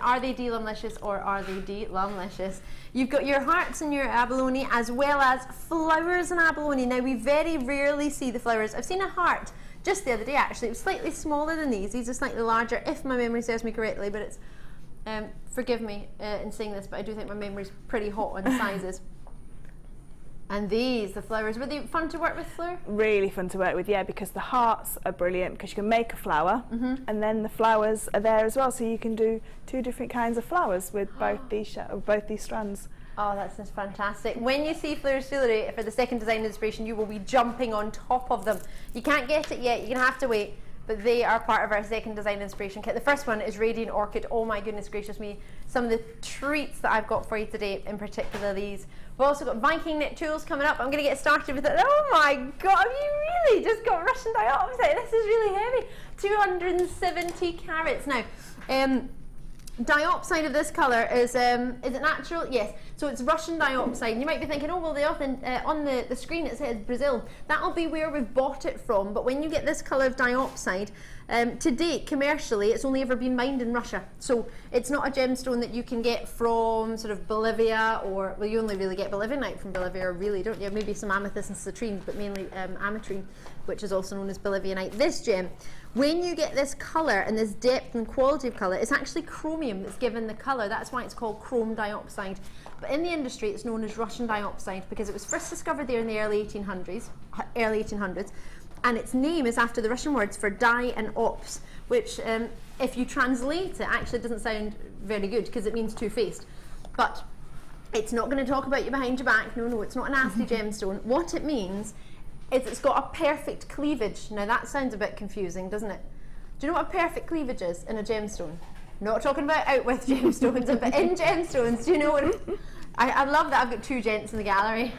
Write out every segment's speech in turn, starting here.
are they delumlicious or are they delumlicious? You've got your hearts and your abalone, as well as flowers and abalone. Now, we very rarely see the flowers. I've seen a heart just the other day, actually. It was slightly smaller than these. These are slightly larger, if my memory serves me correctly, but it's, forgive me in saying this, but I do think my memory's pretty hot on the sizes. And these, the flowers, were they fun to work with, Fleur? Really fun to work with, yeah, because the hearts are brilliant because you can make a flower and then the flowers are there as well, so you can do 2 different kinds of flowers with both these strands. Oh, that's just fantastic. When you see Fleur's jewellery for the second design inspiration, you will be jumping on top of them. You can't get it yet, you're going to have to wait, but they are part of our second design inspiration kit. The first one is Radiant Orchid. Oh my goodness gracious me. Some of the treats that I've got for you today, in particular these. We've also got Viking knit tools coming up. I'm going to get started with it. Oh my God, you really just got Russian diopside. This is really heavy. 270 carats. Now, diopside of this colour is it natural? Yes. So it's Russian diopside. You might be thinking, oh well, on the screen it says Brazil. That'll be where we've bought it from. But when you get this colour of diopside, to date commercially, it's only ever been mined in Russia. So it's not a gemstone that you can get from sort of Bolivia, or well, you only really get Bolivianite from Bolivia, really, don't you? Maybe some amethyst and citrine, but mainly ametrine, which is also known as Bolivianite. This gem, when you get this colour and this depth and quality of colour, it's actually chromium that's given the colour. That's why it's called chrome diopside. But in the industry, it's known as Russian diopside because it was first discovered there in the early 1800s, and its name is after the Russian words for dye and ops, which if you translate it, actually doesn't sound very good because it means two-faced. But it's not going to talk about you behind your back. No, it's not a nasty gemstone. What it means is it's got a perfect cleavage. Now that sounds a bit confusing, doesn't it? Do you know what a perfect cleavage is in a gemstone? Not talking about out with gemstones, but in gemstones, do you know what I love that I've got 2 gents in the gallery.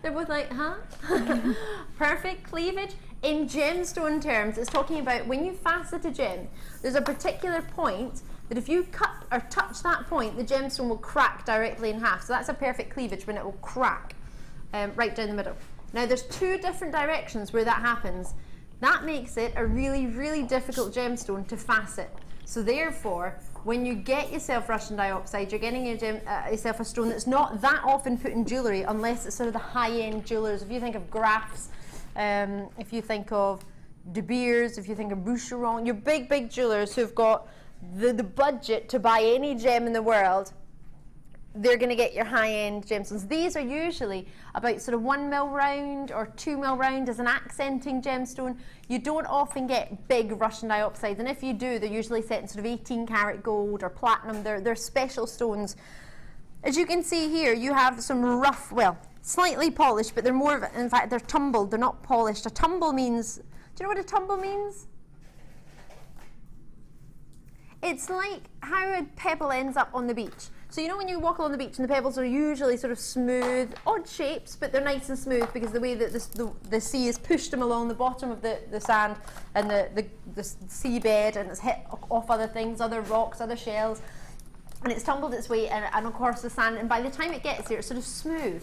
They're both like, huh? Perfect cleavage. In gemstone terms, it's talking about when you facet a gem, there's a particular point that if you cut or touch that point, the gemstone will crack directly in half. So that's a perfect cleavage, when it will crack right down the middle. Now there's 2 different directions where that happens. That makes it a really, really difficult gemstone to facet. So therefore, when you get yourself Russian diopside, you're getting yourself a stone that's not that often put in jewellery unless it's sort of the high-end jewellers. If you think of Grafs, if you think of De Beers, if you think of Boucheron, your big jewellers who've got the budget to buy any gem in the world, they're going to get your high-end gemstones. These are usually about sort of 1 mil round or 2 mil round as an accenting gemstone. You don't often get big Russian diopsides, and if you do, they're usually set in sort of 18 karat gold or platinum. They're special stones. As you can see here, you have some rough, well, slightly polished, but they're more of, in fact, they're tumbled, they're not polished. A tumble means, do you know what a tumble means? It's like how a pebble ends up on the beach. So you know when you walk along the beach and the pebbles are usually sort of smooth, odd shapes, but they're nice and smooth because the way that the sea has pushed them along the bottom of the sand and the seabed, and it's hit off other things, other rocks, other shells, and it's tumbled its way and of course the sand, and by the time it gets there it's sort of smooth.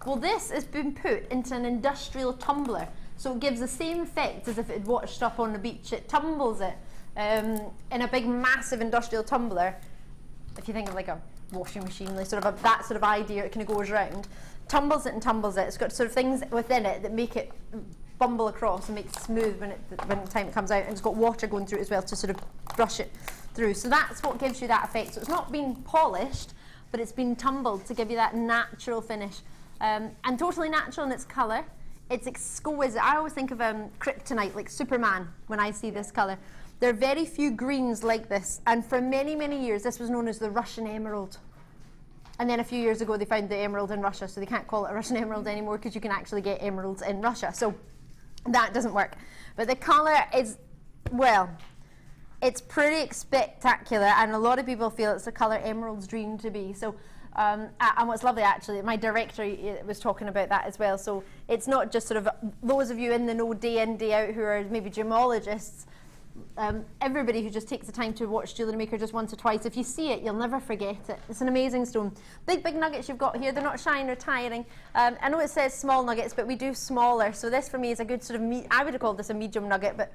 Well, this has been put into an industrial tumbler, so it gives the same effect as if it had washed up on the beach. It tumbles it in a big massive industrial tumbler. If you think of like a washing machine, like sort of that sort of idea, it kind of goes round, tumbles it and tumbles it. It's got sort of things within it that make it bumble across and make it smooth when the time it comes out, and it's got water going through it as well to sort of brush it through. So that's what gives you that effect. So it's not been polished, but it's been tumbled to give you that natural finish, and totally natural in its colour. It's exquisite. I always think of kryptonite, like Superman, when I see this colour. There are very few greens like this, and for many, many years this was known as the Russian emerald. And then a few years ago they found the emerald in Russia, so they can't call it a Russian emerald anymore because you can actually get emeralds in Russia. So that doesn't work. But the colour is, well, it's pretty spectacular, and a lot of people feel it's the colour emeralds dream to be. So, and what's lovely actually, my director was talking about that as well. So it's not just sort of those of you in the know day in, day out who are maybe gemologists. Everybody who just takes the time to watch Jewellery Maker just once or twice, if you see it, you'll never forget it. It's an amazing stone. Big nuggets you've got here. They're not shiny or tiring. I know it says small nuggets, but we do smaller. So this for me is a good sort of, I would have called this a medium nugget, but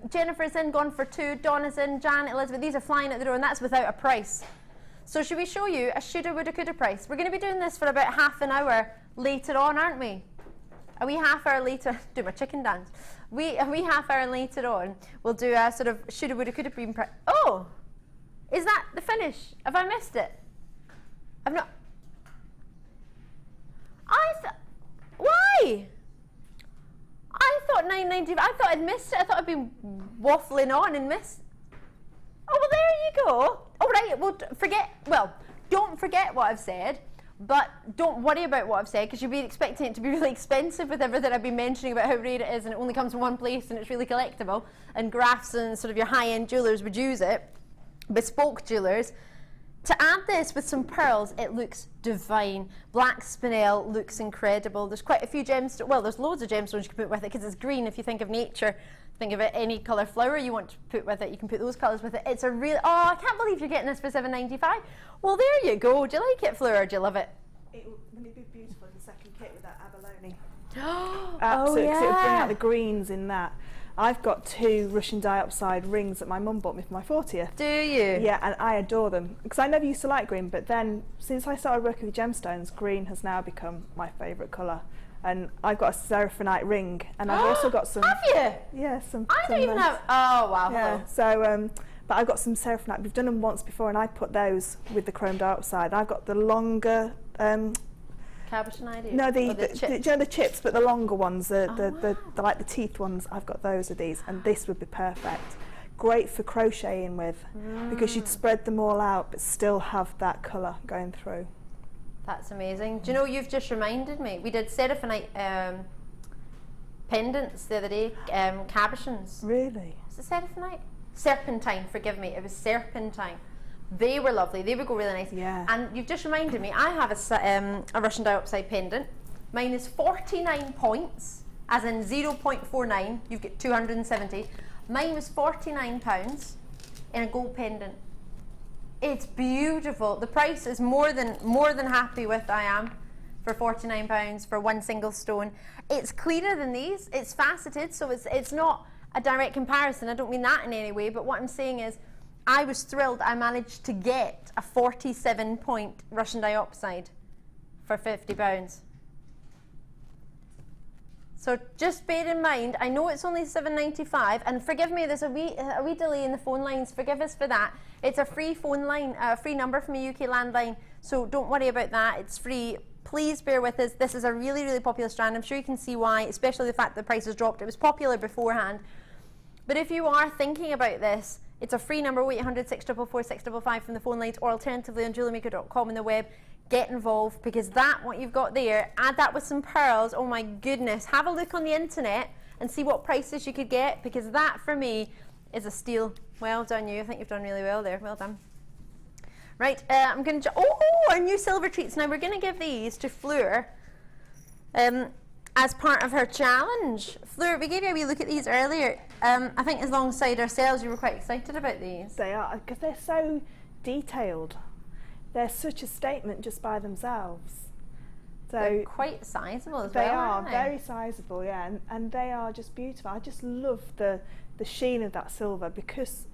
Jennifer's in, gone for 2. Donna's in, Jan, Elizabeth. These are flying at the door, and that's without a price. So should we show you a shoulda, woulda, coulda price? We're going to be doing this for about half an hour later on, aren't we? A wee half hour later, do my chicken dance. A wee half hour later on, we'll do a sort of shoulda, woulda, coulda price. Oh, is that the finish? Have I missed it? I've not. Why? I thought 9.95. I thought I'd missed it. I thought I'd been waffling on and missed. Oh, well, there you go. All right, well, don't forget what I've said, but don't worry about what I've said, because you'll be expecting it to be really expensive with everything I've been mentioning about how rare it is, and it only comes from one place, and it's really collectible, and graphs and sort of your high-end jewellers would use it, bespoke jewellers. To add this with some pearls, it looks divine. Black spinel looks incredible. There's quite a few gemstones. Well, there's loads of gemstones you can put with it, because it's green. If you think of nature, think of it, any colour flower you want to put with it, you can put those colours with it. It's a real, oh, I can't believe you're getting this for $7.95. Well, there you go. Do you like it, Fleur, or do you love it? Wouldn't it be beautiful in the second kit with that abalone? Absolutely. Oh, yeah. It would bring out the greens in that. I've got 2 Russian dioxide rings that my mum bought me for my 40th. Do you? Yeah, and I adore them. Because I never used to like green, but then since I started working with gemstones, green has now become my favourite colour. And I've got a seraphinite ring, and I've also got some... Have you? Yeah, some... I don't even have... Oh, wow. Yeah, hello. so, but I've got some seraphinite. We've done them once before, and I put those with the chrome dioxide. I've got the longer... Cabochonite? No, the chips. you know the chips, but the longer ones, the wow. like the teeth ones. I've got those of these, and this would be perfect. Great for crocheting with, because you'd spread them all out, but still have that colour going through. That's amazing. Do you know, you've just reminded me. We did seraphinite pendants the other day, cabochons. Really? Was it seraphinite? Serpentine, forgive me. It was serpentine. They were lovely. They would go really nice. Yeah. And you've just reminded me, I have a Russian dioxide pendant. Mine is 49 points, as in 0.49. You've got 270. Mine was £49 in a gold pendant. It's beautiful. The price is more than happy with. I am for £49 for one single stone. It's clearer than these. It's faceted, so it's not a direct comparison. I don't mean that in any way. But what I'm saying is, I was thrilled. I managed to get a 47-point Russian dioxide for £50. So just bear in mind, I know it's only $7.95, and forgive me, there's a wee delay in the phone lines. Forgive us for that. It's a free phone line, a free number from a UK landline, so don't worry about that. It's free. Please bear with us. This is a really, really popular strand. I'm sure you can see why, especially the fact that the price has dropped. It was popular beforehand. But if you are thinking about this, it's a free number, 0800 644 655 from the phone lines, or alternatively on jewellerymaker.com on the web. Get involved, because what you've got there, add that with some pearls, oh my goodness. Have a look on the internet and see what prices you could get, because that for me is a steal. Well done you, I think you've done really well there, well done. Right, I'm going to, our new silver treats. Now we're going to give these to Fleur as part of her challenge. Fleur, we gave you a wee look at these earlier. I think alongside ourselves you were quite excited about these. They are, because they're so detailed. They're such a statement just by themselves. So they're quite sizable as well, they are aren't they? very sizable, yeah, and they are just beautiful. I just love the sheen of that silver, because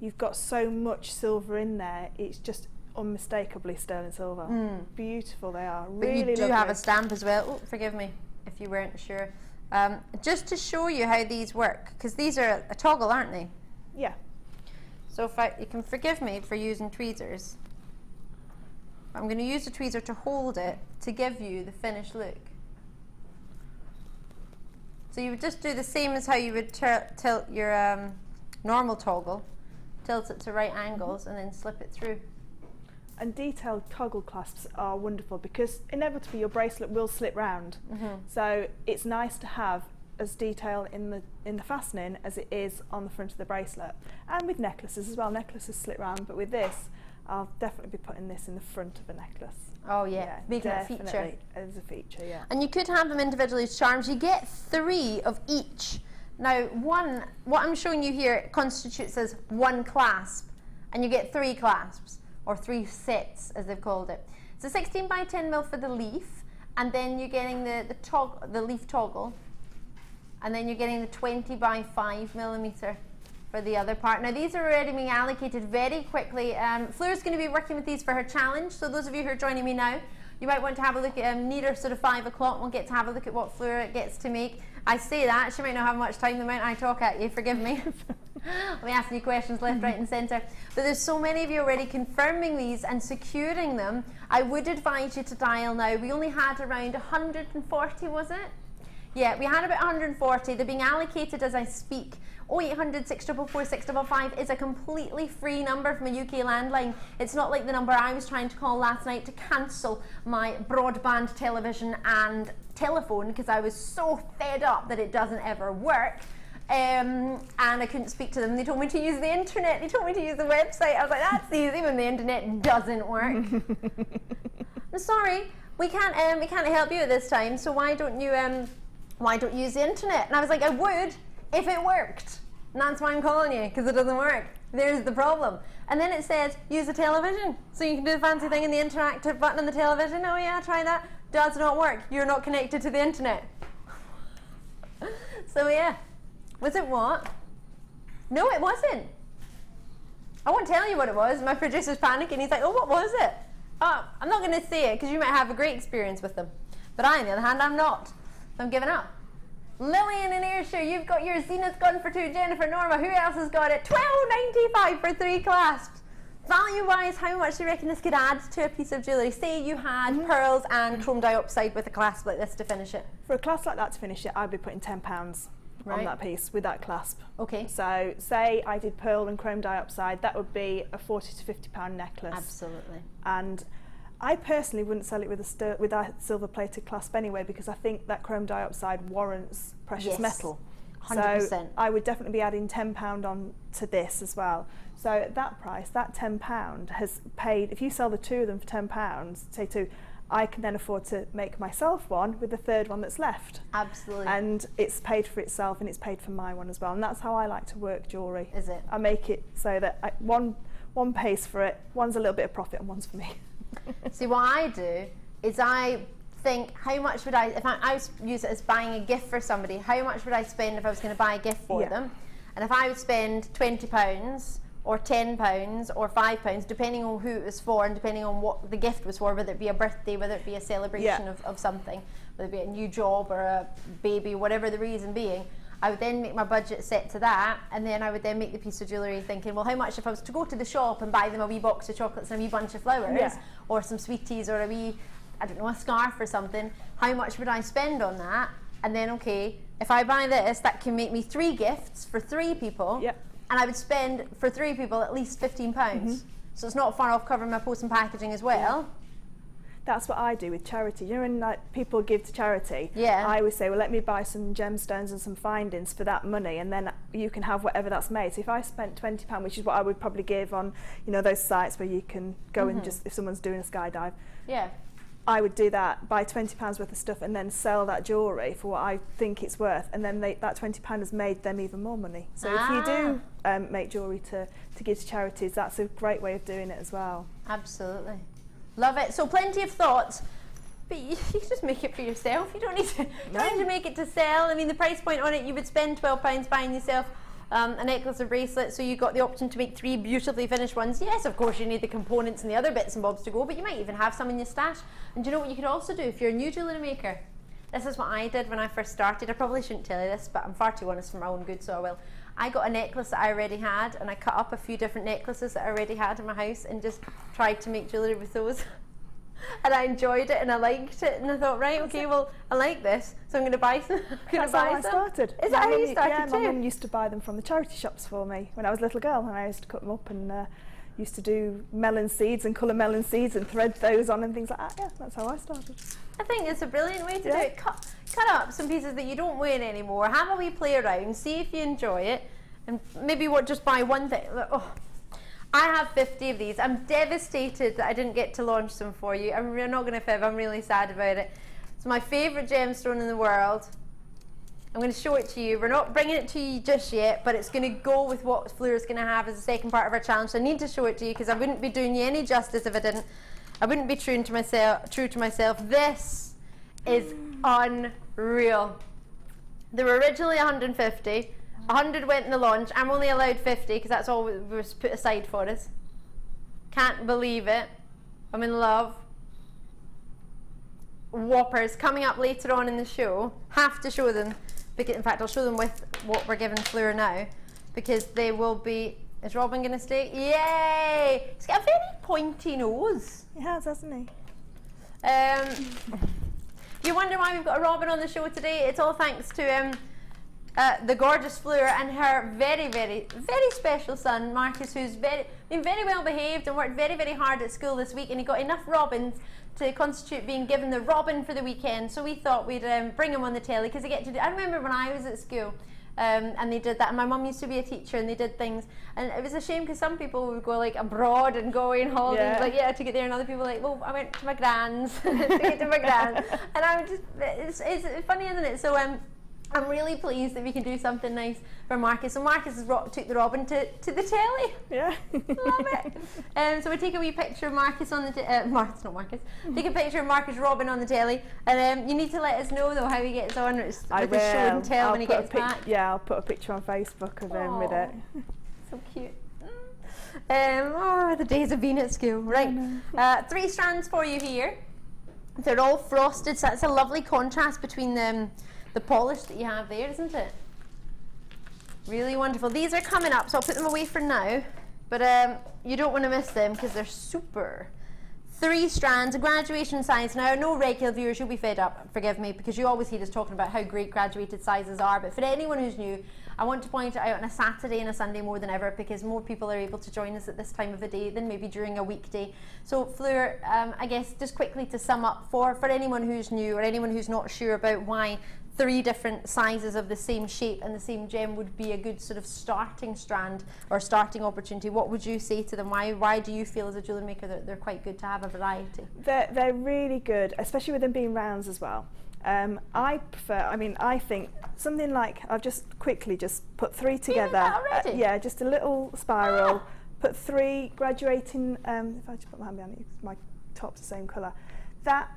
you've got so much silver in there. It's just unmistakably sterling silver. Beautiful they are. But really you do lovely. have a stamp as well. Oh, forgive me if you weren't sure. Just to show you how these work, because these are a toggle, aren't they? Yeah. So you can forgive me for using tweezers. I'm going to use the tweezer to hold it to give you the finished look. So you would just do the same as how you would tilt your normal toggle. Tilt it to right angles and then slip it through. And detailed toggle clasps are wonderful, because inevitably your bracelet will slip round. So it's nice to have as detail in the fastening as it is on the front of the bracelet. And with necklaces as well. Necklaces slip round, but with this, I'll definitely be putting this in the front of a necklace. Oh yeah, making it a feature. As a feature, yeah. And you could have them individually as charms. You get 3 of each. Now, what I'm showing you here constitutes as one clasp, and you get 3 clasps, or 3 sets, as they've called it. It's a 16 by 10 mil for the leaf, and then you're getting the leaf toggle, and then you're getting the 20 by 5mm for the other part. Now these are already being allocated very quickly. Fleur's going to be working with these for her challenge, so those of you who are joining me now, you might want to have a look at nearer sort of 5 o'clock. We'll get to have a look at what Fleur gets to make. I say that, she might not have much time the amount I talk at you, forgive me. I'll be asking you questions left, right and centre. But there's so many of you already confirming these and securing them. I would advise you to dial now. We only had around 140, was it? Yeah, we had about 140. They're being allocated as I speak. 0800 644 655 is a completely free number from a UK landline. It's not like the number I was trying to call last night to cancel my broadband television and telephone because I was so fed up that it doesn't ever work. And I couldn't speak to them. They told me to use the internet. They told me to use the website. I was like, that's easy when the internet doesn't work. I'm sorry, we can't help you at this time. So why don't you use the internet? And I was like, I would if it worked. And that's why I'm calling you, because it doesn't work. There's the problem. And then it says use the television, so you can do the fancy thing in the interactive button on the television. Oh yeah, try that. Does not work. You're not connected to the internet. So yeah. Was it what? No, it wasn't. I won't tell you what it was. My producer's panicking. He's like, oh, what was it? Oh, I'm not going to say it because you might have a great experience with them. But I, on the other hand, I'm not. So I'm giving up. Lillian in Ayrshire, you've got your Zenith gone for 2. Jennifer, Norma, who else has got it? £12.95 for 3 clasps. Value-wise, how much do you reckon this could add to a piece of jewellery? Say you had pearls and chrome dioxide with a clasp like this to finish it. For a clasp like that to finish it, I'd be putting £10 on that piece with that clasp. Okay. So say I did pearl and chrome dioxide, that would be a £40 to £50 necklace. Absolutely. And I personally wouldn't sell it with a silver plated clasp anyway, because I think that chrome dioxide warrants precious metal. 100%. So I would definitely be adding £10 on to this as well. So at that price, that £10 has paid, if you sell the 2 of them for £10, say 2, I can then afford to make myself one with the 3rd one that's left. Absolutely. And it's paid for itself and it's paid for my one as well. And that's how I like to work jewellery. Is it? I make it so that one pays for it, one's a little bit of profit and one's for me. See, what I do is I think, how much would I, if I use it as buying a gift for somebody, how much would I spend if I was going to buy a gift for them? And if I would spend £20 or £10 or £5, depending on who it was for and depending on what the gift was for, whether it be a birthday, whether it be a celebration of something, whether it be a new job or a baby, whatever the reason being, I would then make my budget set to that, and then I would then make the piece of jewellery thinking, well, how much if I was to go to the shop and buy them a wee box of chocolates and a wee bunch of flowers, or some sweeties or a wee, I don't know, a scarf or something, how much would I spend on that? And then, okay, if I buy this, that can make me 3 gifts for 3 people. And I would spend for 3 people at least £15. So it's not far off covering my post and packaging as well. That's what I do with charity. You know, when like, people give to charity, I always say, well, let me buy some gemstones and some findings for that money, and then you can have whatever that's made. So if I spent £20, which is what I would probably give on, you know, those sites where you can go and just, if someone's doing a skydive, I would do that, buy £20 worth of stuff and then sell that jewellery for what I think it's worth, and then that £20 has made them even more money. So if you do make jewellery to give to charities, that's a great way of doing it as well. Absolutely. Love it. So plenty of thoughts, but you just make it for yourself. You don't need to make it to sell. I mean, the price point on it, you would spend £12 buying yourself a necklace or bracelet, so you've got the option to make 3 beautifully finished ones. Yes, of course, you need the components and the other bits and bobs to go, but you might even have some in your stash. And do you know what you could also do if you're a new jewellery maker? This is what I did when I first started. I probably shouldn't tell you this, but I'm far too honest for my own good, so I will. I got a necklace that I already had, and I cut up a few different necklaces that I already had in my house and just tried to make jewellery with those. And I enjoyed it and I liked it, and I thought, right, okay, well, I like this, so I'm going to buy some. That's how I started. Is that how you started too? Yeah, my mum used to buy them from the charity shops for me when I was a little girl, and I used to cut them up and used to do melon seeds and colour melon seeds and thread those on and things like that. Yeah, that's how I started. I think it's a brilliant way to do it. Cut up some pieces that you don't wear anymore, have a wee play around, see if you enjoy it, and maybe just buy one thing. Oh, I have 50 of these. I'm devastated that I didn't get to launch some for you. I'm not going to fib, I'm really sad about it. It's my favourite gemstone in the world. I'm going to show it to you. We're not bringing it to you just yet, but it's going to go with what Fleur's going to have as the second part of our challenge. So I need to show it to you because I wouldn't be doing you any justice if I didn't. I wouldn't be true to myself. This is unreal. They were originally 150. 100 went in the launch. I'm only allowed 50 because that's all was put aside for us. Can't believe it. I'm in love. Whoppers coming up later on in the show. Have to show them. In fact, I'll show them with what we're giving Fleur now, because they will be. Is Robin going to stay? Yay! He's got a very pointy nose. He has, hasn't he? You wonder why we've got a Robin on the show today? It's all thanks to the gorgeous Fleur and her very, very, very special son, Marcus, who's been very well behaved and worked very, very hard at school this week, and he got enough robins to constitute being given the Robin for the weekend. So we thought we'd bring him on the telly, because they get to do. I remember when I was at school, and they did that, and my mum used to be a teacher, and they did things, and it was a shame because some people would go like abroad and go in holidays, to get there, and other people like, well, I went to my gran's to get to my gran's, and I would just, it's funny, isn't it? So I'm really pleased that we can do something nice for Marcus. So Marcus took the Robin to the telly. Yeah. Love it. So we take a wee picture of Marcus on the Take a picture of Marcus Robin on the telly, and you need to let us know though how he gets on with the show and tell when he gets back. Yeah, I'll put a picture on Facebook of him with it. So cute. The days of being at school. Right. 3 strands for you here. They're all frosted, so that's a lovely contrast between them. The polish that you have there, isn't it? Really wonderful. These are coming up, so I'll put them away for now, but you don't want to miss them because they're super. 3 strands, a graduation size. Now, no regular viewers, you'll be fed up, forgive me, because you always hear us talking about how great graduated sizes are, but for anyone who's new, I want to point it out on a Saturday and a Sunday more than ever, because more people are able to join us at this time of the day than maybe during a weekday. So Fleur, I guess just quickly to sum up, for anyone who's new or anyone who's not sure about why 3 different sizes of the same shape and the same gem would be a good sort of starting strand or starting opportunity, what would you say to them? Why do you feel as a jewellery maker that they're quite good to have a variety? They're really good, especially with them being rounds as well. I think something like, I've just quickly put 3 together. Yeah, just a little spiral, put 3 graduating, if I just put my hand behind it, my top's the same colour. That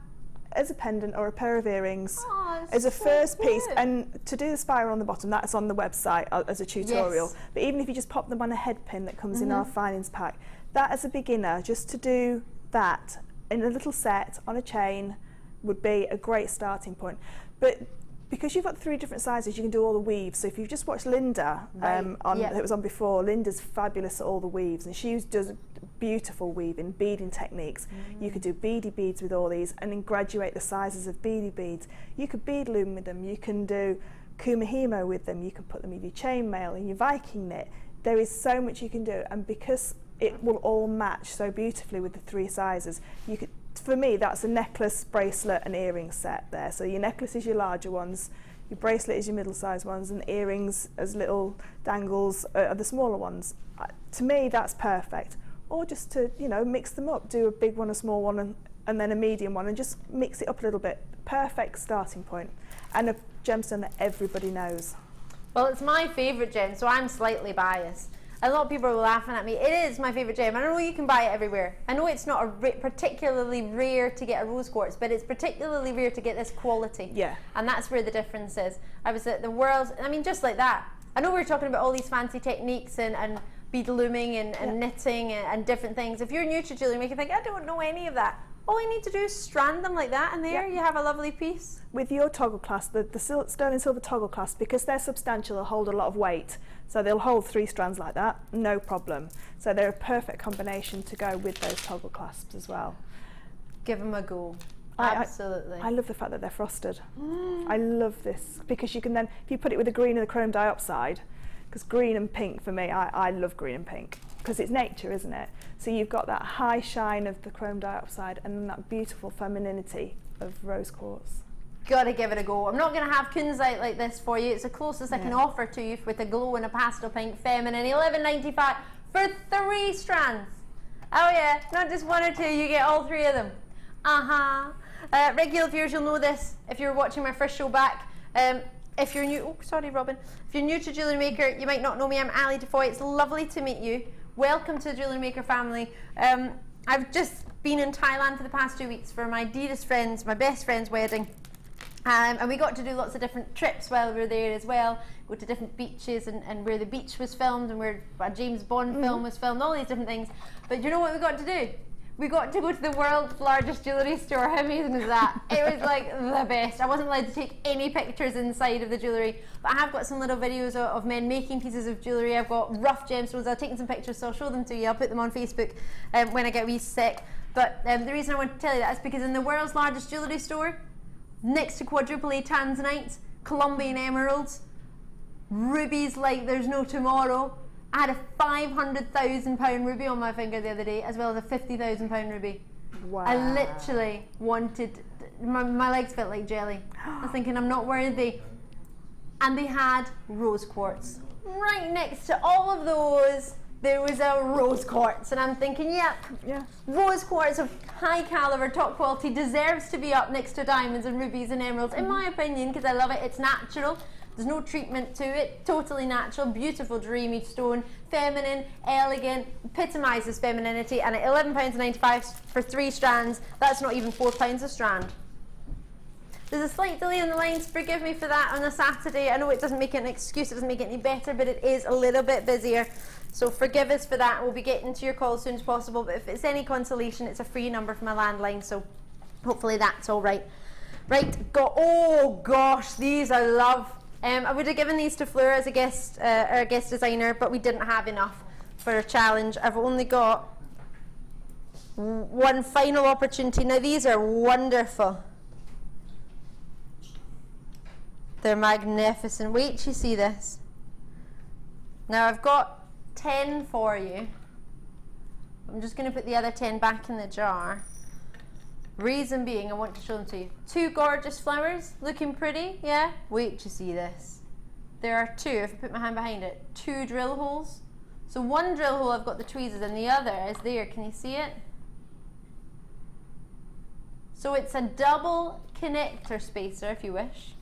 as a pendant or a pair of earrings as a first piece, and to do the spiral on the bottom, that's on the website as a tutorial. Yes. But even if you just pop them on a head pin that comes in our findings pack, that as a beginner, just to do that in a little set on a chain would be a great starting point. But because you've got 3 different sizes, you can do all the weaves. So if you've just watched Linda, that was on before, Linda's fabulous at all the weaves, and she does beautiful weaving, beading techniques. You could do beady beads with all these and then graduate the sizes of beady beads. You could bead loom with them, you can do kumihimo with them, you can put them in your chainmail and your Viking knit. There is so much you can do, and because it will all match so beautifully with the 3 sizes, you could, for me, that's a necklace, bracelet and earring set there. So your necklace is your larger ones, your bracelet is your middle-sized ones, and earrings as little dangles are the smaller ones. To me, that's perfect. Or just to, mix them up, do a big one, a small one, and then a medium one, and just mix it up a little bit. Perfect starting point, and a gemstone that everybody knows. Well, it's my favourite gem, so I'm slightly biased. A lot of people are laughing at me. It is my favourite gem. I know you can buy it everywhere. I know it's not particularly rare to get a rose quartz, but it's particularly rare to get this quality. Yeah. And that's where the difference is. I was at the World's, just like that. I know we're talking about all these fancy techniques and bead looming and knitting and different things. If you're new to jewellery making, think, I don't know any of that. All you need to do is strand them like that, and there you have a lovely piece. With your toggle clasp, the sterling silver toggle clasp, because they're substantial, they'll hold a lot of weight. So they'll hold 3 strands like that, no problem. So they're a perfect combination to go with those toggle clasps as well. Give them a go. Absolutely. I love the fact that they're frosted. I love this, because you can then, if you put it with the green and the chrome dioxide, because green and pink for me, I love green and pink, because it's nature, isn't it? So you've got that high shine of the chrome dioxide and then that beautiful femininity of rose quartz. Gotta give it a go. I'm not going to have kunzite like this for you. It's the closest I can offer to you with a glow and a pastel pink feminine. $11.95 for 3 strands. Oh yeah, not just 1 or 2, you get all 3 of them. Regular viewers, you'll know this if you're watching my first show back. If you're new, Robin. If you're new to Jewellery Maker, you might not know me. I'm Ali Defoy. It's lovely to meet you. Welcome to the Jewellery Maker family. I've just been in Thailand for the past 2 weeks for my dearest friend's, my best friend's wedding. And we got to do lots of different trips while we were there as well. Go to different beaches and where the beach was filmed and where a James Bond film was filmed, all these different things. But you know what we got to do? We got to go to the world's largest jewellery store. How amazing is that? It was like the best. I wasn't allowed to take any pictures inside of the jewellery, but I have got some little videos of men making pieces of jewellery. I've got rough gemstones. I've taken some pictures, so I'll show them to you. I'll put them on Facebook when I get a wee sec. But the reason I want to tell you that is because in the world's largest jewellery store, next to quadruple A tanzanites, Colombian emeralds, rubies like there's no tomorrow. I had a £500,000 ruby on my finger the other day, as well as a £50,000 ruby. Wow. I literally wanted, my legs felt like jelly. I was thinking I'm not worthy. And they had rose quartz. Right next to all of those, there was a rose quartz. And I'm thinking, yeah, rose quartz of high caliber, top quality, deserves to be up next to diamonds and rubies and emeralds, in my opinion, because I love it. It's natural. There's no treatment to it, totally natural, beautiful, dreamy stone, feminine, elegant, epitomises femininity, and at £11.95 for 3 strands, that's not even £4 a strand. There's a slight delay on the lines, forgive me for that on a Saturday. I know it doesn't make it an excuse, it doesn't make it any better, but it is a little bit busier. So forgive us for that, we'll be getting to your call as soon as possible, but if it's any consolation, it's a free number from my landline, so hopefully that's all right. Right, oh gosh, these I love. I would have given these to Fleur as a guest, our guest designer, but we didn't have enough for a challenge. I've only got one final opportunity. Now these are wonderful. They're magnificent. Wait till you see this. Now I've got 10 for you. I'm just going to put the other 10 back in the jar. Reason being, I want to show them to you. 2 gorgeous flowers, looking pretty, yeah? Wait to see this. There are 2, if I put my hand behind it, 2 drill holes. So one drill hole I've got the tweezers and the other is there, can you see it? So it's a double connector spacer if you wish.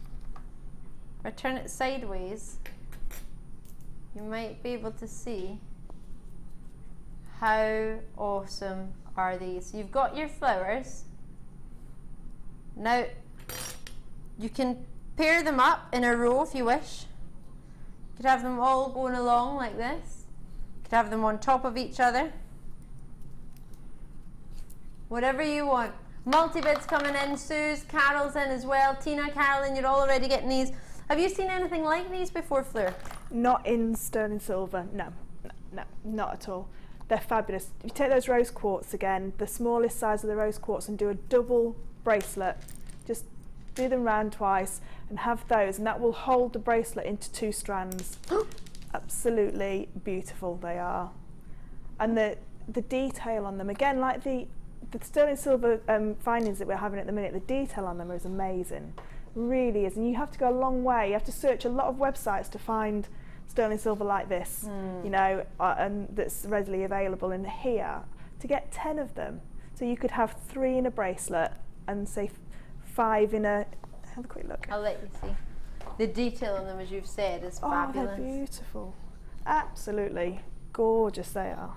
If I turn it sideways, you might be able to see how awesome are these. So you've got your flowers. Now, you can pair them up in a row if you wish. You could have them all going along like this. You could have them on top of each other. Whatever you want. Multi-bids coming in, Sue's, Carol's in as well. Tina, Carolyn, you're all already getting these. Have you seen anything like these before, Fleur? Not in sterling silver, no, not at all. They're fabulous. You take those rose quartz again, the smallest size of the rose quartz, and do a double bracelet. Just do them round twice and have those, and that will hold the bracelet into 2 strands. Absolutely beautiful they are. And the detail on them, again, like the sterling silver findings that we're having at the minute, the detail on them is amazing. Really is. And you have to go a long way. You have to search a lot of websites to find sterling silver like this, you know, and that's readily available. And here, to get 10 of them, so you could have 3 in a bracelet and say 5 in a, have a quick look. I'll let you see. The detail on them, as you've said, is fabulous. Oh, they're beautiful. Absolutely gorgeous they are.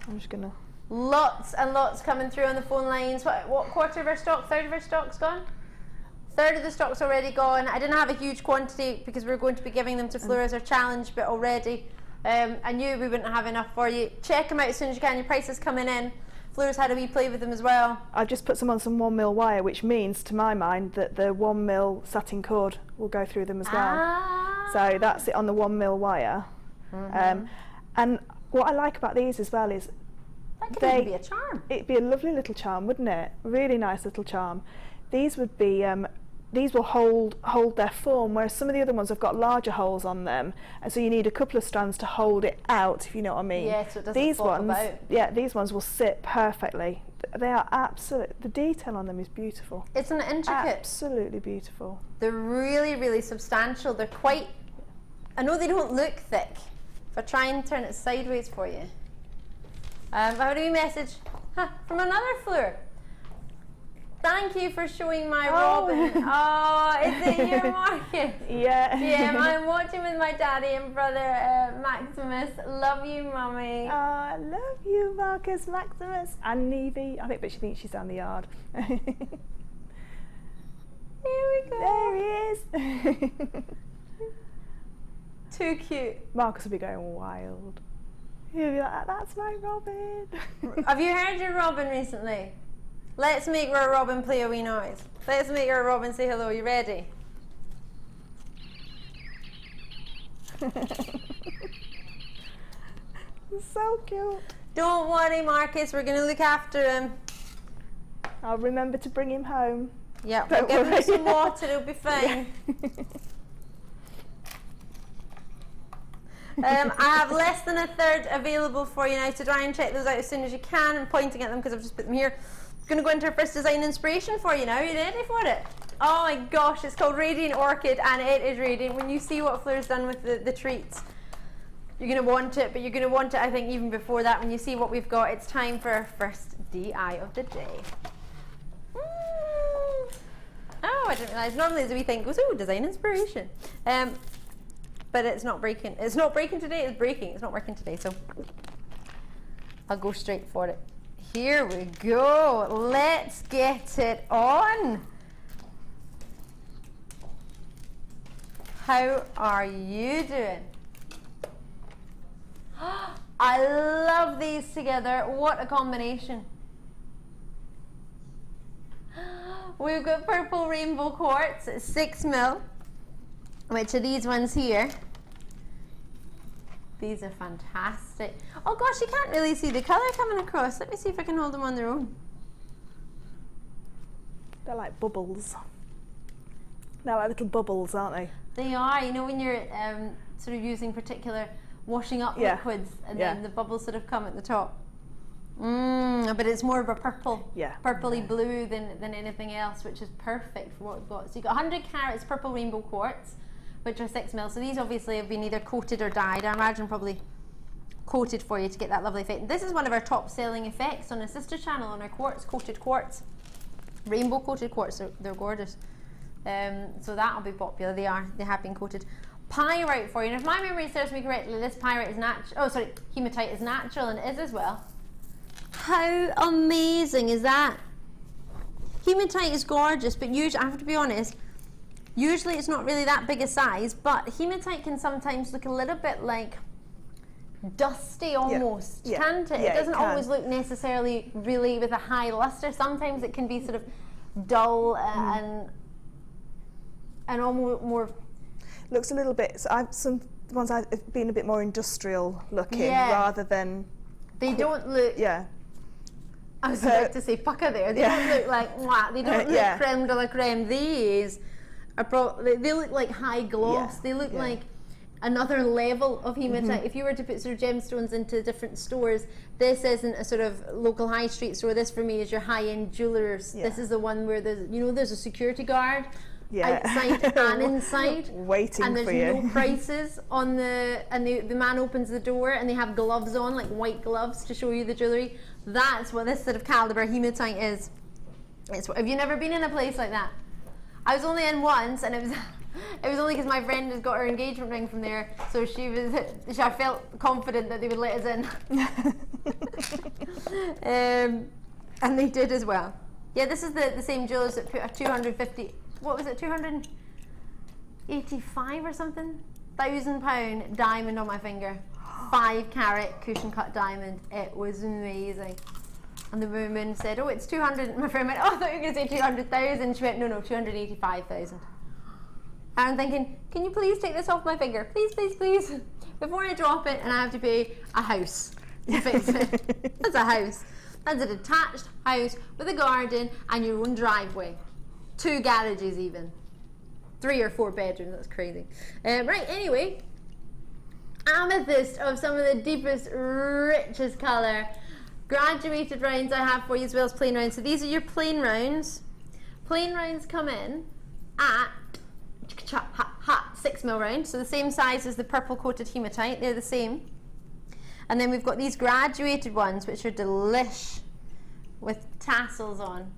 I'm just gonna... Lots and lots coming through on the phone lines. What quarter of our stock, third of our stock's gone? Third of the stock's already gone. I didn't have a huge quantity because we were going to be giving them to Fleur as our challenge, but already I knew we wouldn't have enough for you. Check them out as soon as you can. Your price is coming in. Fleur's had a wee play with them as well. I've just put some on some 1mm wire, which means, to my mind, that the 1mm satin cord will go through them as well. So that's it on the 1mm wire. And what I like about these as well is that could even be a charm. It'd be a lovely little charm, wouldn't it? Really nice little charm. These would be these will hold their form, whereas some of the other ones have got larger holes on them, and so you need a couple of strands to hold it out, if you know what I mean. Yeah, so it doesn't fall about. Yeah, these ones will sit perfectly. They are absolute. The detail on them is beautiful. Isn't it intricate? Absolutely beautiful. They're really, really substantial. They're quite. I know they don't look thick. If I try and turn it sideways for you. I had a wee message from another Fleur. Thank you for showing my robin. Oh, is it your market? Yeah. Yeah, I'm watching with my daddy and brother Maximus. Love you, mummy. I love you, Marcus, Maximus, and Nevie. I think, but she thinks she's down the yard. Here we go. There There he is. Too cute. Marcus will be going wild. He'll be like, that's my Robin. Have you heard your Robin recently? Let's make our Robin play a wee noise. Let's make our Robin say hello. You ready? So cute. Don't worry, Marcus. We're going to look after him. I'll remember to bring him home. Yeah, we'll give him some water. He'll be fine. I have less than a third available for you now, to try and check those out as soon as you can. I'm pointing at them because I've just put them here. I'm going to go into our first design inspiration for you now. Are you ready for it? Oh my gosh, it's called Radiant Orchid, and it is radiant. When you see what Fleur's done with the treats, you're going to want it, but you're going to want it, I think, even before that. When you see what we've got, it's time for our first DI of the day. Oh, I didn't realise. Normally as we think goes, oh, design inspiration. But it's not breaking. It's not breaking today, it's breaking. It's not working today, so I'll go straight for it. Here we go. Let's get it on. How are you doing? I love these together. What a combination. We've got purple rainbow quartz at 6mm, which are these ones here. These are fantastic. Oh gosh, you can't really see the colour coming across. Let me see if I can hold them on their own. They're like bubbles. They're like little bubbles, aren't they? They are. You know when you're sort of using particular washing up liquids, and then the bubbles sort of come at the top. But it's more of a purple, purpley blue than anything else, which is perfect for what we've got. So you've got 100 carats purple rainbow quartz, which are 6mm. So these obviously have been either coated or dyed. I imagine probably coated for you to get that lovely effect. And this is one of our top selling effects on our sister channel, on our quartz, coated quartz. Rainbow coated quartz, they're gorgeous. So that'll be popular. They have been coated. Pyrite for you. And if my memory serves me correctly, this pyrite is natural. Oh, sorry, hematite is natural, and it is as well. How amazing is that? Hematite is gorgeous, but usually, I have to be honest, usually it's not really that big a size, but hematite can sometimes look a little bit like dusty almost, can't it? It doesn't always look necessarily really with a high luster. Sometimes it can be sort of dull and almost more. Looks a little bit. So some ones I've been a bit more industrial looking rather than. They don't look. Yeah. I was about to say pucker there. They don't look like mwah. They don't look creme de la creme. These are they look like high gloss. They look like another level of hematite. If you were to put sort of gemstones into different stores, this isn't a sort of local high street store. This for me is your high-end jewelers. This is the one where there's a security guard outside and inside, waiting and for there's you. no prices on the man opens the door and they have gloves on, like white gloves, to show you the jewellery. That's what this sort of calibre hematite is. Have you never been in a place like that? I was only in once, and it was only because my friend has got her engagement ring from there, so I felt confident that they would let us in. And they did as well. Yeah, this is the same jewellers that put a 250, what was it, 285 or something? £1,000 diamond on my finger. 5 carat cushion cut diamond. It was amazing. And the woman said, oh, it's 200. My friend went, oh, I thought you were going to say 200,000. She went, no, 285,000. And I'm thinking, can you please take this off my finger? Please, please, please. Before I drop it and I have to pay a house to fix it. That's a house. That's a detached house with a garden and your own driveway. 2 garages even. 3 or 4 bedrooms, that's crazy. Right, anyway. Amethyst of some of the deepest, richest colour. Graduated rounds I have for you as well as plain rounds. So these are your plain rounds. Plain rounds come in at 6mm round, so the same size as the purple coated hematite. They're the same. And then we've got these graduated ones, which are delish with tassels on.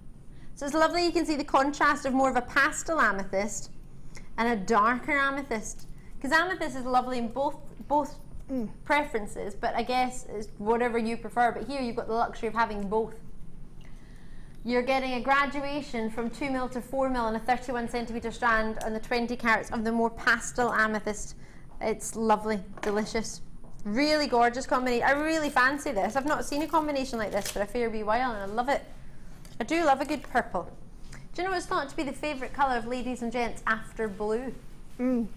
So it's lovely. You can see the contrast of more of a pastel amethyst and a darker amethyst, because amethyst is lovely in both preferences, but I guess it's whatever you prefer. But here you've got the luxury of having both. You're getting a graduation from 2mm to 4mm on a 31cm strand on the 20 carats of the more pastel amethyst. It's lovely, delicious, really gorgeous combination. I really fancy this. I've not seen a combination like this for a fair wee while, and I love it. I do love a good purple. Do you know it's thought to be the favourite colour of ladies and gents after blue? And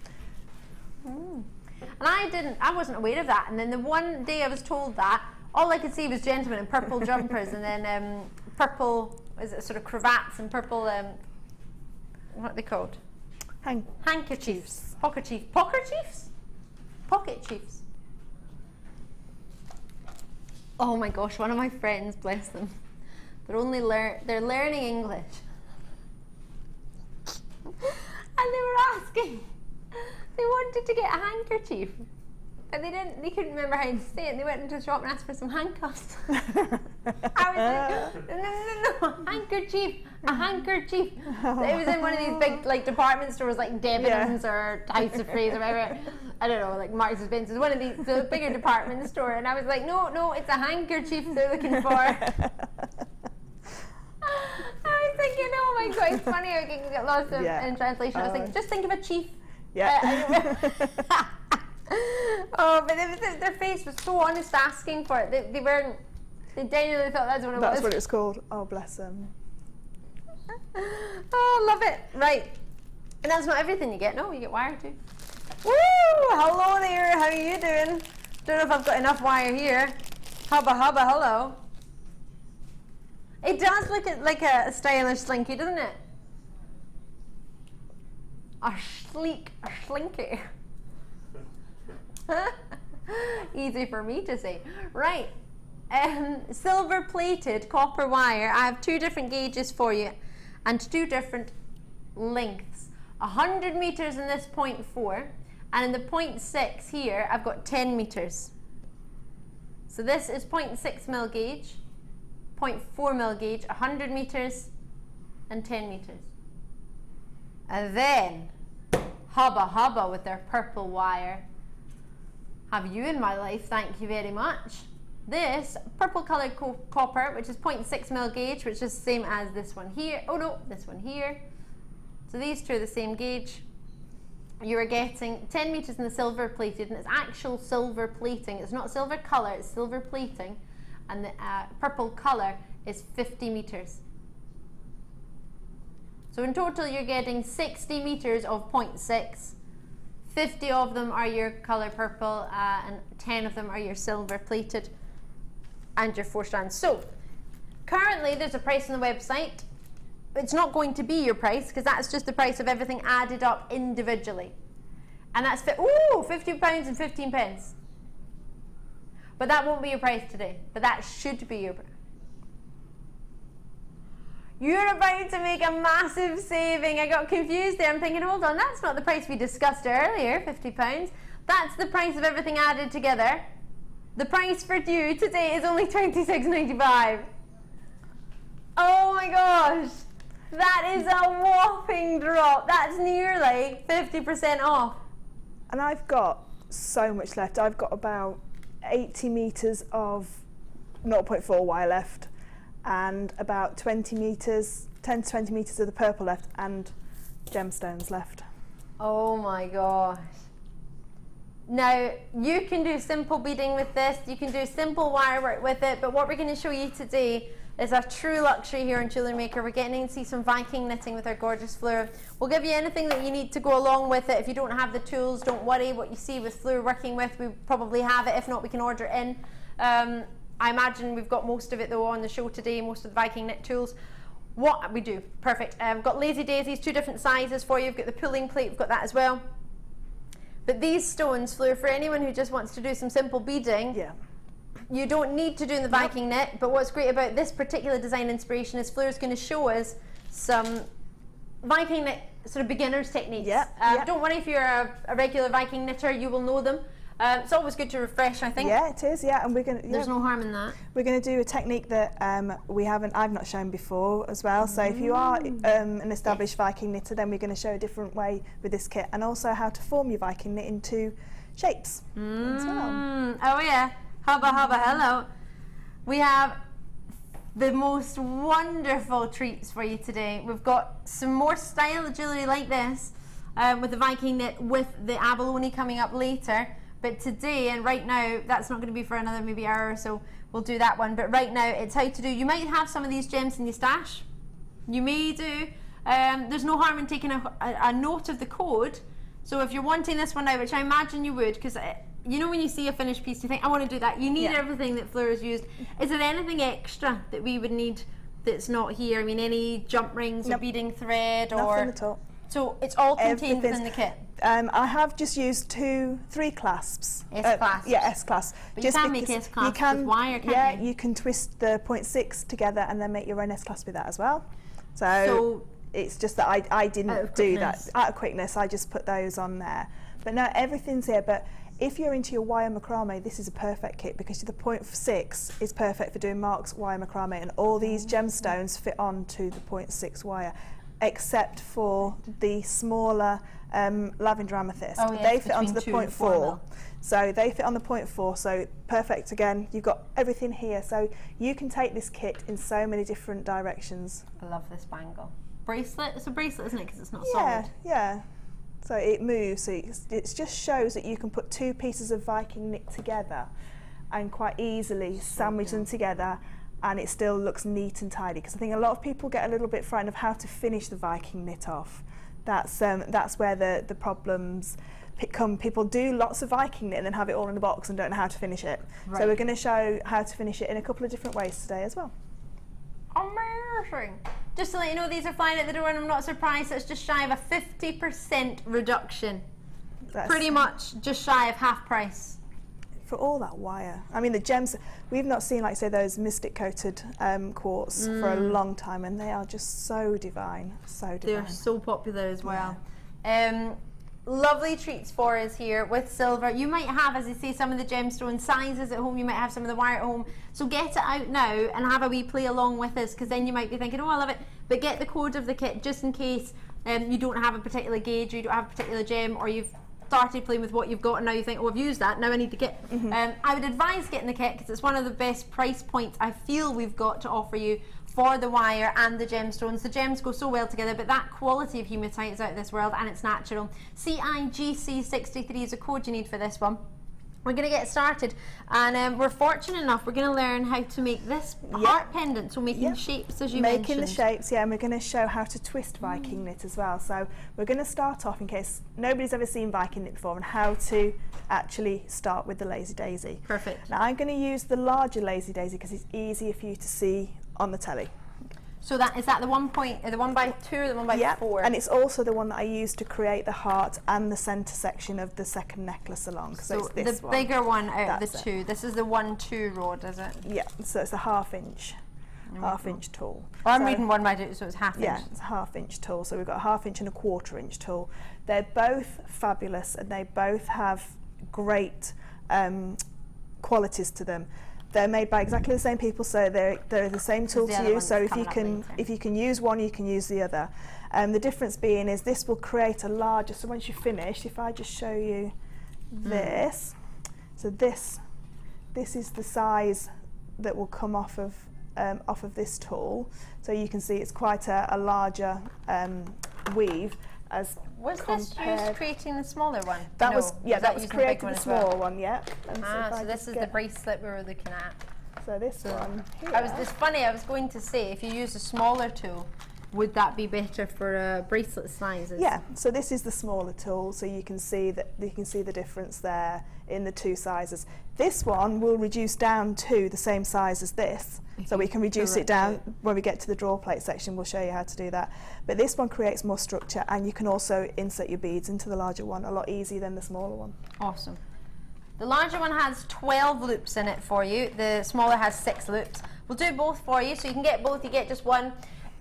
I wasn't aware of that. And then the one day I was told that, all I could see was gentlemen in purple jumpers and then purple, is it sort of cravats and purple, what are they called? Handkerchiefs. Pocket chiefs. Pocket chiefs. Oh my gosh, one of my friends, bless them, they're learning English. And they were asking, they wanted to get a handkerchief. But they couldn't remember how to say it. They went into the shop and asked for some handcuffs. I was like, no, handkerchief, a handkerchief. So it was in one of these big like department stores like Debenhams or House of Fraser or whatever. I don't know, like Marks and Spencer's, one of these, the bigger department store. And I was like, no, it's a handkerchief they're looking for. I was thinking, oh my god, it's funny how you can get lost in translation. I was thinking, just think of a chief. Yeah. Oh, but their face was so honest asking for it. They genuinely thought that's what it was. That's what it was called. Oh, bless them. Oh, love it. Right. And that's not everything you get. No, you get wire too. Woo! Hello there. How are you doing? Don't know if I've got enough wire here. Hubba, hello. It does look like a stylish slinky, doesn't it? A sleek slinky. Easy for me to say. Right. Silver plated copper wire. I have 2 different gauges for you and 2 different lengths. 100 meters in this 0.4, and in the 0.6 here I've got 10 meters. So this is 0.6 mil gauge, 0.4 mil gauge, 100 meters and 10 meters. And then hubba with their purple wire. Have you in my life, thank you very much. This purple coloured copper, which is 0.6 mil gauge, which is the same as this one here. Oh no, this one here. So these 2 are the same gauge. You are getting 10 meters in the silver plated, and it's actual silver plating. It's not silver colour, it's silver plating. And the purple colour is 50 meters. So in total you're getting 60 meters of 0.6. 50 of them are your colour purple, and 10 of them are your silver plated, and your 4 strands. So currently there's a price on the website. It's not going to be your price because that's just the price of everything added up individually, and that's £50 and 15 pence. But that won't be your price today. But that should be your price. You're about to make a massive saving. I got confused there. I'm thinking, hold on, that's not the price we discussed earlier, £50. That's the price of everything added together. The price for you today is only £26.95. Oh my gosh. That is a whopping drop. That's nearly 50% off. And I've got so much left. I've got about 80 meters of 0.4 wire left, and about 20 meters, 10 to 20 meters of the purple left, and gemstones left. Oh my gosh. Now, you can do simple beading with this, you can do simple wire work with it, but what we're going to show you today is a true luxury here in Jewellery Maker. We're getting to see some Viking knitting with our gorgeous Fleur. We'll give you anything that you need to go along with it. If you don't have the tools, don't worry. What you see with Fleur working with, we probably have it. If not, we can order it in. I imagine we've got most of it though on the show today, most of the Viking knit tools. What we do, perfect. We've got lazy daisies, 2 different sizes for you. We've got the pulling plate, we've got that as well. But these stones, Fleur, for anyone who just wants to do some simple beading, you don't need to do in the Viking knit. But what's great about this particular design inspiration is Fleur's going to show us some Viking knit sort of beginner's techniques. Don't worry if you're a regular Viking knitter, you will know them. It's always good to refresh, I think. Yeah, it is. Yeah, and we're going to. There's no harm in that. We're going to do a technique that I've not shown before as well. So if you are an established Viking knitter, then we're going to show a different way with this kit, and also how to form your Viking knit into shapes as well. Oh yeah, hubba hello. We have the most wonderful treats for you today. We've got some more style of jewellery like this with the Viking knit with the abalone coming up later. But today and right now, that's not going to be for another maybe hour or so. We'll do that one. But right now, it's how to do. You might have some of these gems in your stash. You may do. There's no harm in taking a note of the code. So if you're wanting this one now, which I imagine you would, because you know when you see a finished piece, you think, I want to do that. You need everything that Fleur has used. Is there anything extra that we would need that's not here? I mean, any jump rings or beading thread? Nothing at all. So it's all contained within the kit? I have just used 3 clasps. S-clasps? Yeah, S-clasps. But you can make S-clasps with wire, can't you? Yeah, you can twist the 0.6 together and then make your own S-clasp with that as well. So it's just that I didn't do that. Out of quickness, I just put those on there. But no, everything's here. But if you're into your wire macrame, this is a perfect kit because the 0.6 is perfect for doing Mark's wire macrame, and all these gemstones fit onto the 0.6 wire, except for the smaller lavender amethyst. Oh, yes, they fit onto the 0.4. 0.4. So they fit on the 0.4, so perfect again. You've got everything here, so you can take this kit in so many different directions. I love this bangle. Bracelet? It's a bracelet, isn't it? Because it's not solid. Yeah. So it moves, so it just shows that you can put 2 pieces of Viking knit together and quite easily sandwich them together, and it still looks neat and tidy. Because I think a lot of people get a little bit frightened of how to finish the Viking knit off. That's where the problems come. People do lots of Viking knit and then have it all in a box and don't know how to finish it. Right. So we're going to show how to finish it in a couple of different ways today as well. Amazing! Just to let you know, these are flying at the door, and I'm not surprised. It's just shy of a 50% reduction. That's pretty much just shy of half price. For all that wire. I mean, the gems, we've not seen, like, say, those mystic coated quartz for a long time, and they are just so divine. So divine. They're so popular as well. Yeah. Lovely treats for us here with silver. You might have, as I say, some of the gemstone sizes at home. You might have some of the wire at home. So get it out now and have a wee play along with us, because then you might be thinking, oh, I love it. But get the code of the kit just in case you don't have a particular gauge, or you don't have a particular gem, or you've started playing with what you've got and now you think, oh, I've used that, now I need the kit. I would advise getting the kit because it's one of the best price points I feel we've got to offer you for the wire and the gemstones. The gems go so well together, but that quality of hematite is out of this world, and it's natural. CIGC63 is a code you need for this one. We're going to get started, and we're fortunate enough, we're going to learn how to make this heart pendant, so making shapes, as you mentioned. Making the shapes, and we're going to show how to twist Viking knit as well. So we're going to start off, in case nobody's ever seen Viking knit before, and how to actually start with the Lazy Daisy. Perfect. Now I'm going to use the larger Lazy Daisy because it's easier for you to see on the telly. So is that the 1 by 2 or the 1 by 4? And it's also the one that I used to create the heart and the centre section of the second necklace along. So it's this the bigger one out of the 2. This is the 1-2 rod, is it? Yeah, so it's a half-inch tool. Oh, I'm reading 1 by 2, so it's half-inch. Yeah, it's a half-inch tool. So we've got a half-inch and a 1/4-inch tool. They're both fabulous, and they both have great qualities to them. They're made by exactly the same people, so they're the same tool to use. So if you can use one, you can use the other. The difference being is this will create a larger. So once you're finished, if I just show you this, so this is the size that will come off of this tool. So you can see it's quite a larger weave. Was this used creating the smaller one? That was creating the smaller one, yeah. So this is the bracelet we were looking at. So this one here. It's funny, I was going to say, if you use a smaller tool, would that be better for bracelet sizes? Yeah, so this is the smaller tool, so you can see the difference there in the 2 sizes. This one will reduce down to the same size as this, so we can reduce it down when we get to the drawer plate section. We'll show you how to do that. But this one creates more structure, and you can also insert your beads into the larger one a lot easier than the smaller one. Awesome. The larger one has 12 loops in it for you. The smaller has 6 loops. We'll do both for you, so you can get both. You get just one.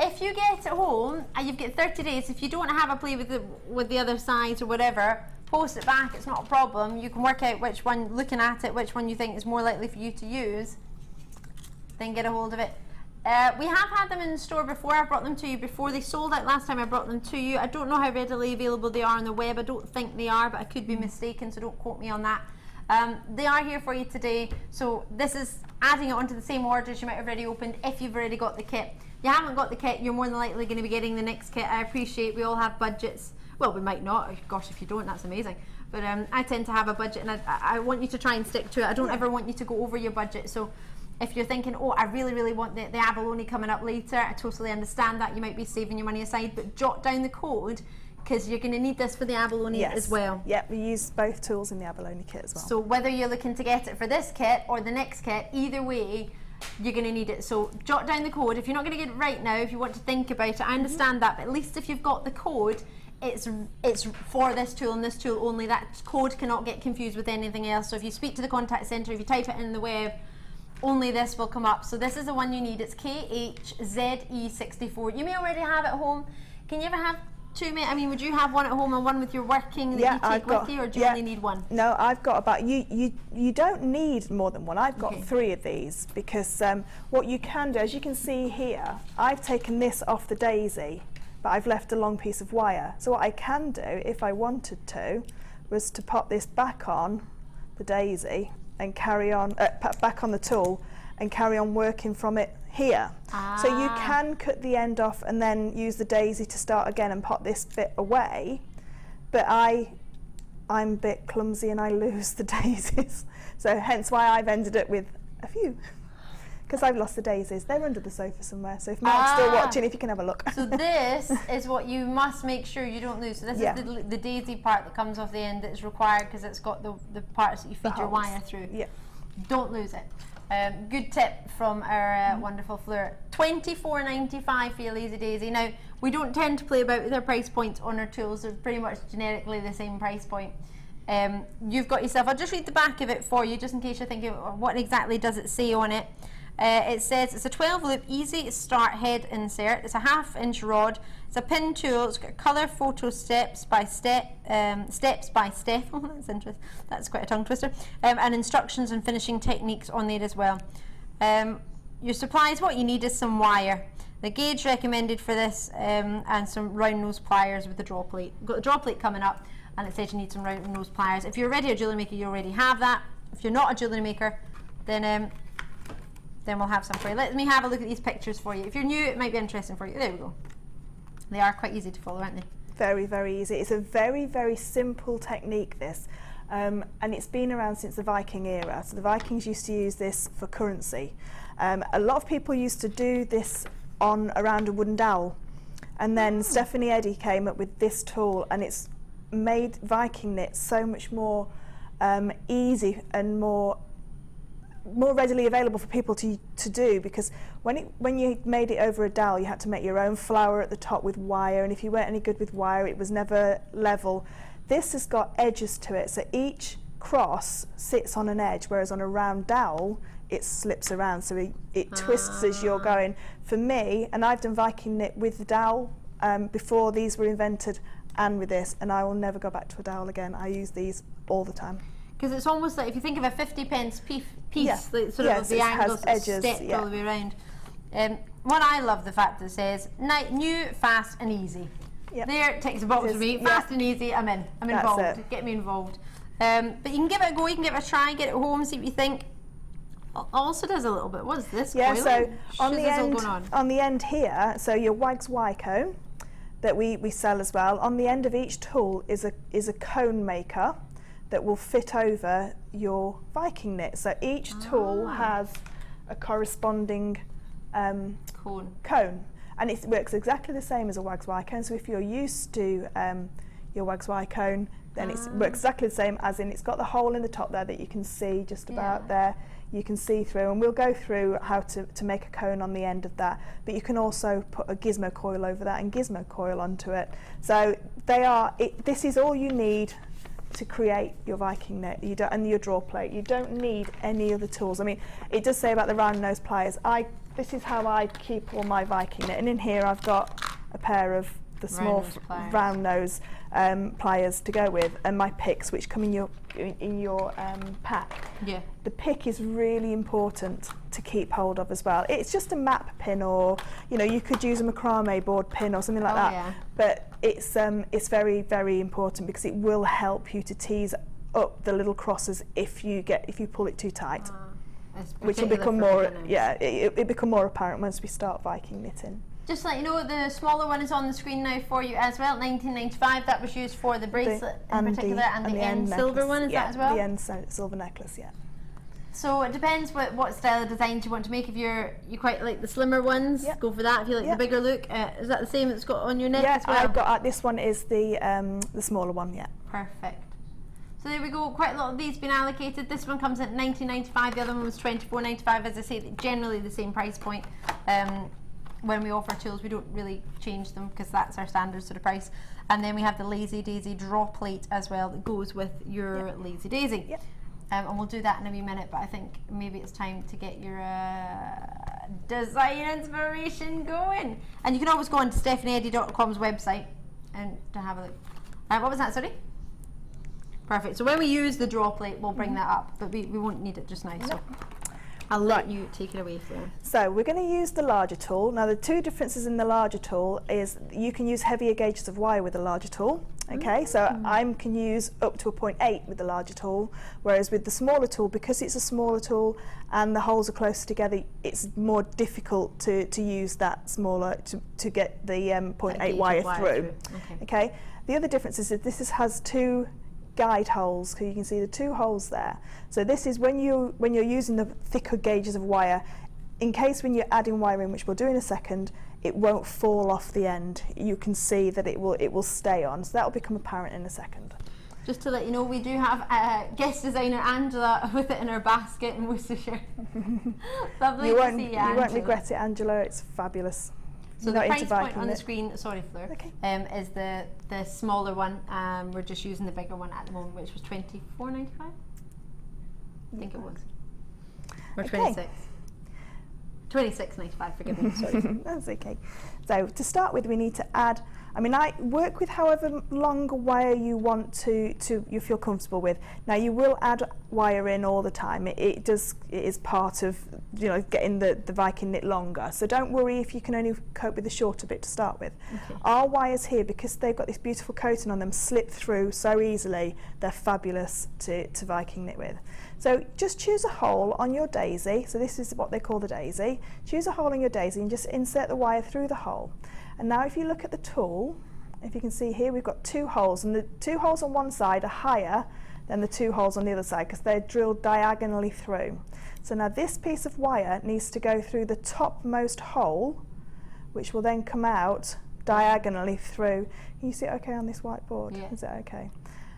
If you get it home and you've got 30 days, if you don't have a play with the other sides or whatever, post it back, it's not a problem. You can work out which one, looking at it, which one you think is more likely for you to use, then get a hold of it. We have had them in the store before. I brought them to you before. They sold out last time I brought them to you. I don't know how readily available they are on the web. I don't think they are, but I could be mistaken, so don't quote me on that. They are here for you today. So this is adding it onto the same orders you might have already opened if you've already got the kit. If you haven't got the kit, you're more than likely going to be getting the next kit. I appreciate we all have budgets. Well, we might not. Gosh, if you don't, that's amazing. But I tend to have a budget, and I want you to try and stick to it. I don't ever want you to go over your budget. So if you're thinking, oh, I really, really want the abalone coming up later, I totally understand that. You might be saving your money aside, but jot down the code, because you're going to need this for the abalone as well. Yeah, we use both tools in the abalone kit as well. So whether you're looking to get it for this kit or the next kit, either way, you're going to need it. So jot down the code. If you're not going to get it right now, if you want to think about it, I understand that, but at least if you've got the code, it's for this tool and this tool only. That code cannot get confused with anything else. So if you speak to the contact centre, if you type it in the web, only this will come up. So this is the one you need. It's KHZE64. You may already have it at home. Can you ever have two? I mean, would you have one at home and one with your working that you take with you, or do you only need one? No, I've got about, you don't need more than one. I've got 3 of these, because what you can do, as you can see here, I've taken this off the daisy, but I've left a long piece of wire. So what I can do, if I wanted to, was to pop this back on the daisy and carry on, back on the tool and carry on working from it here. So you can cut the end off and then use the daisy to start again and pop this bit away, but I'm a bit clumsy and I lose the daisies. So hence why I've ended up with a few, because I've lost the daisies. They're under the sofa somewhere, so if Mark's still watching, if you can have a look. So this is what you must make sure you don't lose. So this is the daisy part that comes off the end that is required, because it's got the parts that you feed your wire through. Yeah. Don't lose it. Good tip from our wonderful Fleur. $24.95 for your lazy daisy. Now, we don't tend to play about with our price points on our tools. They're pretty much generically the same price point. You've got yourself, I'll just read the back of it for you, just in case you're thinking, what exactly does it say on it? It says it's a 12 loop easy start head insert. It's a 1/2 inch rod. It's a pin tool. It's got colour photo steps by step. Oh, that's interesting. That's quite a tongue twister. And instructions and finishing techniques on there as well. Your supplies, what you need is some wire. The gauge recommended for this, and some round nose pliers with the draw plate. We've got the draw plate coming up, and it says you need some round nose pliers. If you're already a jewellery maker, you already have that. If you're not a jewellery maker, then we'll have some for you. Let me have a look at these pictures for you. If you're new, it might be interesting for you. There we go. They are quite easy to follow, aren't they? Very, very easy. It's a very, very simple technique, this. And it's been around since the Viking era. So the Vikings used to use this for currency. A lot of people used to do this around a wooden dowel. And then Stephanie Eddy came up with this tool, and it's made Viking knit so much more easy and more readily available for people to do, because when you made it over a dowel, you had to make your own flower at the top with wire, and if you weren't any good with wire, it was never level. This has got edges to it, so each cross sits on an edge, whereas on a round dowel it slips around, so it twists as you're going. For me, and I've done Viking knit with the dowel before these were invented, and with this, and I will never go back to a dowel again. I use these all the time. Because it's almost like, if you think of a 50p piece, like sort of the angles edges, stepped all the way around. What I love the fact that it says new, fast and easy. Yep. There, it ticks a box for me. Fast and easy, I'm in. I'm involved. Get me involved. But you can give it a go, you can give it a try, get it home, see what you think. Also does a little bit, what is this? Yeah, so on the end here, so your Wags Y cone that we sell as well. On the end of each tool is a cone maker that will fit over your Viking knit. So each tool has a corresponding cone. And it works exactly the same as a Wags Y cone. So if you're used to your Wags Y cone, then it works exactly the same, as in it's got the hole in the top there that you can see just about there. You can see through, and we'll go through how to make a cone on the end of that. But you can also put a gizmo coil over that and gizmo coil onto it. So this is all you need to create your Viking knit, and your draw plate. You don't need any other tools. I mean, it does say about the round nose pliers. This is how I keep all my Viking knit, and in here I've got a pair of the small round nose pliers to go with, and my picks, which come in your pack. Yeah. The pick is really important to keep hold of as well. It's just a map pin, or you could use a macrame board pin or something like that. Yeah. But it's very, very important, because it will help you to tease up the little crosses if you pull it too tight, which will particular become for more, beginners. yeah, it become more apparent once we start Viking knitting. Just to let you know, the smaller one is on the screen now for you as well. $19.95. That was used for the bracelet in particular, and the end silver one is that as well. The end silver necklace, yeah. So it depends what style of designs you want to make. If you quite like the slimmer ones, go for that. If you like the bigger look, is that the same that's got on your neck as well? Yeah, I've got this one is the smaller one, yeah. Perfect. So there we go. Quite a lot of these been allocated. This one comes at $19.95. The other one was $24.95. As I say, generally the same price point. When we offer tools, we don't really change them because that's our standard sort of price. And then we have the Lazy Daisy draw plate as well that goes with your Lazy Daisy. Yep. And we'll do that in a wee minute, but I think maybe it's time to get your design inspiration going. And you can always go on to stephanieeddy.com's website and to have a look. What was that, sorry? Perfect. So when we use the draw plate, we'll bring that up, but we won't need it just now. So I'll let you take it away, Fleur. So we're going to use the larger tool. Now the two differences in the larger tool is you can use heavier gauges of wire with the larger tool. Okay, so I can use up to a 0.8 with the larger tool, whereas with the smaller tool, because it's a smaller tool and the holes are closer together, it's more difficult to use that smaller to get the 0.8 wire through. Okay, the other difference is that this has two guide holes, so you can see the two holes there. So this is when you're using the thicker gauges of wire, in case when you're adding wire in, which we'll do in a second, it won't fall off the end. You can see that it will stay on, so that will become apparent in a second. Just to let you know, we do have guest designer Angela with it in her basket in Worcestershire. Lovely to see you, Angela. You won't regret it, Angela. It's fabulous. So the price point on the screen, sorry Fleur, is the smaller one. We're just using the bigger one at the moment, which was $24.95. I think it was. Or 26. $26.95, forgive me, sorry. That's okay. So to start with, we need to add, I work with however long wire you want you feel comfortable with. Now you will add wire in all the time. It is part of getting the Viking knit longer. So don't worry if you can only cope with the shorter bit to start with. Okay. Our wires here, because they've got this beautiful coating on them, slip through so easily. They're fabulous to Viking knit with. So just choose a hole on your daisy. So this is what they call the daisy. Choose a hole in your daisy and just insert the wire through the hole. And now if you look at the tool, if you can see here, we've got two holes, and the two holes on one side are higher than the two holes on the other side because they're drilled diagonally through. So now this piece of wire needs to go through the topmost hole, which will then come out diagonally through. Can you see it okay on this whiteboard? Yeah. Is it okay?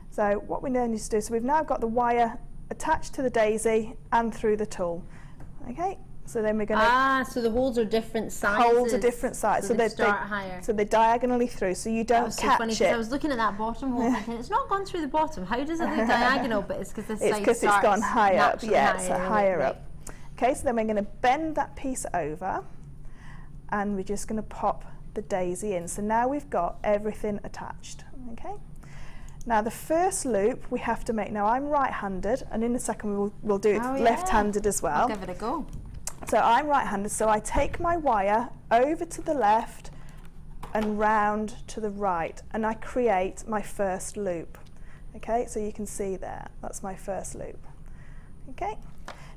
So what we now need to do, so we've now got the wire attached to the daisy and through the tool. Okay, so then we're going to... so the holes are different sizes. Holes are different sizes. So they start higher. So they're diagonally through, so you don't catch funny, it. I was looking at that bottom hole thinking, it's not gone through the bottom. How does it look diagonal? But it's because this side it's gone higher up. Yeah, so higher right. up. Okay, so then we're going to bend that piece over, and we're just going to pop the daisy in. So now we've got everything attached. Okay. Now the first loop we have to make, now I'm right-handed and in a second we'll do it left-handed as well. I'll give it a go. So I'm right-handed, so I take my wire over to the left and round to the right, and I create my first loop. Okay, so you can see there, that's my first loop. Okay,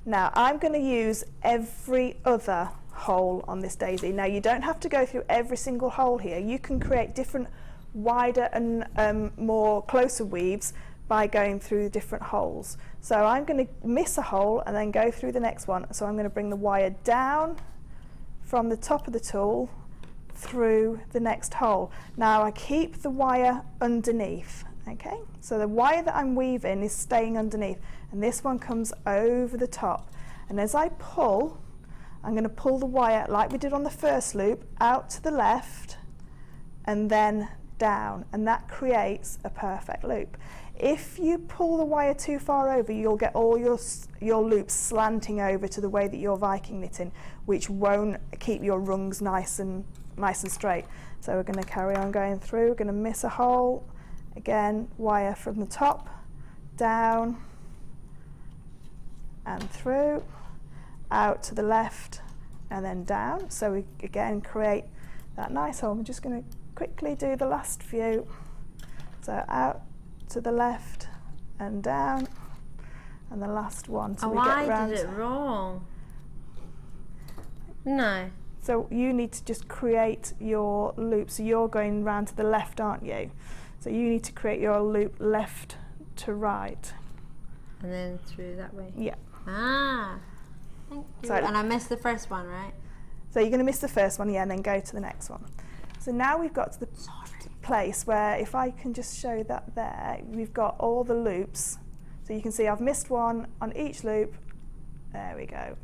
now I'm going to use every other hole on this daisy. Now you don't have to go through every single hole here, you can create different wider and more closer weaves by going through different holes. So I'm going to miss a hole and then go through the next one. So I'm going to bring the wire down from the top of the tool through the next hole. Now I keep the wire underneath. Okay, so the wire that I'm weaving is staying underneath, and this one comes over the top. And as I pull, I'm going to pull the wire like we did on the first loop out to the left and then down, and that creates a perfect loop. If you pull the wire too far over, you'll get all your loops slanting over to the way that you're Viking knitting, which won't keep your rungs nice and straight. So we're going to carry on going through. We're going to miss a hole again, wire from the top down and through, out to the left and then down. So we again create that nice hole. I'm just going to quickly do the last few. So out to the left and down, and the last one. So oh, I did it wrong. No. So you need to just create your loop. So you're going round to the left, aren't you? So you need to create your loop left to right. And then through that way? Yeah. Ah, thank you. So, and I missed the first one, right? So you're going to miss the first one, yeah, and then go to the next one. So now we've got to the place where, if I can just show that there, we've got all the loops. So you can see I've missed one on each loop. There we go.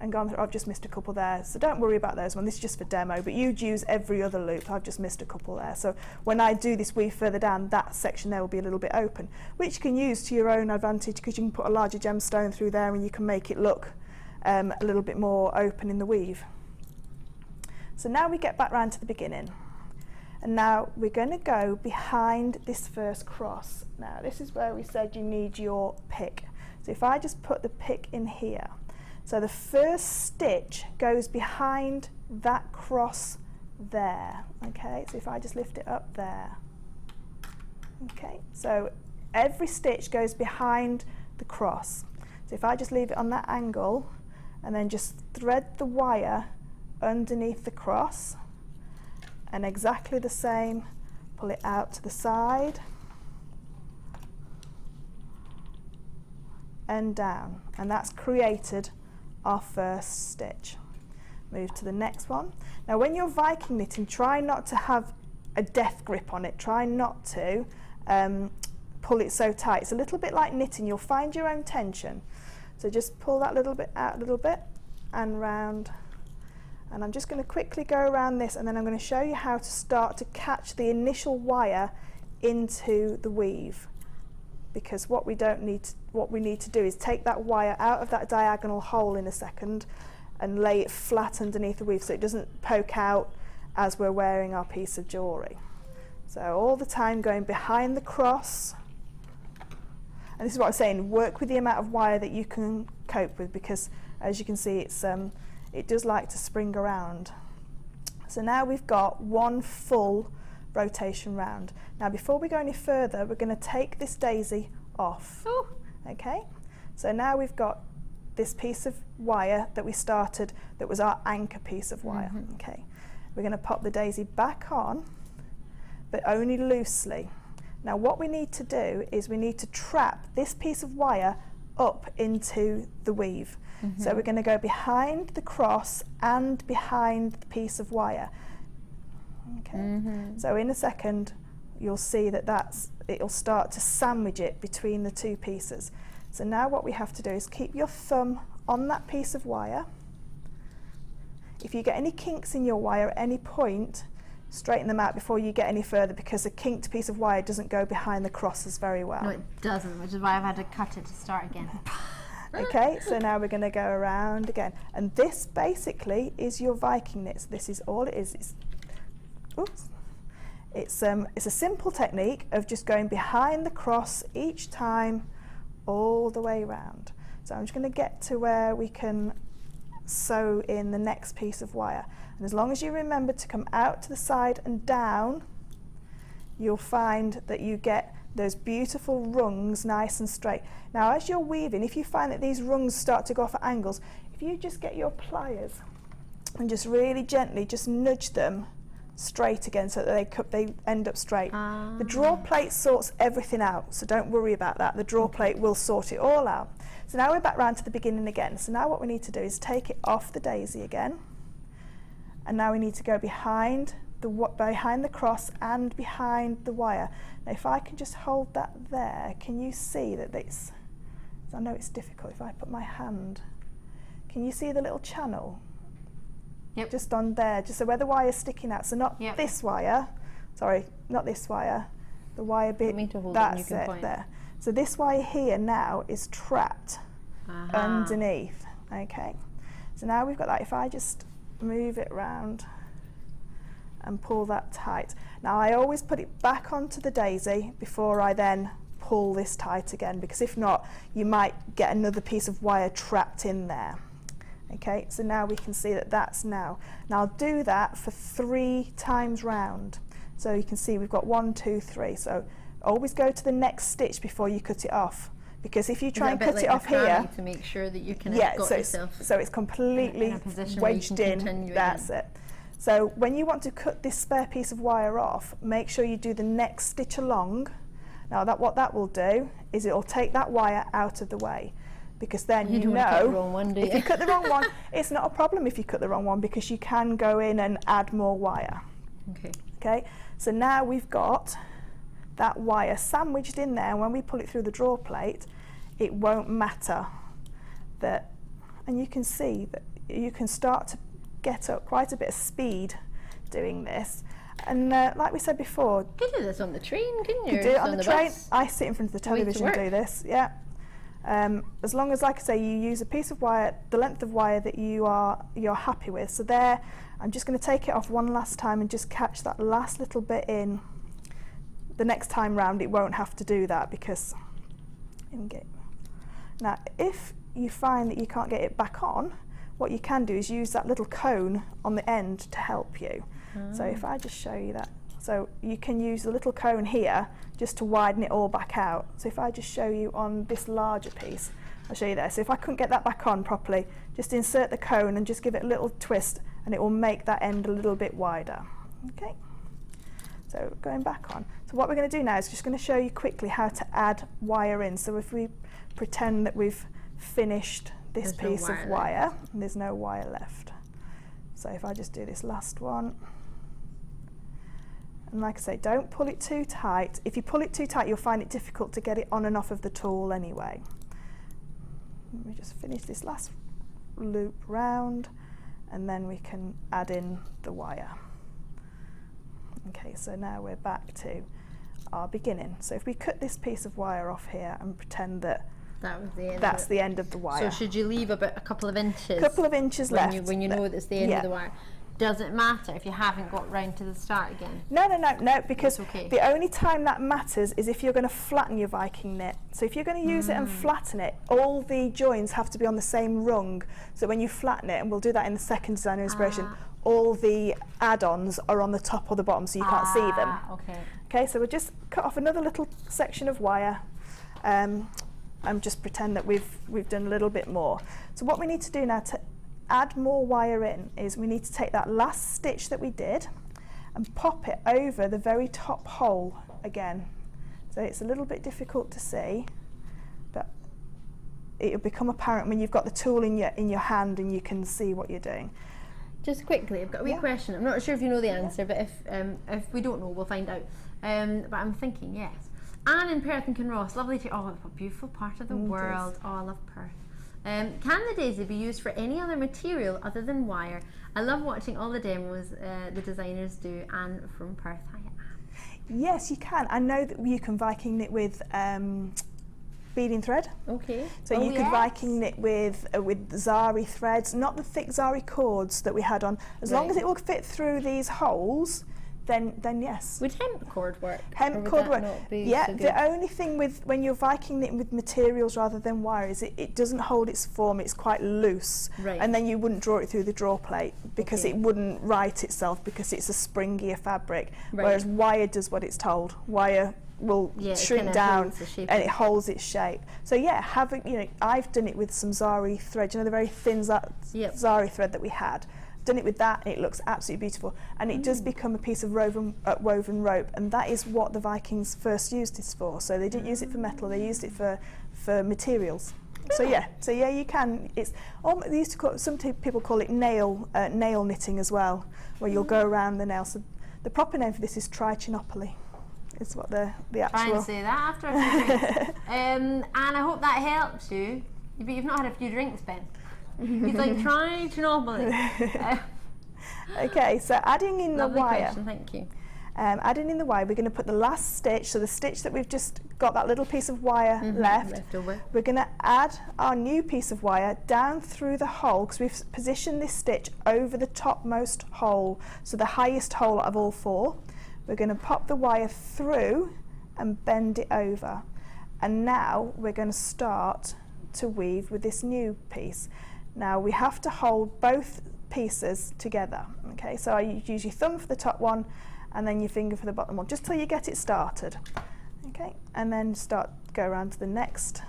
And gone through, I've just missed a couple there. So don't worry about those ones, this is just for demo, but you'd use every other loop. I've just missed a couple there. So when I do this weave further down, that section there will be a little bit open, which you can use to your own advantage, because you can put a larger gemstone through there and you can make it look a little bit more open in the weave. So now we get back round to the beginning. And now we're going to go behind this first cross. Now this is where we said you need your pick. So if I just put the pick in here, so the first stitch goes behind that cross there, okay? So if I just lift it up there, okay? So every stitch goes behind the cross. So if I just leave it on that angle and then just thread the wire underneath the cross, and exactly the same, pull it out to the side and down, and that's created our first stitch. Move to the next one. Now when you're Viking knitting, try not to have a death grip on it. Try not to pull it so tight. It's a little bit like knitting. You'll find your own tension. So just pull that little bit out a little bit and round. And I'm just going to quickly go around this, and then I'm going to show you how to start to catch the initial wire into the weave. Because what we need to do is take that wire out of that diagonal hole in a second and lay it flat underneath the weave so it doesn't poke out as we're wearing our piece of jewellery. So all the time going behind the cross, and this is what I'm saying, work with the amount of wire that you can cope with, because as you can see it does like to spring around. So now we've got one full rotation round. Now before we go any further, we're going to take this daisy off. Ooh. Okay, so now we've got this piece of wire that we started, that was our anchor piece of wire. Okay, we're going to pop the daisy back on, but only loosely. Now what we need to do is we need to trap this piece of wire up into the weave. So we're going to go behind the cross and behind the piece of wire. Okay, so in a second you'll see that it'll start to sandwich it between the two pieces. So now what we have to do is keep your thumb on that piece of wire. If you get any kinks in your wire at any point, straighten them out before you get any further, because a kinked piece of wire doesn't go behind the crosses very well. No, it doesn't, which is why I've had to cut it to start again. Okay, so now we're going to go around again, and this basically is your Viking knits. This is all it is. It's a simple technique of just going behind the cross each time, all the way around. So I'm just going to get to where we can sew in the next piece of wire, and as long as you remember to come out to the side and down, you'll find that you get those beautiful rungs nice and straight. Now as you're weaving, if you find that these rungs start to go off at angles, if you just get your pliers and just really gently just nudge them straight again so that they end up straight. The draw plate sorts everything out, so don't worry about that. The draw plate will sort it all out. So now we're back round to the beginning again. So now what we need to do is take it off the daisy again, and now we need to go behind the cross and behind the wire. Now if I can just hold that there, can you see that it's, I know it's difficult if I put my hand, can you see the little channel? Yep. Just on there, just so where the wire's sticking out, so not this wire, sorry, not this wire, the wire bit, that's it there. So this wire here now is trapped underneath, okay. So now we've got that. If I just move it around and pull that tight. Now I always put it back onto the daisy before I then pull this tight again, because if not you might get another piece of wire trapped in there. Okay, so now we can see that that's now. Now I'll do that for 3 times round. So you can see we've got 1, 2, 3. So always go to the next stitch before you cut it off, because if you try and cut like it off here, to make sure that you can so it's completely wedged in. That's it. So when you want to cut this spare piece of wire off, make sure you do the next stitch along. Now what that will do is it will take that wire out of the way, because then you know cut the wrong one, do you? If you cut the wrong one, it's not a problem if you cut the wrong one, because you can go in and add more wire. Okay, so now we've got that wire sandwiched in there, and when we pull it through the draw plate, it won't matter that, and you can see that you can start to get up quite a bit of speed doing this. And like we said before, you could do this on the train, couldn't you? You do it on the train. Bus. I sit in front of the television and do this, yeah. As long as, like I say, you use a piece of wire, the length of wire that you're happy with. So there, I'm just going to take it off one last time and just catch that last little bit in. The next time round, it won't have to do that, because now if you find that you can't get it back on, what you can do is use that little cone on the end to help you. So if I just show you that, so you can use the little cone here just to widen it all back out. So if I just show you on this larger piece, I'll show you there. So if I couldn't get that back on properly, just insert the cone and just give it a little twist, and it will make that end a little bit wider. Okay, so going back on. So what we're going to do now is just going to show you quickly how to add wire in. So if we pretend that we've finished this piece of wire, and there's no wire left. So if I just do this last one, and like I say, don't pull it too tight. If you pull it too tight, you'll find it difficult to get it on and off of the tool anyway. Let me just finish this last loop round, and then we can add in the wire. Okay, so now we're back to our beginning. So if we cut this piece of wire off here and pretend that that's the end of the wire. So should you leave about a couple of inches? A couple of inches left. When you know it's the end of the wire. Does it matter if you haven't got round to the start again? No, because the only time that matters is if you're going to flatten your Viking knit. So if you're going to use it and flatten it, all the joins have to be on the same rung. So when you flatten it, and we'll do that in the second designer inspiration, all the add-ons are on the top or the bottom, so you can't see them. Okay, so we'll just cut off another little section of wire. And just pretend that we've done a little bit more. So what we need to do now to add more wire in is we need to take that last stitch that we did and pop it over the very top hole again. So it's a little bit difficult to see, but it'll become apparent when you've got the tool in your hand and you can see what you're doing. Just quickly, I've got a wee question. I'm not sure if you know the answer, but if we don't know, we'll find out. But I'm thinking yes. Anne in Perth and Kinross, lovely to, what a beautiful part of the world. Oh, I love Perth. Can the daisy be used for any other material other than wire? I love watching all the demos the designers do. Anne from Perth. Hi, Anne. Yes, you can. I know that you can Viking knit with beading thread. Okay. So you could Viking knit with zari threads, not the thick zari cords that we had on. As long as it will fit through these holes, then yes. Would hemp cord work? Hemp cord work. Yeah, the only thing with when you're Viking knitting with materials rather than wire is it doesn't hold its form, it's quite loose. Right. And then you wouldn't draw it through the draw plate because it wouldn't right itself because it's a springier fabric. Right. Whereas wire does what it's told. Wire will shrink down and it holds its shape. So yeah, I've done it with some zari thread, the very thin zari thread that we had. Done it with that and it looks absolutely beautiful, and it does become a piece of woven rope, and that is what the Vikings first used this for. So they didn't use it for metal, they used it for materials. So yeah, you can. It's they used to call, some people call it nail knitting as well, where you'll go around the nail. So the proper name for this is trichinopoly. Is what the actual. Try and say that after a few drinks. And I hope that helps you. But you've not had a few drinks, Ben. He's like trying to normally. Okay, so adding in the wire. Question, thank you. Adding in the wire, we're going to put the last stitch, so the stitch that we've just got that little piece of wire left over. We're going to add our new piece of wire down through the hole, because we've positioned this stitch over the topmost hole, so the highest hole out of all four. We're going to pop the wire through and bend it over, and now we're going to start to weave with this new piece. Now we have to hold both pieces together, okay? So you use your thumb for the top one and then your finger for the bottom one, just till you get it started. Okay, and then go around to the next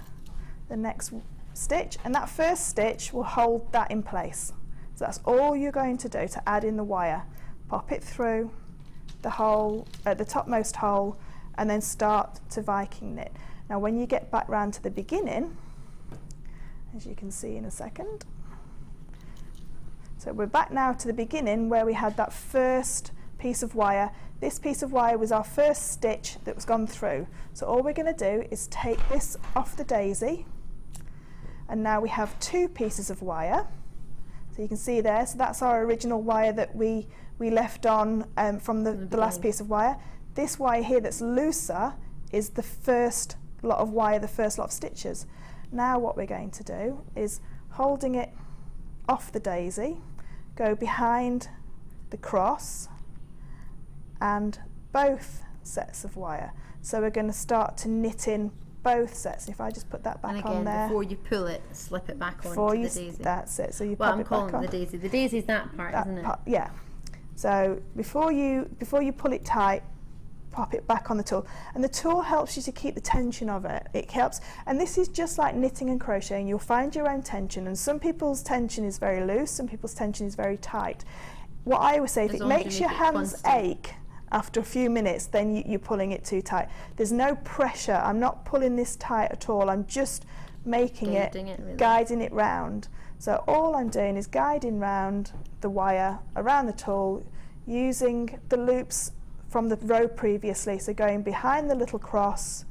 stitch, and that first stitch will hold that in place. So that's all you're going to do to add in the wire. Pop it through the hole, the topmost hole, and then start to Viking knit. Now when you get back round to the beginning, as you can see in a second, so we're back now to the beginning where we had that first piece of wire. This piece of wire was our first stitch that was gone through. So all we're going to do is take this off the daisy, and now we have two pieces of wire. So you can see there, so that's our original wire that we left on from the last piece of wire. This wire here that's looser is the first lot of wire, the first lot of stitches. Now what we're going to do is, holding it off the daisy, go behind the cross and both sets of wire. So we're going to start to knit in both sets. If I just put that back on there. Before you pull it, slip it back onto the daisy. That's it. So you well, pop I'm it calling back on. it the daisy. The daisy's that part, isn't it? Part, yeah. So before you pull it tight, pop it back on the tool, and the tool helps you to keep the tension of it. It helps, and this is just like knitting and crocheting. You'll find your own tension, and some people's tension is very loose, some people's tension is very tight. What I always say, if it makes your hands ache after a few minutes, then you're pulling it too tight. There's no pressure. I'm not pulling this tight at all. I'm just making guiding it round. So all I'm doing is guiding round the wire around the tool, using the loops from the row previously, so going behind the little cross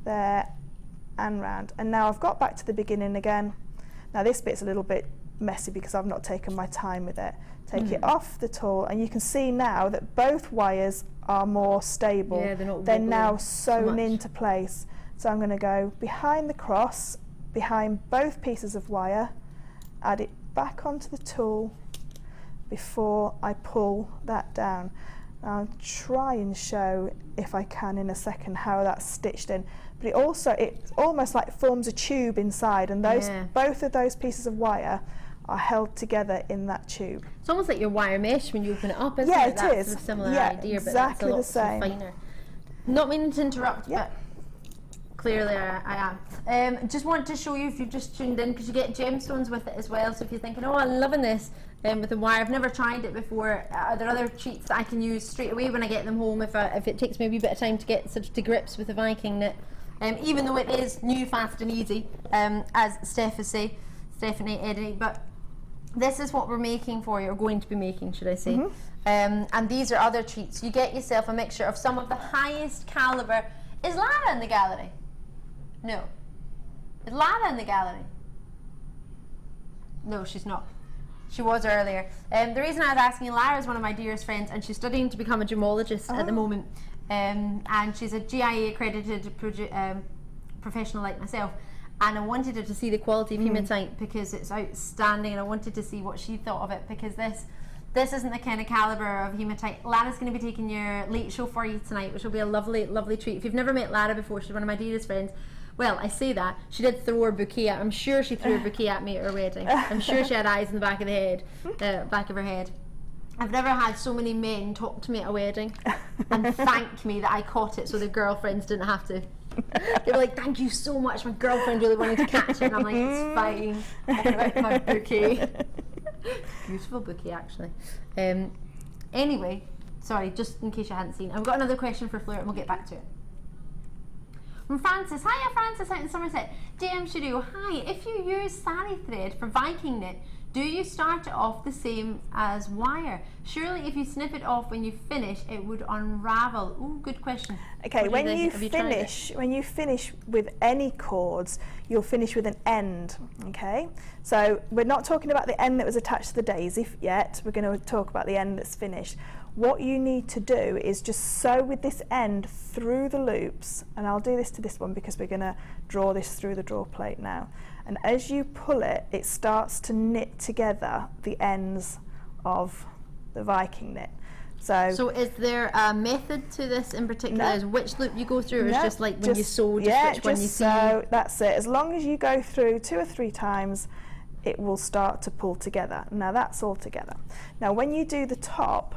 there and round. And now I've got back to the beginning again. Now this bit's a little bit messy because I've not taken my time with it. Take it off the tool, and you can see now that both wires are more stable. Yeah, they're now sewn into place. So I'm going to go behind the cross, behind both pieces of wire, add it back onto the tool before I pull that down. I'll try and show, if I can in a second, how that's stitched in. But it almost like forms a tube inside, and both of those pieces of wire are held together in that tube. It's almost like your wire mesh when you open it up, isn't it? Yeah, That's it is. A similar yeah, idea, exactly but that's a lot the same. finer. Not meaning to interrupt, but clearly I am. Just want to show you, if you've just tuned in, because you get gemstones with it as well. So if you're thinking, oh, I'm loving this with the wire, I've never tried it before, are there other treats that I can use straight away when I get them home if it takes me a wee bit of time to get sort of to grips with the Viking knit? Even though it is new, fast and easy, as Stephanie, Eddie, but this is what we're making for you, or going to be making, should I say. And these are other treats. You get yourself a mixture of some of the highest calibre. Is Lara in the gallery? No. Is Lara in the gallery? No, she's not. She was earlier. The reason I was asking, Lara is one of my dearest friends, and she's studying to become a gemologist at the moment. And she's a GIA accredited professional like myself. And I wanted her to see the quality of hematite because it's outstanding, and I wanted to see what she thought of it, because this isn't the kind of calibre of hematite. Lara's going to be taking your late show for you tonight, which will be a lovely, lovely treat. If you've never met Lara before, she's one of my dearest friends. Well, I say that. She did throw her bouquet at, I'm sure she threw her bouquet at me at her wedding. I'm sure she had eyes in the back of the head, back of her head. I've never had so many men talk to me at a wedding and thank me that I caught it so the girlfriends didn't have to. They were like, thank you so much, my girlfriend really wanted to catch it, and I'm like, it's fine, I'm about my bouquet. Beautiful bouquet, actually. Anyway, sorry, just in case you hadn't seen, I've got another question for Fleur and we'll get back to it. From Francis. Hiya Francis out in Somerset. JM Shuru, hi, if you use sari thread for Viking knit, do you start it off the same as wire? Surely if you snip it off when you finish, it would unravel. Ooh, good question. Okay, when you finish with any cords, you'll finish with an end, okay? So we're not talking about the end that was attached to the daisy yet, we're going to talk about the end that's finished. What you need to do is just sew with this end through the loops, and I'll do this to this one because we're going to draw this through the draw plate now. And as you pull it, it starts to knit together the ends of the Viking knit. So is there a method to this in particular? No. Is which loop you go through, or is just like when you sew, which one you see? So that's it. As long as you go through 2 or 3 times, it will start to pull together. Now that's all together. Now when you do the top,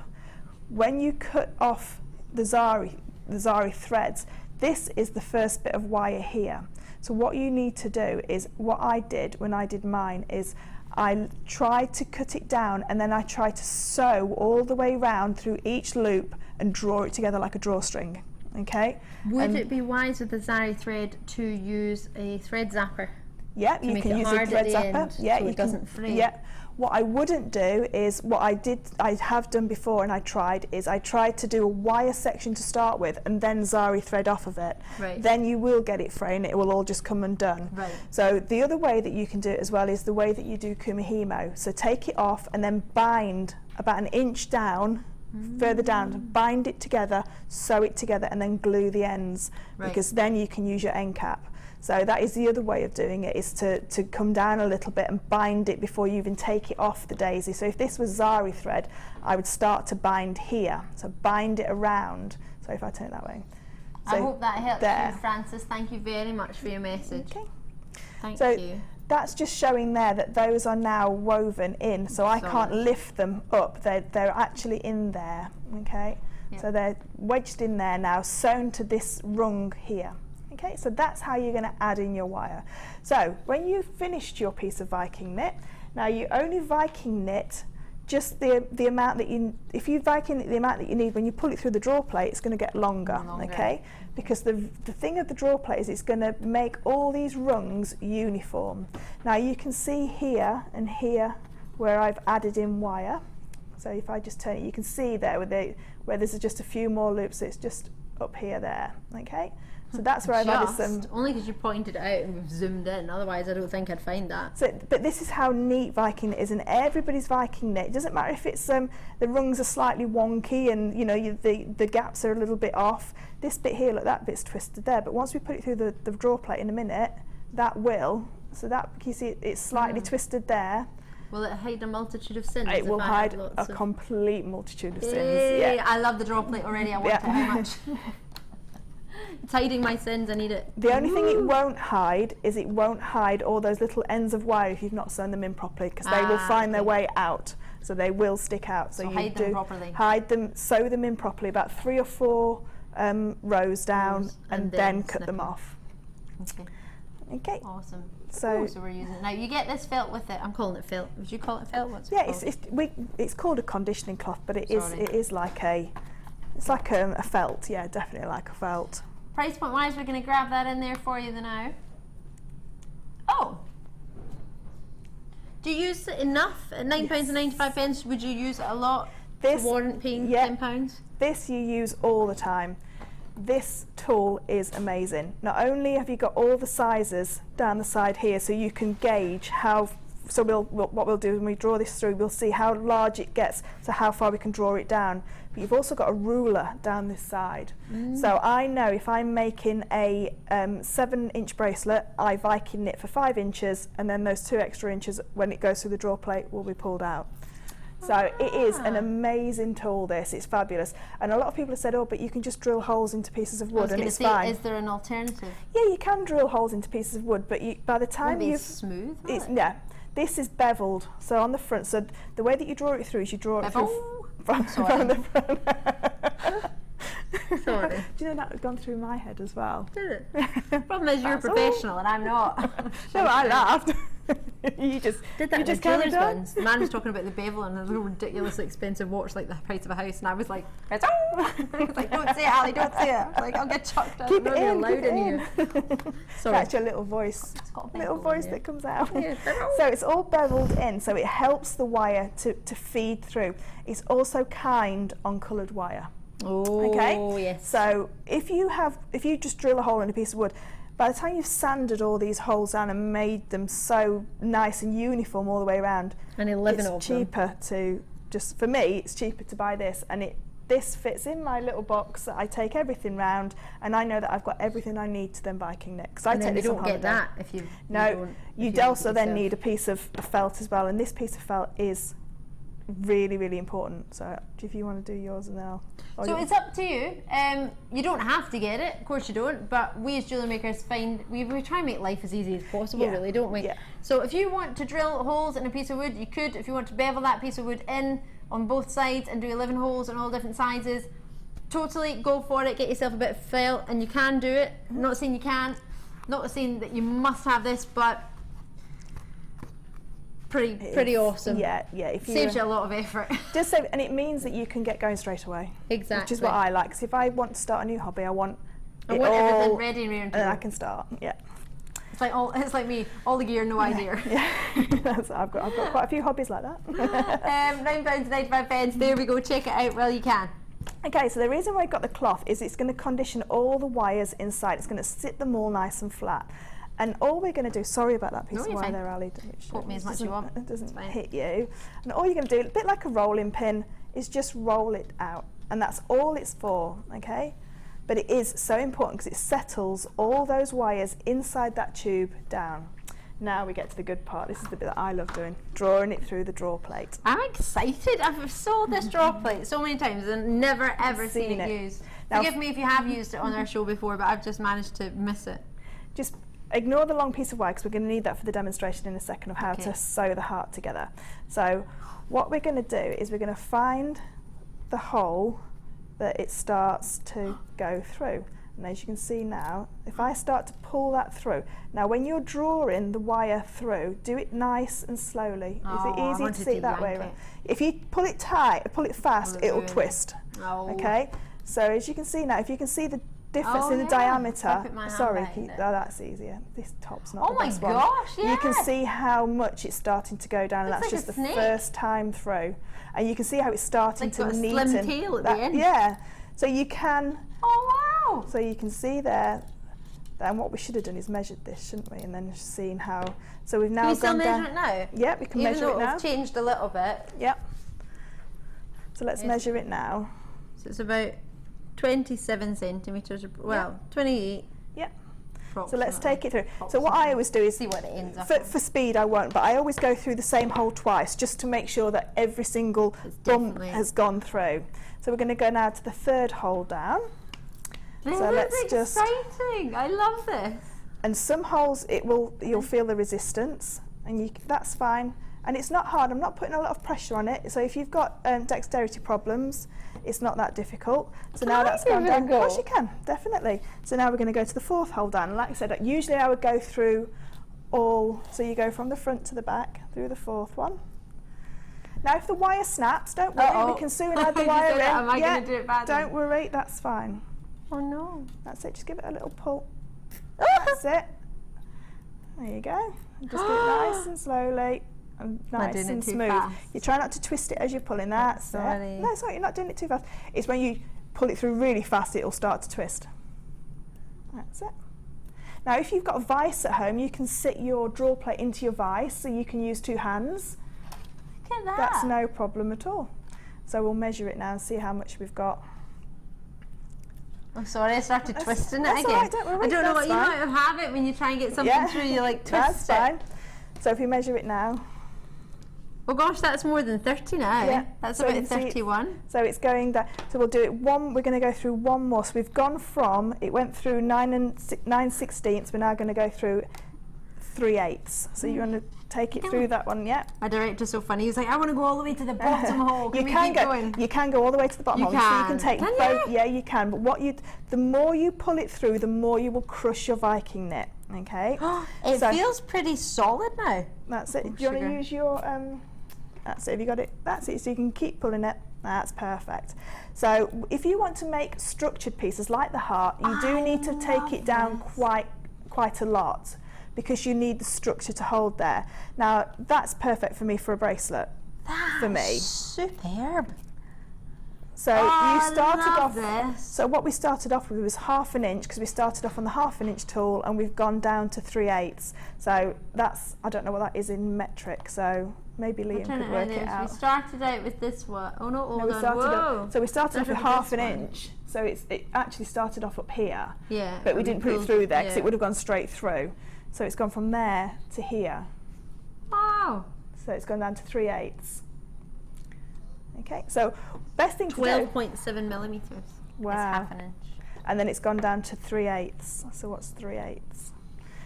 when you cut off the zari the zari threads, this is the first bit of wire here. So what you need to do is, what I did when I did mine is I tried to cut it down and then I tried to sew all the way round through each loop and draw it together like a drawstring. Okay. Would it be wise with the zari thread to use a thread zapper? Yeah, you can use a thread zapper. Yeah, so it doesn't fray. Yeah. What I wouldn't do is what I have done before and I tried to do a wire section to start with and then zari thread off of it. Right. Then you will get it fraying, it will all just come undone. Right. So the other way that you can do it as well is the way that you do kumihimo. So take it off and then bind about an inch down, further down, bind it together, sew it together and then glue the ends, because then you can use your end cap. So that is the other way of doing it, is to come down a little bit and bind it before you even take it off the daisy. So if this was zari thread, I would start to bind here. So bind it around. So if I turn it that way. So I hope that helps you, Frances. Thank you very much for your message. Okay. Thank you. That's just showing there that those are now woven in, so I can't lift them up. They're actually in there, okay? Yep. So they're wedged in there now, sewn to this rung here. Okay, so that's how you're going to add in your wire. So when you've finished your piece of Viking knit, now you only Viking knit just the amount that you, if you Viking knit the amount that you need, when you pull it through the draw plate, it's going to get longer. Okay? Because the thing of the draw plate is it's going to make all these rungs uniform. Now you can see here and here where I've added in wire. So if I just turn it, you can see there where there's just a few more loops, so it's just up here there, okay? So that's where I've added some. Only because you pointed it out and we've zoomed in, otherwise I don't think I'd find that. So, but this is how neat Viking knit is, and everybody's Viking knit. It doesn't matter if it's the rungs are slightly wonky and the gaps are a little bit off. This bit here, look, that bit's twisted there, but once we put it through the draw plate in a minute, that will. So that, you see, it's slightly twisted there. Will it hide a multitude of sins? It will hide a complete multitude of sins. Yeah. I love the draw plate already. I want it how much. It's hiding my sins, I need it. The only thing it won't hide is it won't hide all those little ends of wire if you've not sewn them in properly, because they will find their way out, so they will stick out. So you hide them properly. Hide them, sew them in properly, about 3 or 4 rows down, and then cut them off. Okay. Awesome. So we're using it. Now you get this felt with it. I'm calling it felt. Would you call it felt? What's it called? It's called a conditioning cloth, but it is like a felt. Yeah, definitely like a felt. Price point wise, we're going to grab that in there for you now. Oh, do you use enough at £9.95? Would you use it a lot? This warrant paying £10. This you use all the time. This tool is amazing. Not only have you got all the sizes down the side here, so you can gauge how. So what we'll do when we draw this through, we'll see how large it gets, so how far we can draw it down. But you've also got a ruler down this side. So I know if I'm making a 7-inch bracelet, I Viking knit for 5 inches, and then those 2 extra inches, when it goes through the draw plate, will be pulled out. So it is an amazing tool, this. It's fabulous. And a lot of people have said, oh, but you can just drill holes into pieces of wood and it's fine. Is there an alternative? Yeah, you can drill holes into pieces of wood, but by the time you've... smooth, this is beveled, so on the front. So the way that you draw it through is you draw it through from the front. Sorry. Do you know that had gone through my head as well? Did it? Problem is you're a professional and I'm not. No, I laughed. You just did that. You just carried on. The man was talking about the bevel and a little ridiculously expensive watch, like the price of a house, and I was like, I was like, don't say it, Ali, don't say it. I was like, I'll get chucked out. Keep it in, loud in here. Sorry. That's your little voice. Little voice that comes out. So it's all beveled in, so it helps the wire to feed through. It's also kind on coloured wire. Oh, okay? Yes. So if you just drill a hole in a piece of wood, by the time you've sanded all these holes down and made them so nice and uniform all the way around, it's cheaper to just, for me, it's cheaper to buy this, and this fits in my little box that I take everything round, and I know that I've got everything I need to then Viking knit. Because I take this on holiday. You don't get that if you. No, you'd also then need a piece of felt as well, and this piece of felt is really, really important. So if you want to do yours, and then I'll. So it's up to you. You don't have to get it, of course you don't, but we as jewellery makers we try and make life as easy as possible, really, don't we? Yeah. So if you want to drill holes in a piece of wood, you could. If you want to bevel that piece of wood in on both sides and do 11 holes in all different sizes, totally go for it. Get yourself a bit of felt, and you can do it. I'm not saying you can't. Not saying that you must have this, but pretty awesome. Yeah, if you saves you a lot of effort. Just save, and it means that you can get going straight away. Exactly. Which is what I like. Because if I want to start a new hobby, I want everything ready and then I can start. Yeah. It's like me, all the gear, no idea. Yeah. I've got quite a few hobbies like that. £9.95. There we go. Check it out while you can. Okay, so the reason why I got the cloth is it's going to condition all the wires inside. It's going to sit them all nice and flat. And all we're going to do, sorry about that piece of wire there, Ali. Put me as much as you want. It doesn't hit you. And all you're going to do, a bit like a rolling pin, is just roll it out. And that's all it's for, okay? But it is so important because it settles all those wires inside that tube down. Now we get to the good part. This is the bit that I love doing, drawing it through the draw plate. I'm excited. I've sold this draw plate so many times and never ever seen it used. Now, forgive me if you have used it on our show before, but I've just managed to miss it. Just ignore the long piece of wire because we're going to need that for the demonstration in a second of how to sew the heart together. So what we're going to do is we're going to find the hole that it starts to go through. And as you can see now, if I start to pull that through, now when you're drawing the wire through, do it nice and slowly. Is it easy to see it that way? If you pull it tight, pull it fast, it'll twist. Okay? So as you can see now, if you can see the difference in the diameter, sorry, that's easier. This top's not the best one. You can see how much it's starting to go down, and that's just the first time through. And you can see how it's starting to neaten. It's like a slim tail at the end. Yeah. So you can. Oh wow! So you can see there. And what we should have done is measured this, shouldn't we? And then seen how. So we've now gone down. Can you still measure it now? Yeah, we can measure it now. It's changed a little bit. Yep. So let's measure it now. So it's about 27 centimetres. Well, 28. Yep. So let's take it through. So what I always do is, see what it ends up for speed I won't, but I always go through the same hole twice just to make sure that every single bump has gone through. So we're going to go now to the third hole down. This is exciting. I love this. And some holes you'll feel the resistance, and that's fine. And it's not hard. I'm not putting a lot of pressure on it. So if you've got dexterity problems, it's not that difficult. So now that's gone down. Of course you can, definitely. So now we're going to go to the fourth hole down. And like I said, usually I would go through all. So you go from the front to the back through the fourth one. Now if the wire snaps, don't worry. We can soon add the wire in. Am I going to do it badly? Don't worry, that's fine. Oh no. That's it. Just give it a little pull. That's it. There you go. And just do it nice and slowly. Nice and smooth. You try not to twist it as you're pulling that. No, sorry, you're not doing it too fast. It's when you pull it through really fast, it'll start to twist. That's it. Now, if you've got a vise at home, you can sit your draw plate into your vise, so you can use two hands. Look at that. That's no problem at all. So we'll measure it now and see how much we've got. I'm sorry, I started twisting it again. All right, don't worry, I don't know what you might have it when you try and get something through, you like twist it. That's fine. So if we measure it now. Oh gosh, that's more than 30 now. Yeah. That's so about 31. So it's going down. So we'll do it one. We're going to go through one more. So we've gone from, it went through 9/16. We're now going to go through 3/8. So you're going to take it through that one, yeah. My director's so funny. He's like, I want to go all the way to the bottom hole. You can go all the way to the bottom hole. So you can take both. Yeah, you can. But the more you pull it through, the more you will crush your Viking knit. Okay. It feels pretty solid now. That's it. Do you want to use your? That's it. Have you got it? That's it. So you can keep pulling it. That's perfect. So if you want to make structured pieces like the heart, you do need to take it down quite a lot, because you need the structure to hold there. Now that's perfect for me for a bracelet. For me. Superb. So you started off. So what we started off with was 1/2 inch, because we started off on the 1/2 inch tool, and we've gone down to 3/8. So that's, I don't know what that is in metric. So maybe Liam could work it out. We started out with this one. Oh no, hold on. So we started off with 1/2 inch. So it actually started off up here. Yeah. But we didn't put it through there because it would have gone straight through. So it's gone from there to here. Wow. So it's gone down to 3/8. Okay, so best thing to do. 12.7 millimetres. Wow. It's 1/2 inch. And then it's gone down to 3/8. So what's 3/8?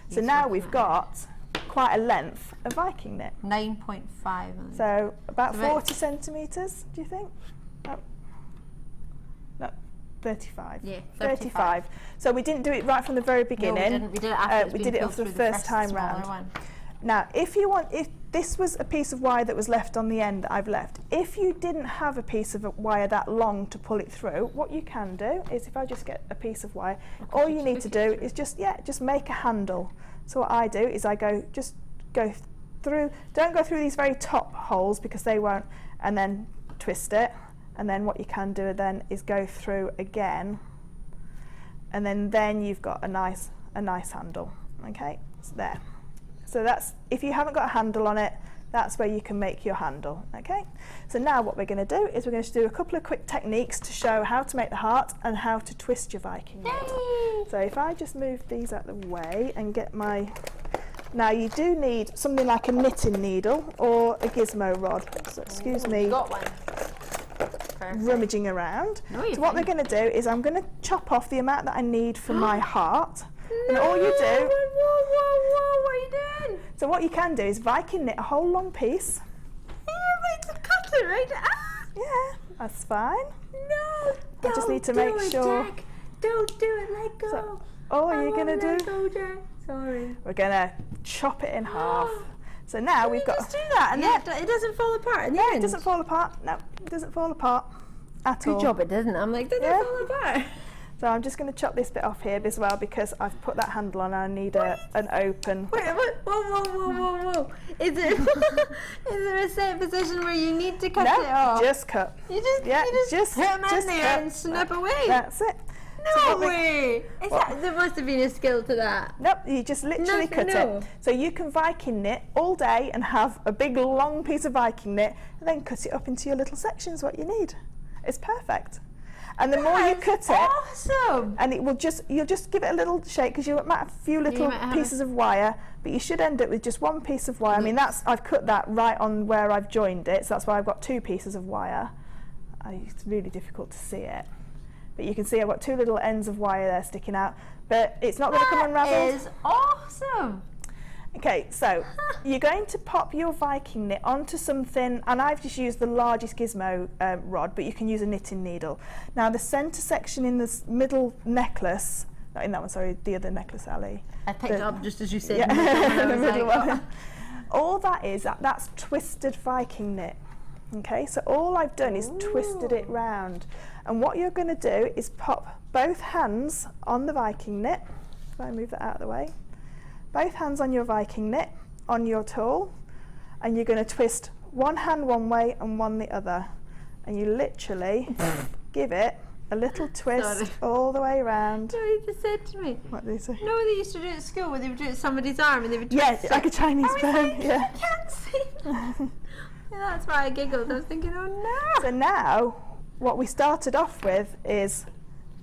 So now we've got quite a length of Viking knit. 9.5. So about 40 centimetres, do you think? No, 35. Yeah, 35. So we didn't do it right from the very beginning. No, we didn't. We did it after we did it after the first time round. One. Now, if this was a piece of wire that was left on the end that I've left, if you didn't have a piece of wire that long to pull it through, what you can do is, if I just get a piece of wire, all you need to do is just make a handle. So what I do is I go through, don't go through these very top holes because they won't, and then twist it, and then what you can do then is go through again, and then you've got a nice handle. Okay, it's there. So that's, if you haven't got a handle on it, that's where you can make your handle. Okay, so now what we're going to do is we're going to do a couple of quick techniques to show how to make the heart and how to twist your Viking knit. So if I just move these out of the way and get my, now you do need something like a knitting needle or a gizmo rod. So excuse me, got one. Rummaging around. No, so what we're going to do is I'm going to chop off the amount that I need for my heart. And all you do, whoa, what are you doing? So what you can do is Viking knit a whole long piece. You're about to cut it, right? Ah! Yeah, that's fine. No, I just need to make sure. Jack. Don't do it, let go. So all you're going to do, go, Jack. Sorry. we're going to chop it in half. So now we've got. Just do that, and then it doesn't fall apart. No, it doesn't fall apart. No, it doesn't fall apart at all. Good job, it doesn't. I'm like, doesn't fall apart. So I'm just going to chop this bit off here as well because I've put that handle on and I need an open. Wait, whoa. Is there a set position where you need to cut it off? Just cut. You just put them in there and snip away. That's it. No way! There must have been a skill to that. Nope, you just literally cut it. So you can Viking knit all day and have a big long piece of Viking knit and then cut it up into your little sections what you need. It's perfect. And the more you cut it, awesome. And it will you'll just give it a little shake because you might have a few little pieces of wire, but you should end up with just one piece of wire. I mean, I've cut that right on where I've joined it, so that's why I've got two pieces of wire. It's really difficult to see it, but you can see I've got two little ends of wire there sticking out, but it's not going to come unraveled. That is awesome. Okay, so you're going to pop your Viking knit onto something, and I've just used the largest gizmo rod, but you can use a knitting needle. Now the centre section in this middle necklace, not in that one, sorry, the other necklace, Ali. I picked it up just as you said. Yeah, the middle one. All that is, that's twisted Viking knit. Okay, so all I've done is twisted it round. And what you're going to do is pop both hands on the Viking knit. If I move that out of the way. Both hands on your Viking knit, on your tool, and you're going to twist one hand one way and one the other. And you literally give it a little twist all the way around. No, you just said to me. What did you say? No, they used to do it at school where they would do it at somebody's arm and they would twist it. Like a Chinese bone. Yeah. I can't see that. Yeah, that's why I giggled. I was thinking, oh no. So now, what we started off with is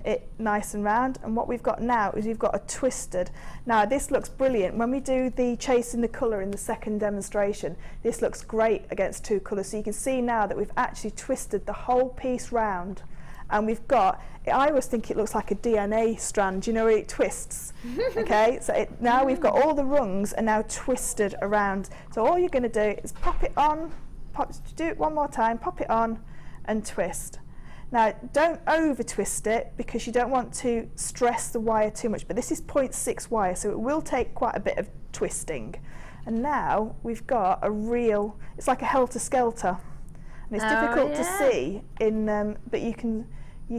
it nice and round, and what we've got now is we've got a twisted. Now this looks brilliant when we do the chasing the colour in the second demonstration. This looks great against two colours, so you can see now that we've actually twisted the whole piece round, and we've got, I always think it looks like a DNA strand, you know, where it twists. Okay, so now we've got all the rungs are now twisted around. So all you're going to do is pop it on, do it one more time, pop it on and twist. Now, don't over twist it because you don't want to stress the wire too much, but this is 0.6 wire, so it will take quite a bit of twisting. And now we've got a real, it's like a helter-skelter. And it's difficult to see, but you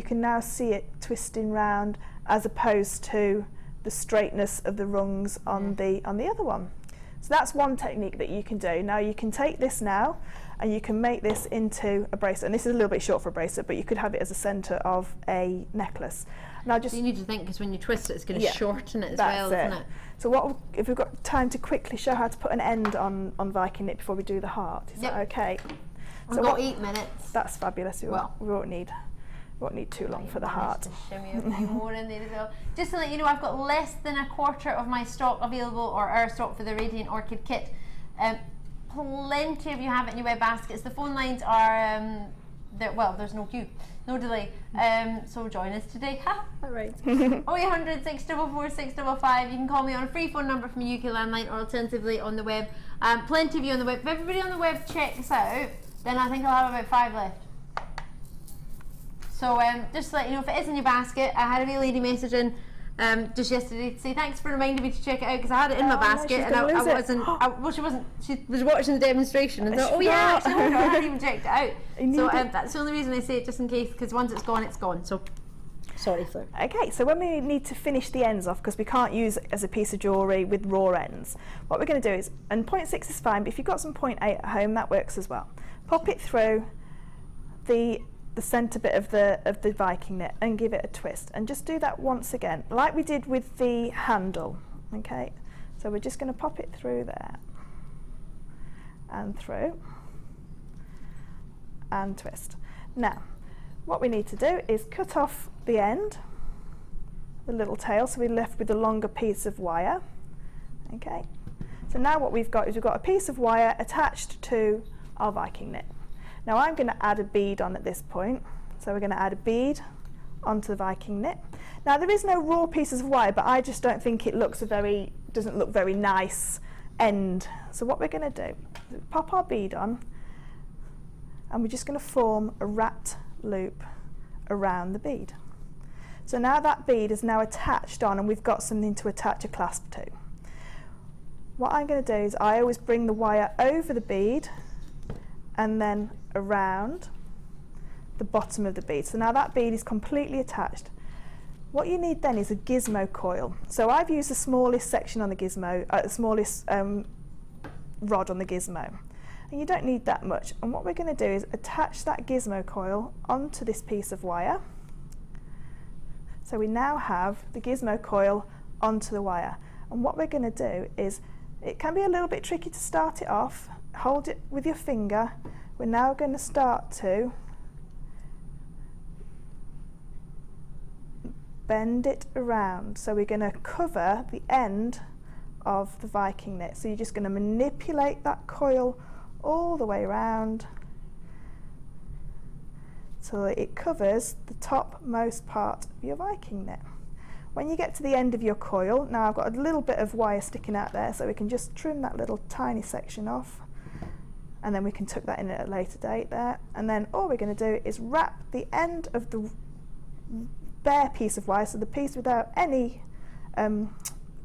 can now see it twisting round as opposed to the straightness of the rungs on the other one. So that's one technique that you can do. Now you can take this now and you can make this into a bracelet. And this is a little bit short for a bracelet, but you could have it as a centre of a necklace. Now just, so you need to think, because when you twist it, it's going to shorten it as well, isn't it? So if we've got time to quickly show how to put an end on Viking knit before we do the heart, is that okay? We've got 8 minutes. That's fabulous. We won't need too long for the heart. To shimmy a few more in there as well. Just to let you know, I've got less than a quarter of my stock available, or our stock for the Radiant Orchid kit. Plenty of you have it in your web baskets. The phone lines are there's no queue, no delay. So join us today. All right. 0800 644 655. You can call me on a free phone number from a UK landline, or alternatively on the web. Plenty of you on the web. If everybody on the web checks out, then I think I'll have about 5 left. So just to let you know, if it is in your basket, I had a wee lady message in just yesterday to say thanks for reminding me to check it out because I had it in my basket and I wasn't. Well, she wasn't. She was watching the demonstration and thought, oh yeah, actually, I hadn't even checked it out. So that's the only reason I say it, just in case, because once it's gone, it's gone. So. Sorry, Fleur. Okay, so when we need to finish the ends off, because we can't use it as a piece of jewellery with raw ends, what we're going to do is, and 0.6 is fine, but if you've got some 0.8 at home, that works as well. Pop it through the centre bit of the Viking knit and give it a twist, and just do that once again, like we did with the handle. Okay, so we're just going to pop it through there, and through, and twist. Now, what we need to do is cut off the end, the little tail, so we're left with a longer piece of wire. Okay, so now what we've got is we've got a piece of wire attached to our Viking knit. Now I'm going to add a bead on at this point, so we're going to add a bead onto the Viking knit. Now there is no raw pieces of wire, but I just don't think it looks doesn't look very nice end. So what we're going to do is pop our bead on, and we're just going to form a wrapped loop around the bead. So now that bead is now attached on, and we've got something to attach a clasp to. What I'm going to do is I always bring the wire over the bead and then around the bottom of the bead. So now that bead is completely attached. What you need then is a gizmo coil. So I've used the smallest section on the gizmo, the smallest rod on the gizmo. And you don't need that much. And what we're going to do is attach that gizmo coil onto this piece of wire. So we now have the gizmo coil onto the wire. And what we're going to do is, it can be a little bit tricky to start it off. Hold it with your finger. We're now going to start to bend it around. So we're going to cover the end of the Viking knit. So you're just going to manipulate that coil all the way around so that it covers the topmost part of your Viking knit. When you get to the end of your coil, now I've got a little bit of wire sticking out there, so we can just trim that little tiny section off, and then we can tuck that in at a later date there. And then all we're going to do is wrap the end of the bare piece of wire, so the piece without any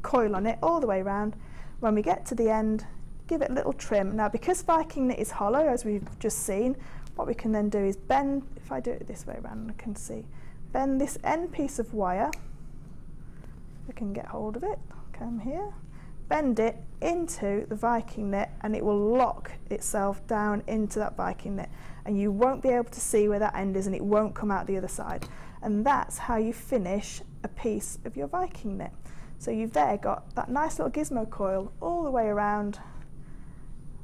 coil on it, all the way around. When we get to the end, give it a little trim. Now because Viking knit is hollow, as we've just seen, what we can then do is bend, if I do it this way around, I can see, bend this end piece of wire, we can get hold of it, come here, bend it into the Viking knit, and it will lock itself down into that Viking knit, and you won't be able to see where that end is, and it won't come out the other side. And that's how you finish a piece of your Viking knit. So you've there got that nice little gizmo coil all the way around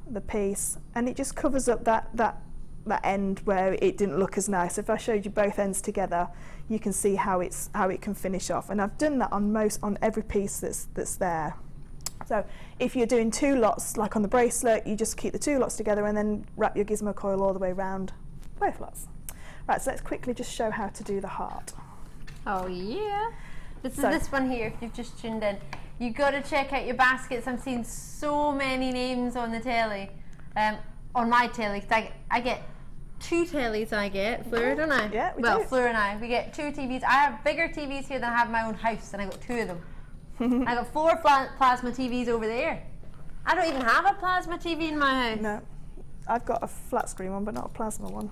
the piece, and it just covers up that end where it didn't look as nice. If I showed you both ends together, you can see how it can finish off, and I've done that on every piece that's there. So if you're doing two lots, like on the bracelet, you just keep the two lots together and then wrap your gizmo coil all the way around both lots. Right, so let's quickly just show how to do the heart. Oh yeah, this is this one here. If you've just tuned in, you got to check out your baskets. I'm seeing so many names on the telly, on my telly. Cause I get two tellies. Fleur, don't I? Yeah, we do. Fleur and I, we get two TVs. I have bigger TVs here than I have my own house, and I got two of them. I got 4 plasma TVs over there. I don't even have a plasma TV in my house. No, I've got a flat screen one, but not a plasma one.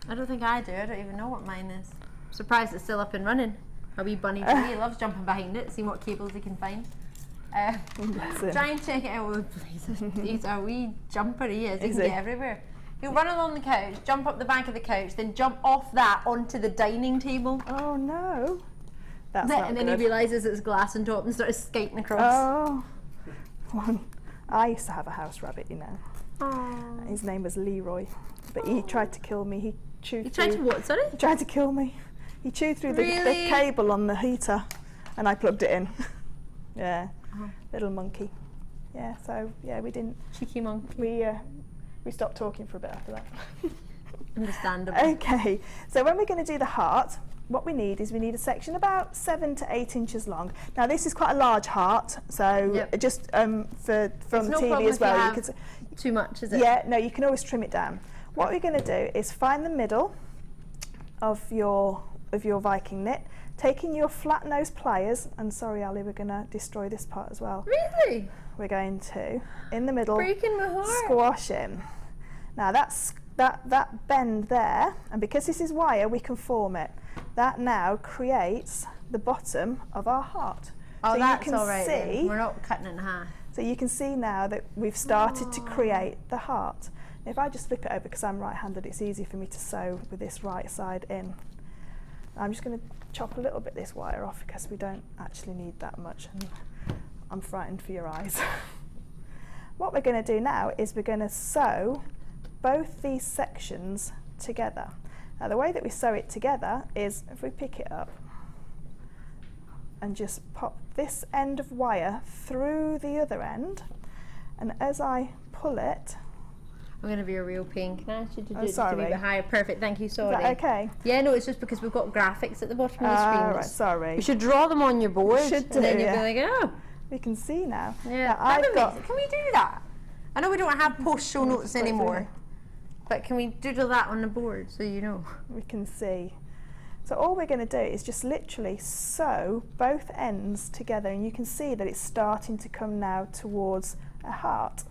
I don't think I do. I don't even know what mine is. I'm surprised it's still up and running. Our wee bunny Jimmy, he loves jumping behind it, seeing what cables he can find. Try and check it out with places. He's a wee jumper, he is. He can get everywhere. He'll run along the couch, jump up the back of the couch, then jump off that onto the dining table. Oh no. That's not and then good. he realises it's glass on top and starts skating across. Oh. I used to have a house rabbit, you know. Aww. His name was Leroy, but he tried to kill me. He tried to what, sorry? He tried to kill me. He chewed through the cable on the heater, and I plugged it in. Yeah, little monkey. Yeah, so yeah, we didn't. Cheeky monkey. We stopped talking for a bit after that. Understandable. Okay, so when we're going to do the heart, what we need is a section about 7 to 8 inches long. Now this is quite a large heart, so just from the TV as well. You could too much, is it? Yeah, no, you can always trim it down. What we're going to do is find the middle of your Viking knit, taking your flat nose pliers, and sorry Ali, we're going to destroy this part as well. Really? We're going to, in the middle, Breaking my heart. squash in. Now that bend there, and because this is wire, we can form it. That now creates the bottom of our heart. Oh, so that's you can all right see, then. We're not cutting it in half. So you can see now that we've started to create the heart. If I just flip it over, because I'm right-handed, it's easy for me to sew with this right side in. I'm just going to chop a little bit of this wire off because we don't actually need that much, and I'm frightened for your eyes. What we're going to do now is we're going to sew both these sections together. Now the way that we sew it together is if we pick it up and just pop this end of wire through the other end, and as I pull it, I'm going to be a real pain. Can I ask you to do it just a sorry. wee bit higher? Perfect, thank you, sorry. Is that okay? Yeah, no, it's just because we've got graphics at the bottom of the screen. Right, sorry. You should draw them on your board, Should do, and then you'll yeah. be like, oh. We can see now. Yeah, Now I've got, can we do that? I know we don't have post show notes anymore, but can we doodle that on the board so you know? we can see. So all we're going to do is just literally sew both ends together, and you can see that it's starting to come now towards a heart.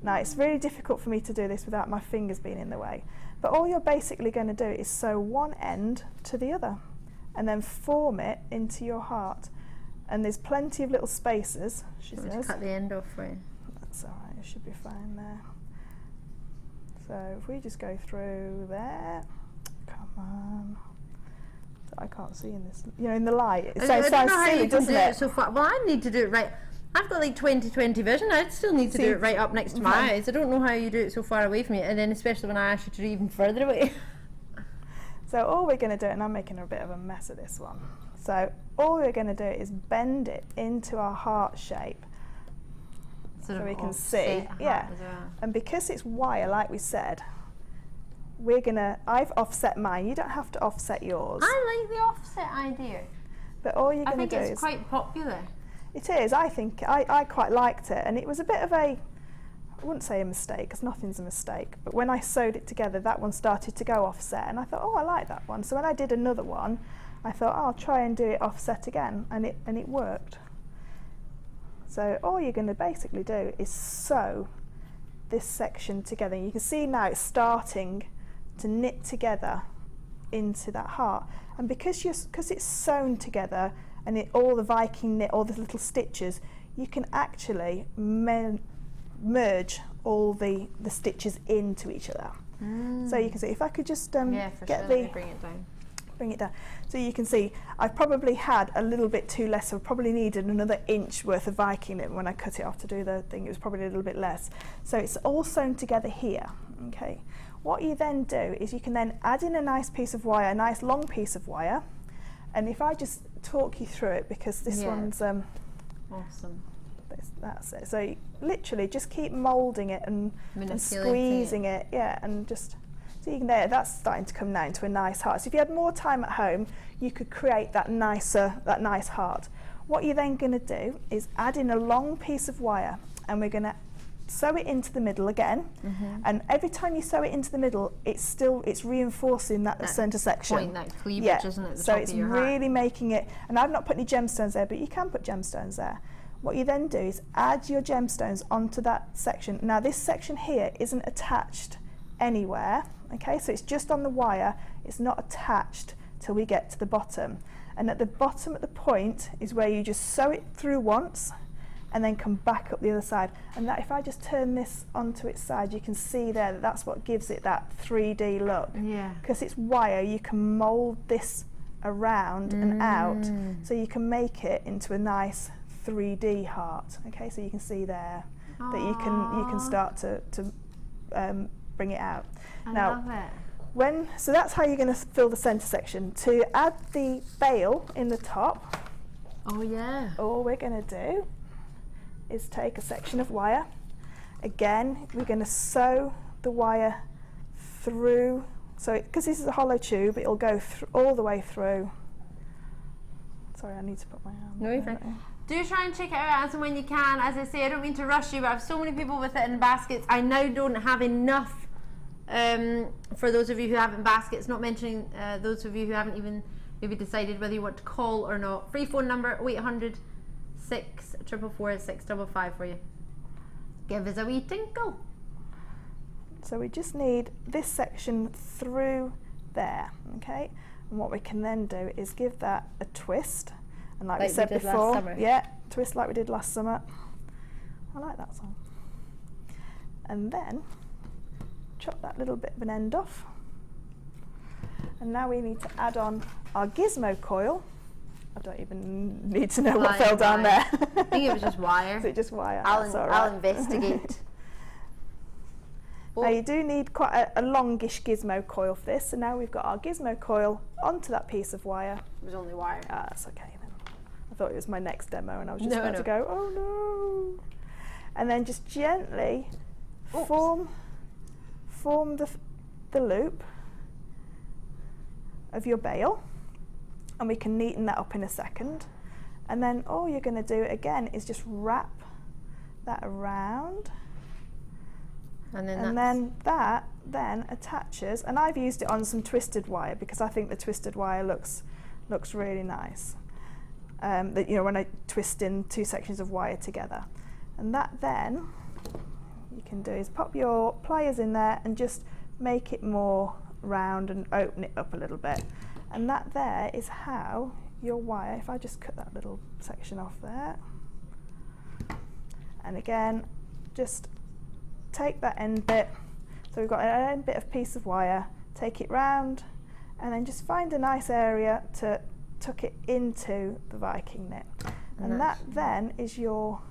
Now it's really difficult for me to do this without my fingers being in the way, but all you're basically going to do is sew one end to the other and then form it into your heart. And there's plenty of little spaces, she says. Just cut the end off for you. That's alright, it should be fine there. So if we just go through there, come on. So I can't see in this, you know, in the light. It sounds silly, doesn't it? So far. Well, I need to do it right. I've got like 20/20 vision. I'd still need to do it right up next to my eyes. I don't know how you do it so far away from you, and then especially when I ask you to do even further away. So all we're going to do, and I'm making a bit of a mess of this one. So all we're going to do is bend it into our heart shape. So we can see, yeah. And because it's wire, like we said, I've offset mine. You don't have to offset yours. I like the offset idea. But all you're going to do is... I think it's quite popular. It is. I think I quite liked it, and it was a bit of a, I wouldn't say a mistake because nothing's a mistake, but when I sewed it together, that one started to go offset, and I thought, oh, I like that one. So when I did another one, I thought, oh, I'll try and do it offset again, and it worked. So all you're going to basically do is sew this section together. You can see now it's starting to knit together into that heart, and because it's sewn together and all the Viking knit, all the little stitches, you can actually merge all the stitches into each other. So you can see, if I could just bring it down. So you can see I've probably had a little bit too less, so I probably needed another inch worth of Viking knit when I cut it off to do the thing. It was probably a little bit less. So it's all sewn together here. Okay. What you then do is you can then add in a nice piece of wire, a nice long piece of wire, and if I just talk you through it, because this one's awesome. That's it. So you literally just keep moulding it and squeezing it, yeah, and just so you can that's starting to come now into a nice heart. So if you had more time at home, you could create that nice heart. What you're then going to do is add in a long piece of wire, and we're going to sew it into the middle again, and every time you sew it into the middle, it's reinforcing that centre section. Point, that cleavage, isn't it? So it's really making it, and I've not put any gemstones there, but you can put gemstones there. What you then do is add your gemstones onto that section. Now this section here isn't attached anywhere, okay, so it's just on the wire, it's not attached till we get to the bottom. And at the bottom at the point is where you just sew it through once and then come back up the other side. And that, if I just turn this onto its side, you can see there that that's what gives it that 3D look. Yeah. Because it's wire, you can mould this around and out, so you can make it into a nice 3D heart. Okay, so you can see there that you can start to bring it out. I love it. So that's how you're going to fill the centre section. To add the bail in the top, all we're going to do is take a section of wire. Again, we're going to sew the wire through, so because this is a hollow tube, it'll go all the way through. Sorry, I need to put my arm. No, you're fine. Do try and check it out as and when you can. As I say, I don't mean to rush you, but I have so many people with it in baskets. I now don't have enough for those of you who haven't baskets, not mentioning those of you who haven't even maybe decided whether you want to call or not. Free phone number 0800 644 655 for you. Give us a wee tinkle. So we just need this section through there, okay? And what we can then do is give that a twist, and like we said before, yeah, twist like we did last summer. I like that song. And then chop that little bit of an end off. And now we need to add on our gizmo coil. I don't even need to know what fell down there. I think it was just wire. Is it just wire? I'll investigate. Now you do need quite a longish gizmo coil for this, so now we've got our gizmo coil onto that piece of wire. It was only wire. Ah, that's okay then. I thought it was my next demo and I was just about to go, oh no. And then just gently form the loop of your bail, and we can neaten that up in a second. And then all you're going to do again is just wrap that around, and then that attaches. And I've used it on some twisted wire because I think the twisted wire looks really nice. That, you know, when I twist in two sections of wire together, and that then you can do is pop your pliers in there and just make it more round and open it up a little bit. And that there is how your wire, if I just cut that little section off there, and again just take that end bit, so we've got an end bit of piece of wire, take it round, and then just find a nice area to tuck it into the Viking knit, and that then is your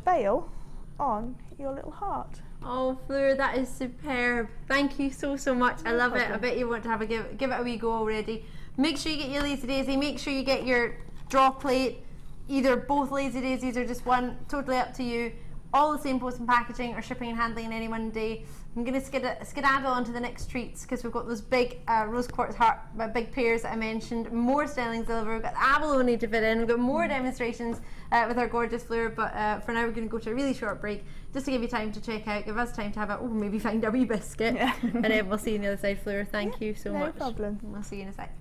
bail on your little heart. Oh, Fleur, that is superb. Thank you so much. I love it. I bet you want to have a give it a wee go already. Make sure you get your lazy daisy. Make sure you get your draw plate. Either both lazy daisies or just one. Totally up to you. All the same post and packaging or shipping and handling in any one day. I'm going to skedaddle on to the next treats because we've got those big rose quartz heart, big pairs that I mentioned, more sterling silver, we've got abalone to fit in, we've got more demonstrations with our gorgeous Fleur, but for now we're going to go to a really short break just to give you time to check out, give us time to have maybe find a wee biscuit, and then we'll see you on the other side. Fleur, thank you so much. No problem. We'll see you in a sec.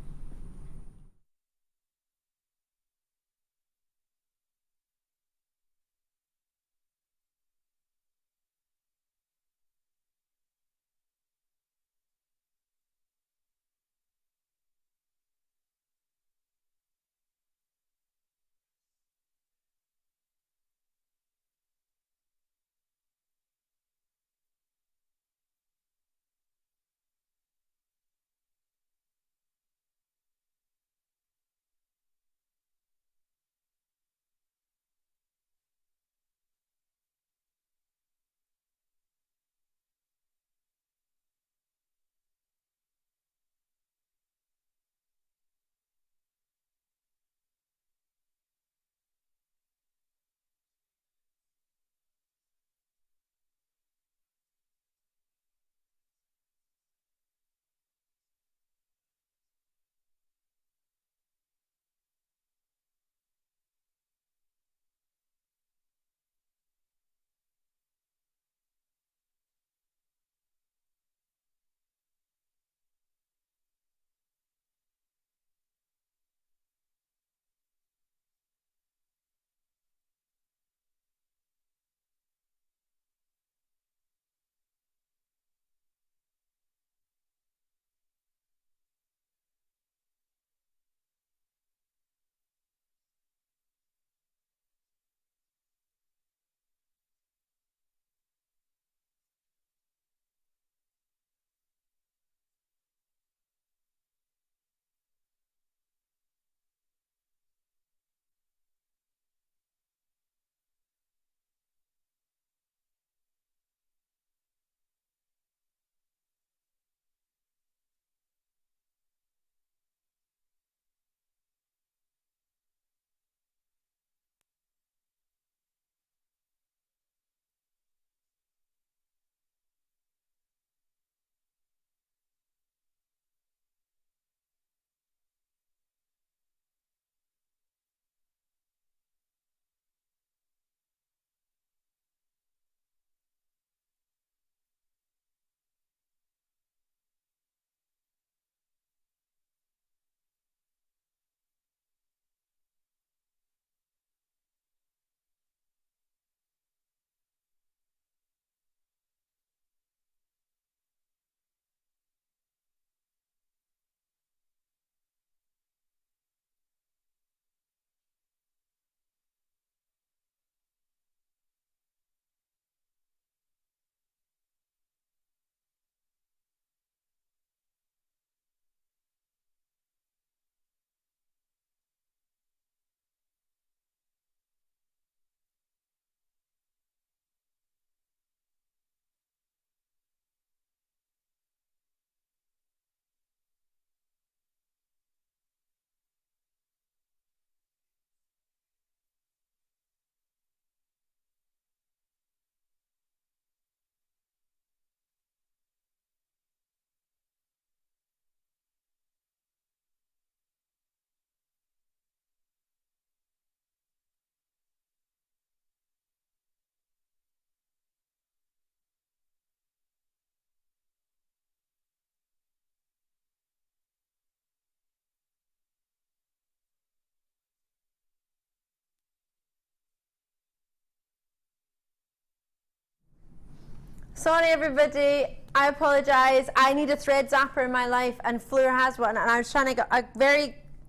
Sorry everybody, I apologise. I need a thread zapper in my life and Fleur has one, and I was trying to get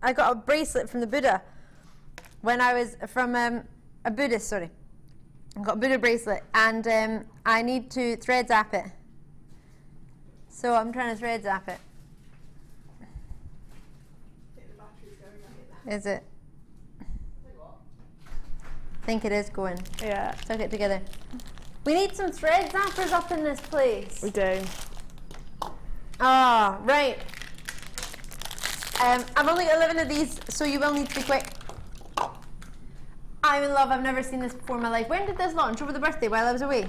I got a bracelet from the Buddha when I was from a Buddhist, sorry. I got a Buddha bracelet and I need to thread zap it. So I'm trying to thread zap it. Is it? I think it is going. Yeah. Tuck it together. We need some thread zappers up in this place. We do. Ah, right. I've only got 11 of these, so you will need to be quick. I'm in love. I've never seen this before in my life. When did this launch? Over the birthday while I was away?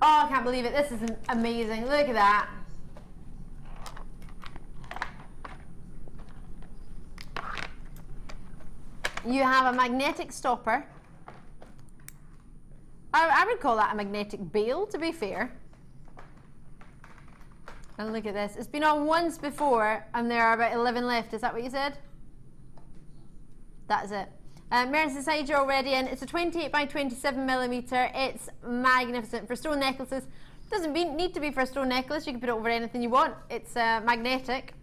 Oh, I can't believe it. This is amazing. Look at that. You have a magnetic stopper. I would call that a magnetic bail, to be fair. And look at this. It's been on once before, and there are about 11 left. Is that what you said? That is it. Mary's inside, you're already in. It's a 28 by 27 millimeter. It's magnificent for stone necklaces. Doesn't need to be for a stone necklace. You can put it over anything you want. It's magnetic.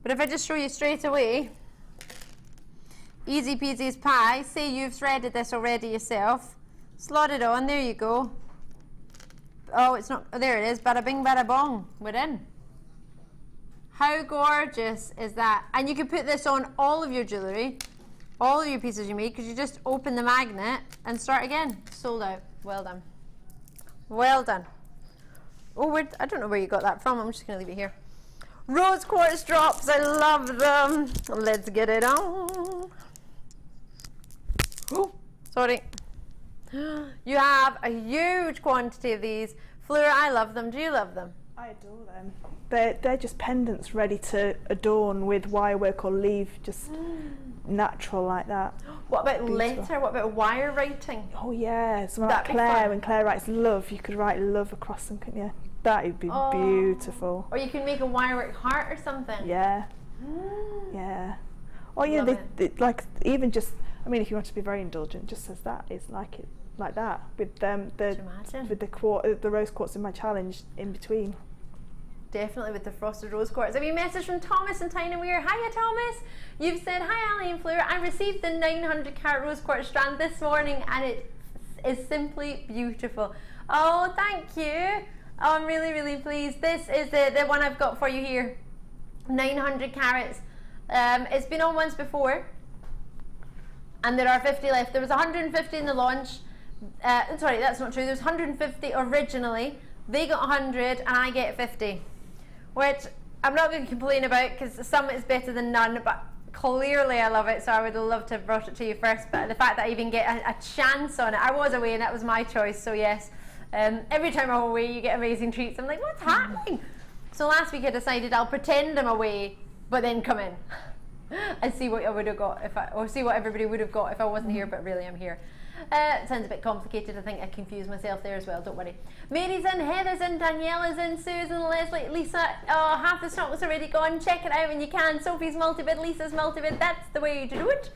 But if I just show you straight away, easy peasy as pie. Say you've threaded this already yourself. Slot it on. There you go. Oh, it's not. Oh, there it is. Bada bing, bada bong. We're in. How gorgeous is that? And you can put this on all of your jewellery, all of your pieces you make, because you just open the magnet and start again. Sold out. Well done. Well done. Oh, I don't know where you got that from. I'm just going to leave it here. Rose quartz drops. I love them. Let's get it on. Oh, sorry. You have a huge quantity of these. Fleur, I love them. Do you love them? I adore them. They're just pendants ready to adorn with wire work or leave, just natural like that. What about Beautiful. letter? What about wire writing? Oh yeah, something like Claire. When Claire writes love, you could write love across them, couldn't you? That would be beautiful. Or you can make a wire work heart or something. Yeah. Yeah. Or yeah, they like even just. I mean, if you want to be very indulgent, just as that is like it, like that with the rose quartz in my challenge in between. Definitely with the frosted rose quartz. Have you messaged from Thomas and Tyne and Weir? Hiya Thomas. You've said, hi Ali and Fleur. I received the 900 carat rose quartz strand this morning and it is simply beautiful. Oh, thank you. Oh, I'm really, really pleased. This is the one I've got for you here. 900 carats. It's been on once before. And there are 50 left. There was 150 in the launch. Sorry, that's not true. There was 150 originally. They got 100 and I get 50. Which I'm not going to complain about because some is better than none, but clearly I love it, so I would love to have brought it to you first. But the fact that I even get a chance on it, I was away and that was my choice, so yes. Every time I'm away you get amazing treats. I'm like, what's happening? So last week I decided I'll pretend I'm away, but then come in and see what I would have got or see what everybody would have got if I wasn't here, but really I'm here. It sounds a bit complicated. I think I confused myself there as well. Don't worry. Mary's in, Heather's in, Daniela's in, Susan, Leslie, Lisa. Oh, half the stock was already gone. Check it out when you can. Sophie's multibid, Lisa's multibid. That's the way to do it.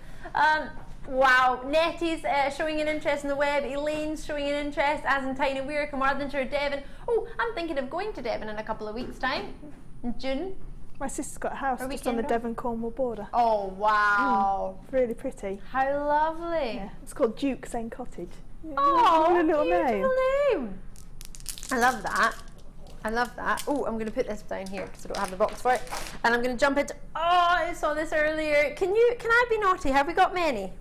Wow. Nettie's showing an interest in the web. Elaine's showing an interest, as in Tyne and Weir, Carmarthenshire, Devon. Oh, I'm thinking of going to Devon in a couple of weeks' time. In June. My sister's got a house just on the Devon-Cornwall border. Oh, wow. Really pretty. How lovely. Yeah. It's called Duke's End Cottage. Oh, what a little name. I love that. I love that. Oh, I'm going to put this down here because I don't have the box for it. And I'm going to jump into... Oh, I saw this earlier. Can I be naughty? Have we got many?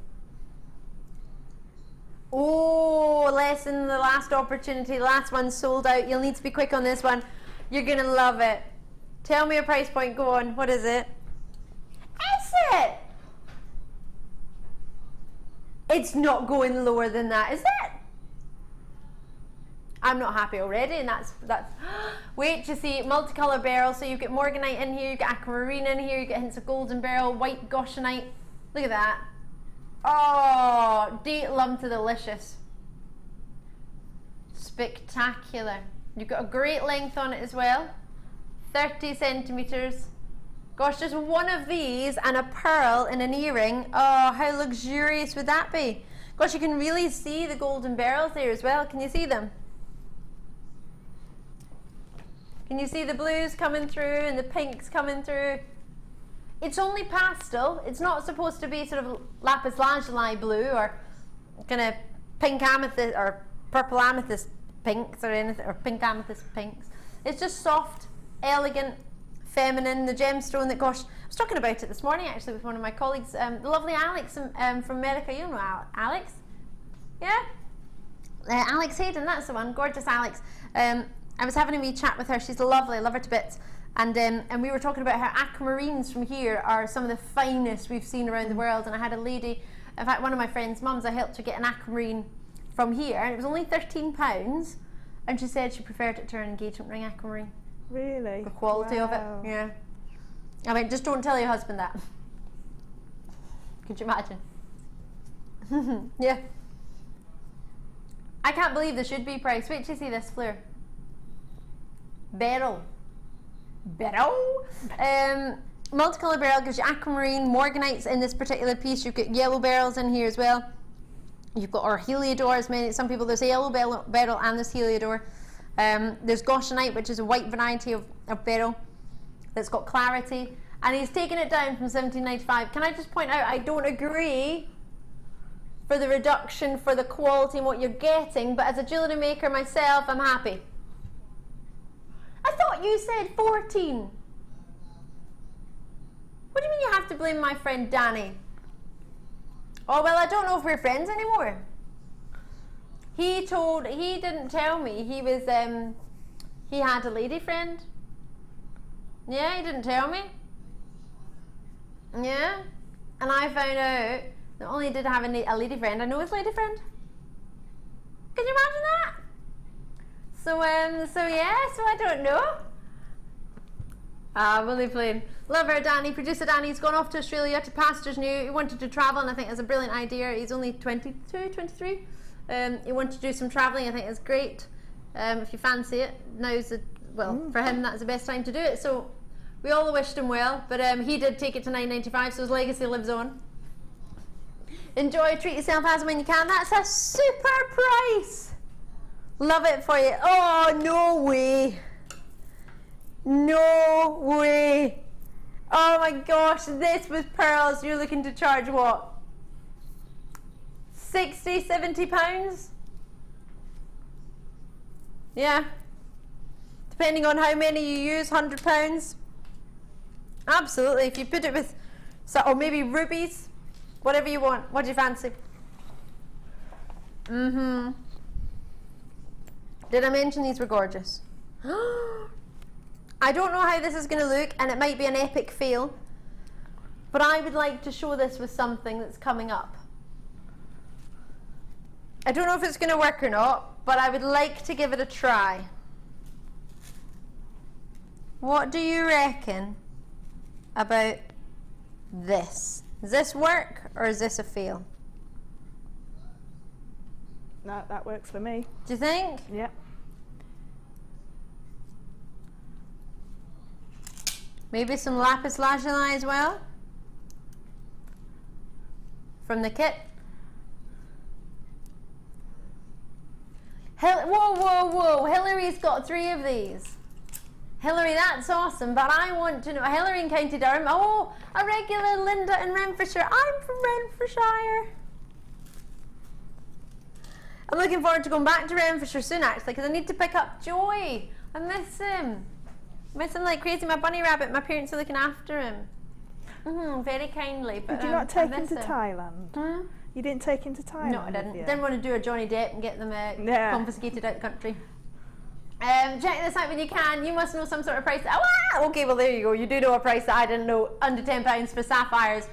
Oh, less than the last opportunity. The last one sold out. You'll need to be quick on this one. You're going to love it. Tell me a price point. Go on. What is it? Is it? It's not going lower than that, is it? I'm not happy already, and that's. Wait to see multicolour beryl. So you get morganite in here, you get aquamarine in here, you get hints of golden beryl, white goshenite. Look at that. Oh, date lump to delicious. Spectacular. You've got a great length on it as well. 30 centimetres. Gosh, just one of these and a pearl in an earring. Oh, how luxurious would that be? Gosh, you can really see the golden beryls there as well. Can you see them? Can you see the blues coming through and the pinks coming through? It's only pastel. It's not supposed to be sort of lapis lazuli blue or kind of pink amethyst or purple amethyst pinks or anything, or pink amethyst pinks. It's just soft, elegant, feminine. The gemstone that, gosh, I was talking about it this morning actually with one of my colleagues, the lovely Alex from America. You know Alex? Yeah? Alex Hayden, that's the one. Gorgeous Alex. I was having a wee chat with her. She's lovely. I love her to bits. And we were talking about how aquamarines from here are some of the finest we've seen around the world. And I had a lady, in fact, one of my friend's mums, I helped her get an aquamarine from here, and it was only £13. And she said she preferred it to her engagement ring aquamarine. Really? The quality of it, yeah. I mean, just don't tell your husband that. Could you imagine? Yeah. I can't believe this should be priced. Wait till you see this fleur. Beryl. Multicolour beryl gives you aquamarine, morganites in this particular piece. You've got yellow beryls in here as well. You've got our heliodor, as many, some people, there's a yellow beryl and this heliodor. There's goshenite, which is a white variety of beryl that's got clarity. And he's taken it down from £17.95. Can I just point out, I don't agree for the reduction, for the quality and what you're getting, but as a jewellery maker myself, I'm happy. I thought you said 14. What do you mean you have to blame my friend Danny? Oh, well, I don't know if we're friends anymore. He didn't tell me he was, he had a lady friend. Yeah, he didn't tell me. Yeah, and I found out not only did I have a lady friend, I know his lady friend. Can you imagine that? So yeah, so I don't know. Willie Plain. Love her, Danny. Producer Danny's gone off to Australia to pastures new. He wanted to travel, and I think it's a brilliant idea. He's only 22, 23. He wanted to do some travelling. I think it's great. If you fancy it, now's the, well, for him, that's the best time to do it. So we all wished him well, but he did take it to $9.95, so his legacy lives on. Enjoy, treat yourself as and when you can. That's a super price. Love it for you. Oh, no way. No way. Oh my gosh, this with pearls, you're looking to charge what? 60, 70 pounds? Yeah. Depending on how many you use, £100. Absolutely. If you put it with, or maybe rubies, whatever you want. What do you fancy? Mm-hmm. Did I mention these were gorgeous? I don't know how this is going to look, and it might be an epic fail, but I would like to show this with something that's coming up. I don't know if it's going to work or not, but I would like to give it a try. What do you reckon about this? Does this work, or is this a fail? No, that works for me. Do you think? Yeah. Maybe some lapis lazuli as well from the kit. Whoa, whoa, whoa! Hillary's got 3 of these. Hillary, that's awesome, but I want to know. Hillary in County Durham. Oh, a regular Linda in Renfrewshire. I'm from Renfrewshire. I'm looking forward to going back to Renfrewshire soon, actually, because I need to pick up Joy. I miss him. I miss him like crazy. My bunny rabbit, my parents are looking after him. Very kindly. But, did you not take him to Thailand? Hmm? You didn't take him to Thailand? No, I didn't. Didn't want to do a Johnny Depp and get them confiscated out the country. Check this out when you can. You must know some sort of price. Oh, okay, well there you go. You do know a price that I didn't know. Under £10 for sapphires.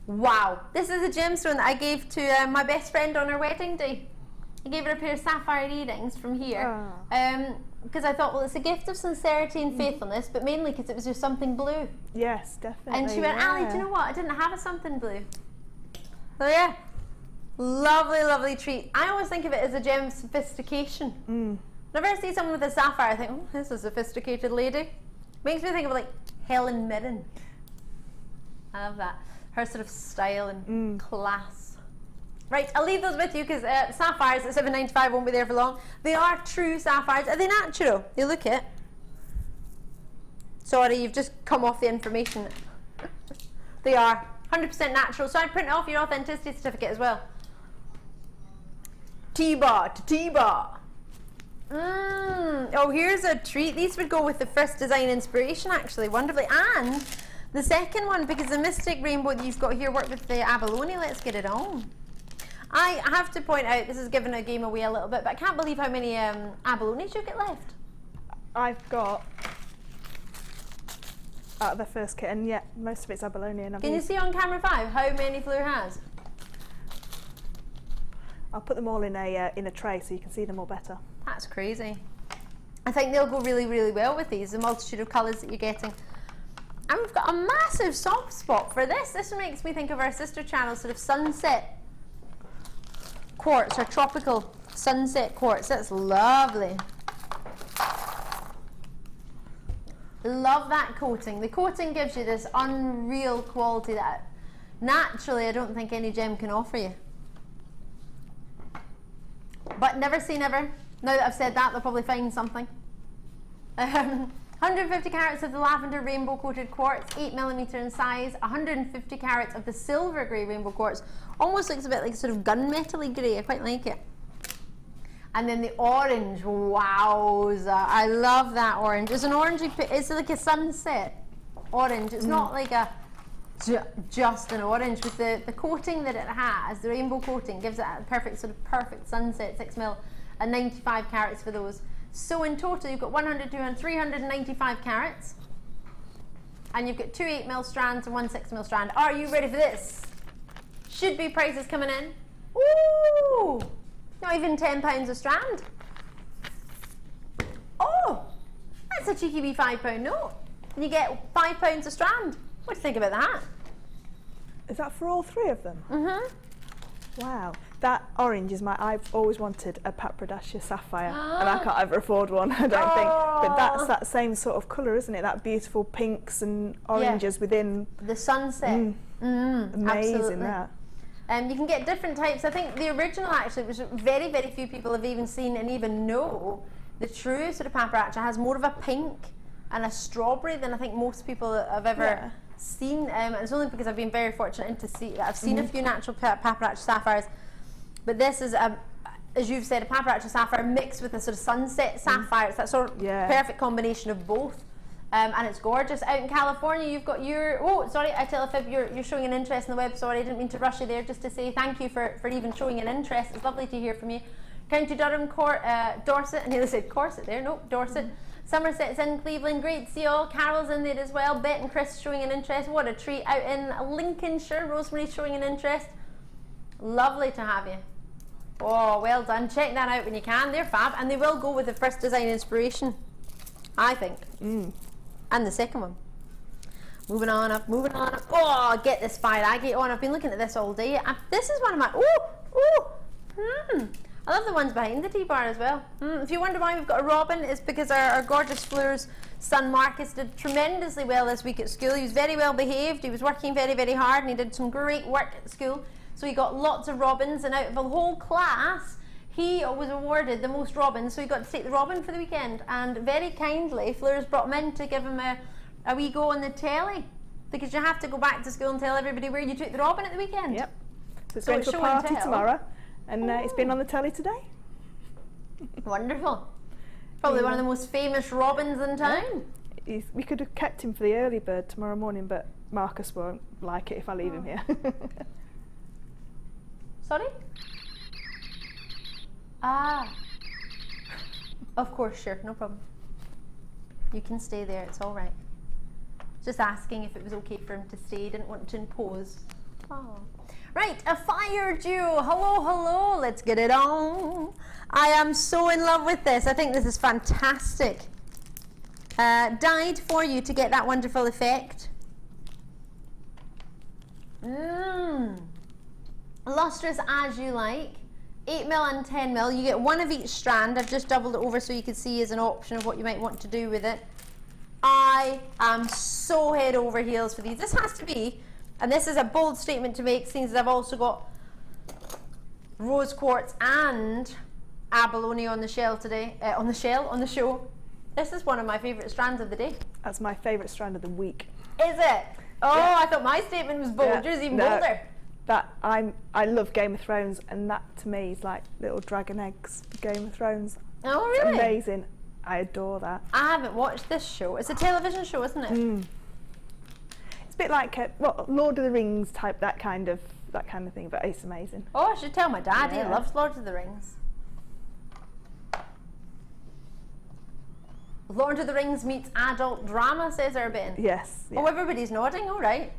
Wow. This is a gemstone that I gave to my best friend on her wedding day. I gave her a pair of sapphire earrings from here. Because I thought, well, it's a gift of sincerity and faithfulness, but mainly because it was just something blue. Yes, definitely. And she went, Ali, do you know what? I didn't have a something blue. So yeah, lovely, lovely treat. I always think of it as a gem sophistication. Whenever I see someone with a sapphire, I think, oh, this is a sophisticated lady. Makes me think of like Helen Mirren. I love that. Her sort of style and class. Right, I'll leave those with you because sapphires at $7.95 won't be there for long. They are true sapphires. Are they natural? You look it. Sorry, you've just come off the information. They are 100% natural. So I print off your authenticity certificate as well. T-bar to T-bar. Oh, here's a treat. These would go with the first design inspiration, actually, wonderfully. And the second one, because the Mystic Rainbow that you've got here worked with the abalone. Let's get it on. I have to point out, this is giving a game away a little bit, but I can't believe how many abalones you've got left. I've got out of the first kit, and yeah, most of it's abalone. And can you see on camera 5 how many Fleur has? I'll put them all in a tray so you can see them all better. That's crazy. I think they'll go really, really well with these, the multitude of colours that you're getting. And we've got a massive soft spot for this. This makes me think of our sister channel, sort of sunset quartz or tropical sunset quartz. That's lovely. Love that coating. The coating gives you this unreal quality that naturally I don't think any gem can offer you. But never say never. Now that I've said that, they'll probably find something. 150 carats of the lavender rainbow coated quartz, 8mm in size, 150 carats of the silver grey rainbow quartz. Almost looks a bit like sort of gunmetal-y grey, I quite like it. And then the orange, wowza, I love that orange. It's an orangey, it's like a sunset orange. It's not like a just an orange. With the coating that it has, the rainbow coating gives it a perfect sunset 6mm and 95 carats for those. So in total you've got 100, 200, 395 carats, and you've got 2 8mm strands and 1 6mm strand. Are you ready for this? Should be prices coming in. Ooh! Not even £10 a strand. Oh, that's a cheeky wee £5 note. And you get £5 a strand. What do you think about that? Is that for all 3 of them? Mm-hmm. Wow. That orange is I've always wanted a Papradasha sapphire, and I can't ever afford one, I don't think. But that's that same sort of colour, isn't it? That beautiful pinks and oranges within the sunset. Amazing, absolutely. that. You can get different types. I think the original actually, which very, very few people have even seen and even know, the true sort of Papradasha has more of a pink and a strawberry than I think most people have ever seen. And it's only because I've been very fortunate to see that I've seen a few natural Papradasha sapphires. But this is, as you've said, a Papradasha sapphire mixed with a sort of sunset sapphire. It's that sort of perfect combination of both. And it's gorgeous. Out in California, you've got your... Oh, sorry, I tell a fib, you're showing an interest in the web. Sorry, I didn't mean to rush you there. Just to say thank you for even showing an interest. It's lovely to hear from you. County Durham, Dorset. I nearly said Corset there. Nope, Dorset. Somerset's in Cleveland. Great to see you all. Carol's in there as well. Bet and Chris showing an interest. What a treat. Out in Lincolnshire, Rosemary's showing an interest. Lovely to have you. Oh, well done. Check that out when you can. They're fab. And they will go with the first design inspiration, I think. And the second one. Moving on up, moving on up. Oh, get this fire agate on. I've been looking at this all day. This is one of my... I love the ones behind the T-bar as well. If you wonder why we've got a robin, it's because our gorgeous Fleur's son Marcus did tremendously well this week at school. He was very well behaved. He was working very, very hard, and he did some great work at school. So he got lots of robins, and out of the whole class, he was awarded the most robins. So he got to take the robin for the weekend, and very kindly, Fleur's brought him in to give him a wee go on the telly, because you have to go back to school and tell everybody where you took the robin at the weekend. Yep. So it's going to a party tomorrow, and it's been on the telly today. Wonderful. Probably one of the most famous robins in town. We could have kept him for the early bird tomorrow morning, but Marcus won't like it if I leave him here. Sorry? Of course, sure, no problem. You can stay there, it's all right. Just asking if it was okay for him to stay, didn't want to impose. Oh. Right, a fire jewel. Hello, hello, let's get it on. I am so in love with this. I think this is fantastic. Dyed for you to get that wonderful effect. Lustrous as you like. 8mm and 10mm. You get one of each strand. I've just doubled it over so you can see as an option of what you might want to do with it. I am so head over heels for these. This has to be, and this is a bold statement to make, since I've also got rose quartz and abalone on the shell today. On the show. This is one of my favourite strands of the day. That's my favourite strand of the week. Is it? Oh, yeah. I thought my statement was bold. Yours even bolder. I love Game of Thrones, and that to me is like little dragon eggs for Game of Thrones. Oh, really? It's amazing. I adore that. I haven't watched this show. It's a television show, isn't it? Mm. It's a bit like Lord of the Rings type, that kind of thing, but it's amazing. Oh, I should tell my dad. He loves Lord of the Rings. Lord of the Rings meets adult drama, says Urban. Yes. Yeah. Oh, everybody's nodding. All right.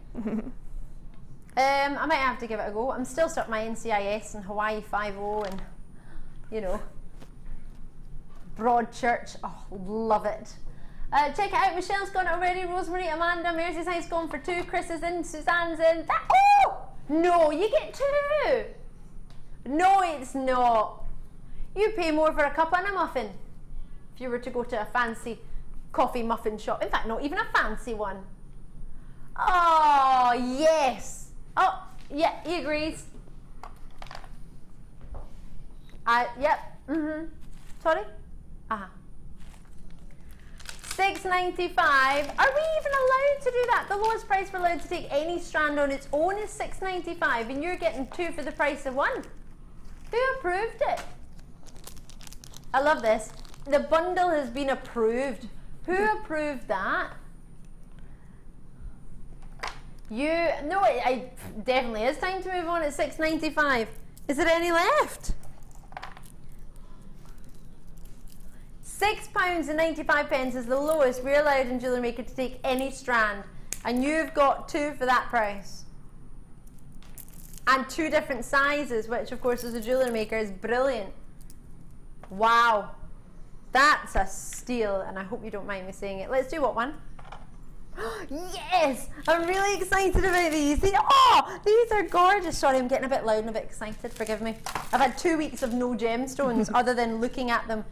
I might have to give it a go. I'm still starting my NCIS and Hawaii 5-0 and, you know, Broadchurch. Oh, love it. Check it out. Michelle's got it already. Rosemary, Amanda, Merseyside's gone for 2. Chris is in. Suzanne's in. Oh! No, you get 2. No, it's not. You pay more for a cup and a muffin. If you were to go to a fancy coffee muffin shop. In fact, not even a fancy one. Oh, yes. Oh, yeah, he agrees. Yep. Sorry? $6.95. Are we even allowed to do that? The lowest price we're allowed to take any strand on its own is $6.95, and you're getting 2 for the price of 1. Who approved it? I love this. The bundle has been approved. Who approved that? No, it definitely is time to move on at $6.95. Is there any left? £6.95 is the lowest we're allowed in Jewellery Maker to take any strand, and you've got 2 for that price. And 2 different sizes, which of course as a Jewellery Maker is brilliant. Wow, that's a steal, and I hope you don't mind me saying it. Let's do what one? Yes! I'm really excited about these. These are gorgeous. Sorry, I'm getting a bit loud and a bit excited. Forgive me. I've had 2 weeks of no gemstones other than looking at them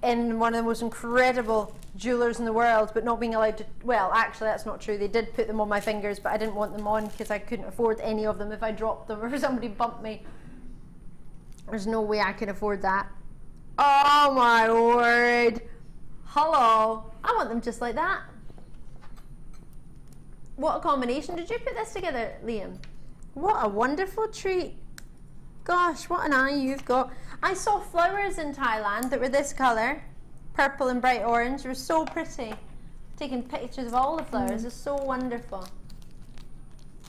in one of the most incredible jewellers in the world, but not being allowed to. Well, actually, that's not true. They did put them on my fingers, but I didn't want them on because I couldn't afford any of them if I dropped them or if somebody bumped me. There's no way I could afford that. Oh my word. Hello. I want them just like that. What a combination. Did you put this together, Liam? What a wonderful treat. Gosh, what an eye you've got. I saw flowers in Thailand that were this colour, purple and bright orange. They were so pretty. Taking pictures of all the flowers. It's so wonderful.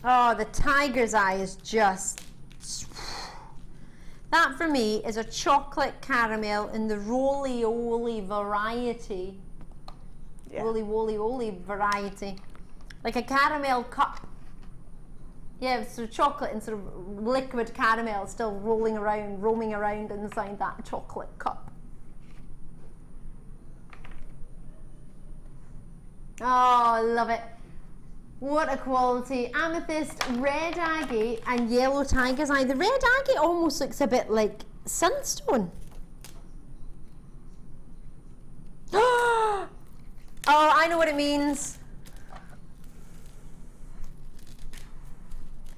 Oh, the tiger's eye is just... That for me is a chocolate caramel in the roly-oly variety. Yeah. Roly-woly-oly variety. Like a caramel cup. Yeah, sort of chocolate and sort of liquid caramel still roaming around inside that chocolate cup. Oh, I love it. What a quality. Amethyst, red agate and yellow tiger's eye. The red agate almost looks a bit like sunstone. Oh, I know what it means.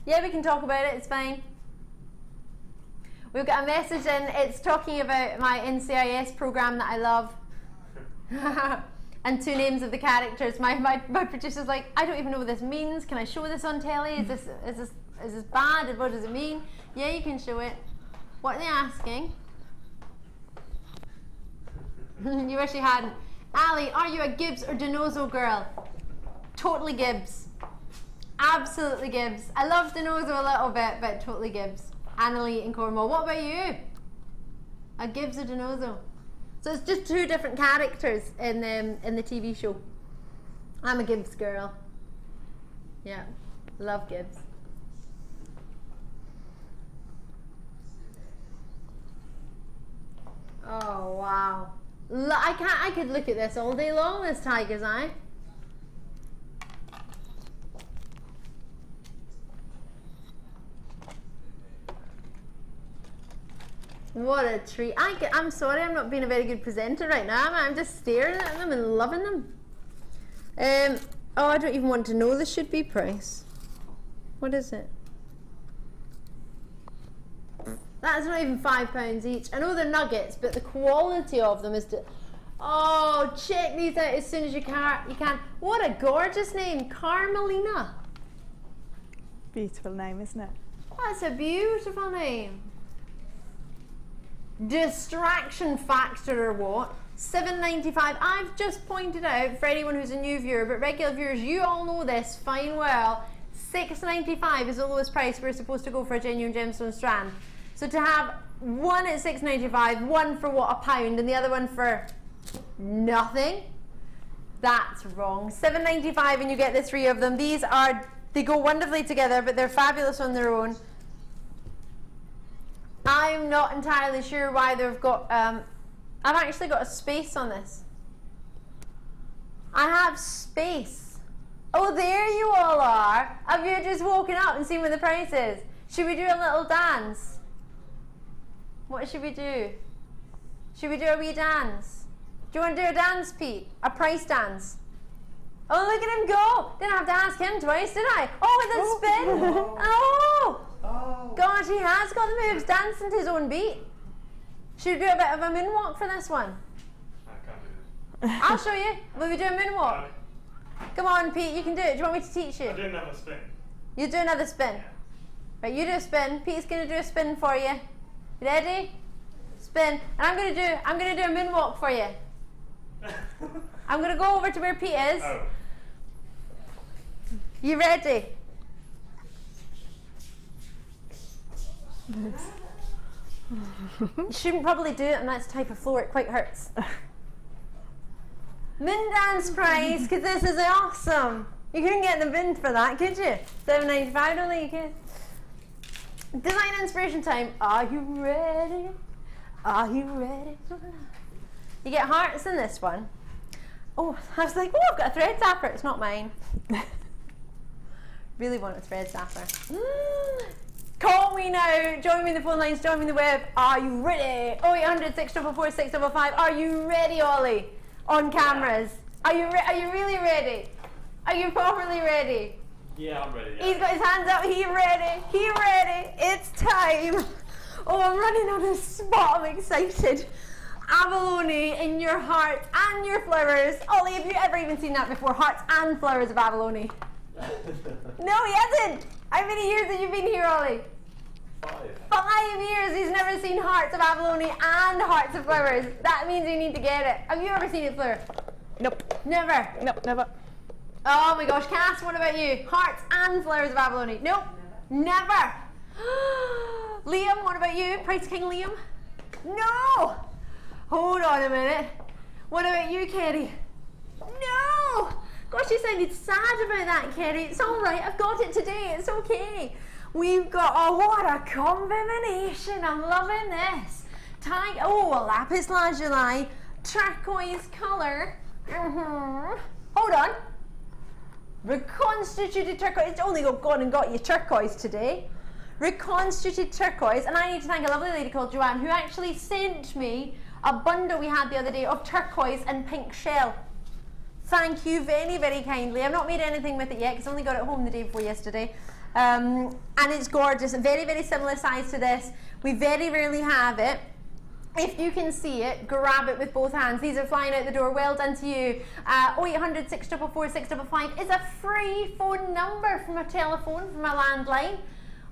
Yeah, we can talk about it, it's fine. We've got a message in, it's talking about my NCIS program that I love. And 2 names of the characters. My producer's like, I don't even know what this means. Can I show this on telly? Is this bad? What does it mean? Yeah, you can show it. What are they asking? You wish you hadn't. Ali, are you a Gibbs or Denozo girl? Totally Gibbs. Absolutely Gibbs. I love Denozo a little bit, but totally Gibbs. Annalie in Cornwall. What about you? A Gibbs or Denozo? So it's just 2 different characters in the TV show. I'm a Gibbs girl. Yeah, love Gibbs. Oh wow! I could look at this all day long. This tiger's eye. What a treat. I'm sorry I'm not being a very good presenter right now. I'm just staring at them and loving them. Oh, I don't even want to know the should-be price. What is it? That's not even £5 each. I know they're nuggets, but the quality of them is... Oh, check these out as soon as you can. What a gorgeous name, Carmelina. Beautiful name, isn't it? That's a beautiful name. Distraction factor or what? $7.95. I've just pointed out for anyone who's a new viewer, but regular viewers, you all know this fine well. $6.95 is the lowest price we're supposed to go for a genuine gemstone strand. So to have one at $6.95, one for what, £1, and the other one for nothing, that's wrong. $7.95 and you get the 3 of them. These are, they go wonderfully together, but they're fabulous on their own. I'm not entirely sure why they've got, I've actually got a space on this. I have space. Oh, there you all are. Have you just woken up and seen what the price is? Should we do a little dance? What should we do? Should we do a wee dance? Do you want to do a dance, Pete? A price dance? Oh, look at him go. Didn't have to ask him twice, did I? Oh, with a spin. Oh. God, he has got the moves, dancing to his own beat. Should we do a bit of a moonwalk for this one? I can't do this. I'll show you. Will we do a moonwalk? Come on, Pete, you can do it. Do you want me to teach you? I'll do another spin. You do another spin. Yeah. Right, you do a spin. Pete's going to do a spin for you. Ready? Spin. And I'm going to do a moonwalk for you. I'm going to go over to where Pete is. Oh. You ready? You shouldn't probably do it on that type of floor, it quite hurts. Min dance price, because this is awesome. You couldn't get the bin for that, could you? $7.95, I don't think you can. Design inspiration time. Are you ready? Are you ready? You get hearts in this one. Oh, I was like, oh, I've got a thread zapper. It's not mine. Really want a thread zapper. Call me now. Join me in the phone lines. Join me in the web. Are you ready? 0800 644 655. Are you ready, Ollie? On cameras. Are you really ready? Are you properly ready? Yeah, I'm ready. Yeah. He's got his hands up. He ready. He ready. It's time. Oh, I'm running on the spot. I'm excited. Abalone in your heart and your flowers. Ollie, have you ever even seen that before? Hearts and flowers of abalone. No, he hasn't. How many years have you been here, Ollie? 5. 5 years. He's never seen hearts of abalone and hearts of flowers. That means you need to get it. Have you ever seen it, Fleur? Nope. Never. Nope, never. Oh my gosh, Cass, what about you? Hearts and flowers of abalone? Nope. Never. Liam, what about you? Price King Liam? No. Hold on a minute. What about you, Kerry? No. Gosh, you sounded sad about that, Kerry. It's all right. I've got it today. It's okay. We've got, oh, what a combination. I'm loving this. Oh, a lapis lazuli, turquoise colour. Hold on. Reconstituted turquoise. It's only gone and got you turquoise today. Reconstituted turquoise. And I need to thank a lovely lady called Joanne who actually sent me a bundle we had the other day of turquoise and pink shell. Thank you very, very kindly. I've not made anything with it yet because I only got it home the day before yesterday. And it's gorgeous. Very, very similar size to this. We very rarely have it. If you can see it, grab it with both hands. These are flying out the door. Well done to you. 0800 644 655 is a free phone number from a telephone, from a landline.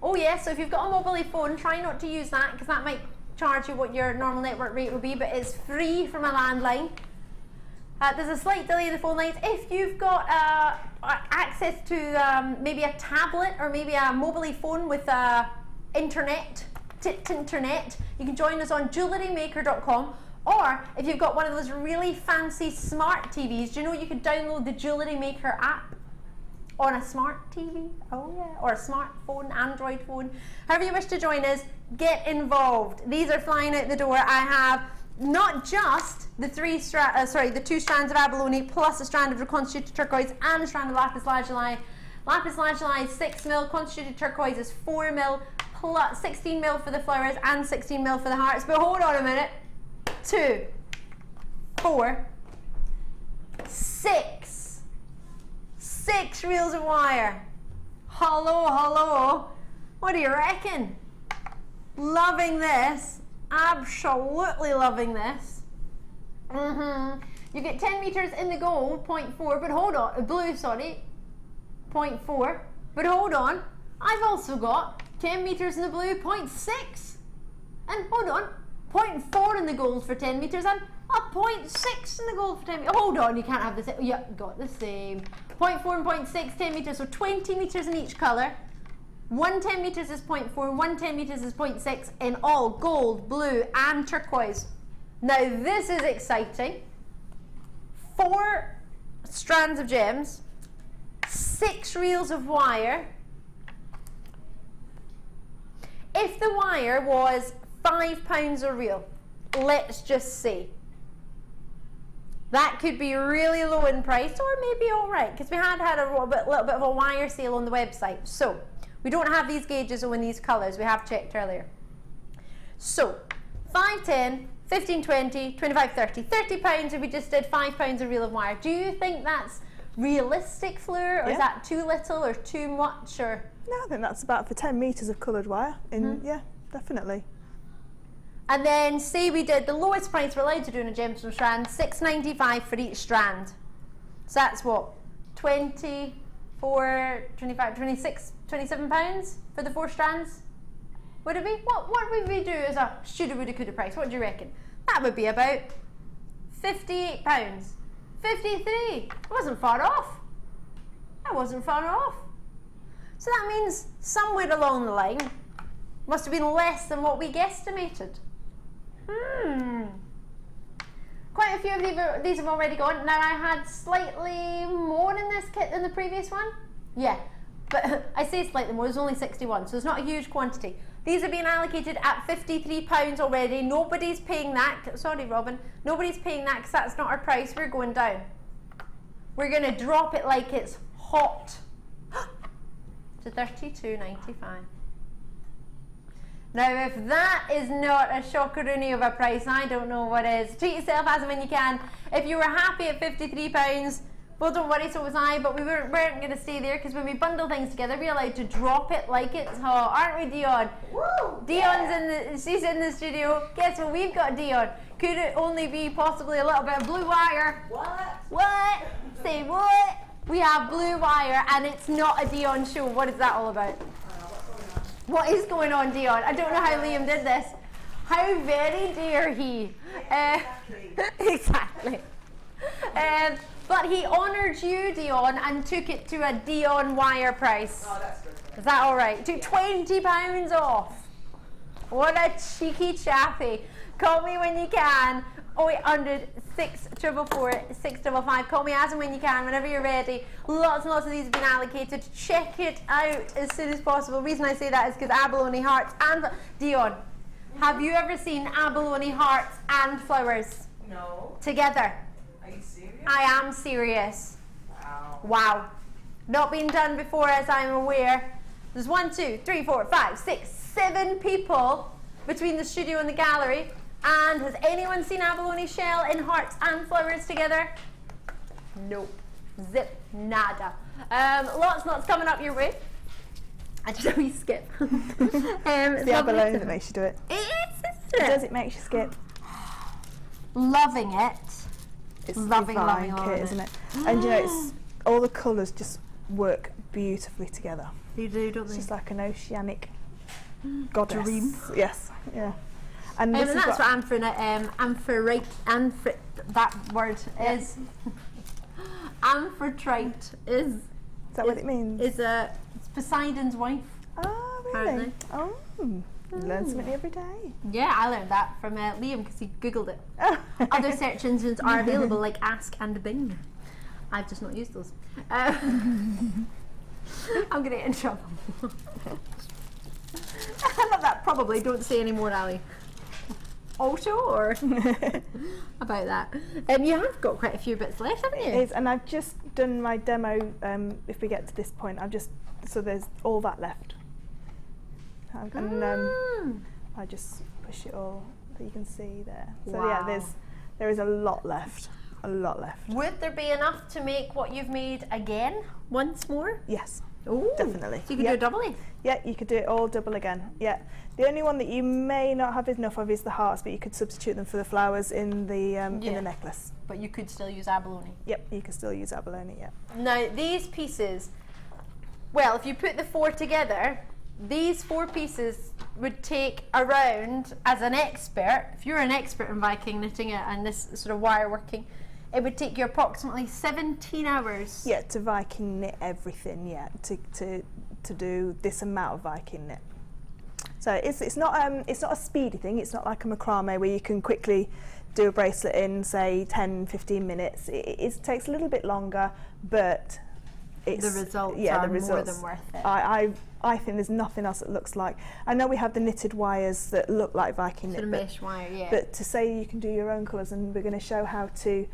Oh yes, so if you've got a mobile phone, try not to use that because that might charge you what your normal network rate will be, but it's free from a landline. There's a slight delay in the phone lines. If you've got access to maybe a tablet or maybe a mobile phone with internet, you can join us on JewelleryMaker.com, or if you've got one of those really fancy smart TVs, do you know you could download the Jewellery Maker app on a smart TV? Oh yeah, or a smartphone, Android phone. However you wish to join us, get involved. These are flying out the door. I have not just the the 2 strands of abalone plus a strand of reconstituted turquoise and a strand of lapis lazuli. Lapis lazuli is 6mm, constituted turquoise is 4mm, plus 16mm for the flowers and 16mm for the hearts. But hold on a minute. 2, 4, 6. 6 reels of wire. Hello, hello. What do you reckon? Loving this. Absolutely loving this. You get 10 meters in the gold, 0.4, but hold on, blue, sorry, 0.4, but hold on, I've also got 10 meters in the blue, 0.6, and hold on, 0.4 in the gold for 10 meters, and a 0.6 in the gold for 10 meters. Hold on, you can't have the same, yeah, got the same. 0.4 and 0.6, 10 meters, so 20 meters in each colour. 1 10 meters is 0.4, 1 10 meters is 0.6 in all gold, blue and turquoise. Now this is exciting. 4 strands of gems, 6 reels of wire. If the wire was £5 a reel, let's just say, that could be really low in price or maybe alright, because we had a little bit of a wire sale on the website. So we don't have these gauges or in these colours, we have checked earlier. So 5, 10, 15, 20, 25, 30. £30 if we just did £5 a reel of wire. Do you think that's realistic, Fleur, or is that too little or too much? Or No, I think that's about for 10 metres of coloured wire. Yeah, definitely. And then say we did the lowest price we're allowed to do in a gemstone strand, £6.95 for each strand. So that's what, 24, 25, 26, £27 for the 4 strands? Would it be? What would we do as a shoulda, woulda, coulda price? What do you reckon? That would be about £58. 53. It wasn't far off. That wasn't far off. So that means somewhere along the line must have been less than what we guesstimated. Quite a few of these have already gone. Now I had slightly more in this kit than the previous one. Yeah, but I say slightly more, there's only 61, so it's not a huge quantity. These are being allocated at £53 already. Nobody's paying that. Sorry, Robin. Nobody's paying that because that's not our price. We're going down. We're going to drop it like it's hot to £32.95. Now, if that is not a shockeroonie of a price, I don't know what is. Treat yourself as and when you can. If you were happy at £53, well, don't worry, so was I, but we weren't going to stay there because when we bundle things together, we're allowed to drop it like it's hot, aren't we, Dion? Woo! Dion's she's in the studio. Guess what we've got, Dion? Could it only be possibly a little bit of blue wire? What? What? Say what? We have blue wire and it's not a Dion show. What is that all about? What is going on, Dion? I don't know how Liam did this. How very dare he? Exactly. But he honoured you, Dion, and took it to a Dion wire price. Oh, that's good. Is that all right? Took £20 off. What a cheeky chappy. Call me when you can. 0800 644 655. Call me as and when you can, whenever you're ready. Lots and lots of these have been allocated. Check it out as soon as possible. The reason I say that is because abalone hearts and... Dion, have you ever seen abalone hearts and flowers No. together? Are you serious? I am serious. Wow. Wow. Not been done before as I'm aware. There's 1, 2, 3, 4, 5, 6, 7 people between the studio and the gallery. And has anyone seen abalone shell in hearts and flowers together? Nope. Zip. Nada. Lots and lots coming up your way. I just a wee skip. It's the abalone that makes you do it. It is, It isn't does, it? it makes you skip. Loving it. It's Loving, divine loving, kit, loving isn't it? And you know, it's all the colours just work beautifully together. You do, don't It's they? just like an oceanic goddess. Dream. Yes, yeah. And this And is that's what that word is. Amphitrite is. Is that what it means? It's Poseidon's wife. Oh, really? apparently. Oh, you learn something every day. Yeah, I learned that from Liam because he googled it. Other search engines are available like Ask and Bing. I've just not used those. I'm going to get in trouble. I love that. Probably. Don't say any more, Ali. Also, or about that. You have got quite a few bits left, haven't you? It is, and I've just done my demo. If we get to this point, so there's all that left. And I just push it all that you can see there. So Wow. yeah, there is a lot left. A lot left. Would there be enough to make what you've made again once more? Yes. Ooh, definitely. So you could do a doubly? Yeah, you could do it all double again. Yeah. The only one that you may not have enough of is the hearts, but you could substitute them for the flowers in the necklace. But you could still use abalone. Yep, you can still use abalone, yeah. Now these pieces, well, if you put the 4 together, these 4 pieces would take around, as an expert, if you're an expert in Viking knitting and this sort of wire working, it would take you approximately 17 hours. Yeah, to Viking knit everything, yeah, to do this amount of Viking knit. So it's not a speedy thing. It's not like a macrame where you can quickly do a bracelet in, say, 10-15 minutes. It takes a little bit longer, but it's, the results yeah, are the results, more than worth it. I think there's nothing else that looks like. I know we have the knitted wires that look like Viking knit, sort of mesh wire, yeah. But to say you can do your own colours, and we're going to show how to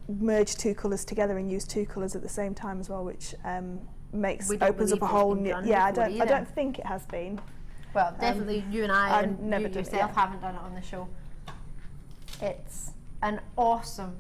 merge 2 colours together and use 2 colours at the same time as well, which opens up a whole new. Yeah, I don't think it has been. Well, definitely you and I I've and never you done it, yourself yeah. haven't done it on the show. It's an awesome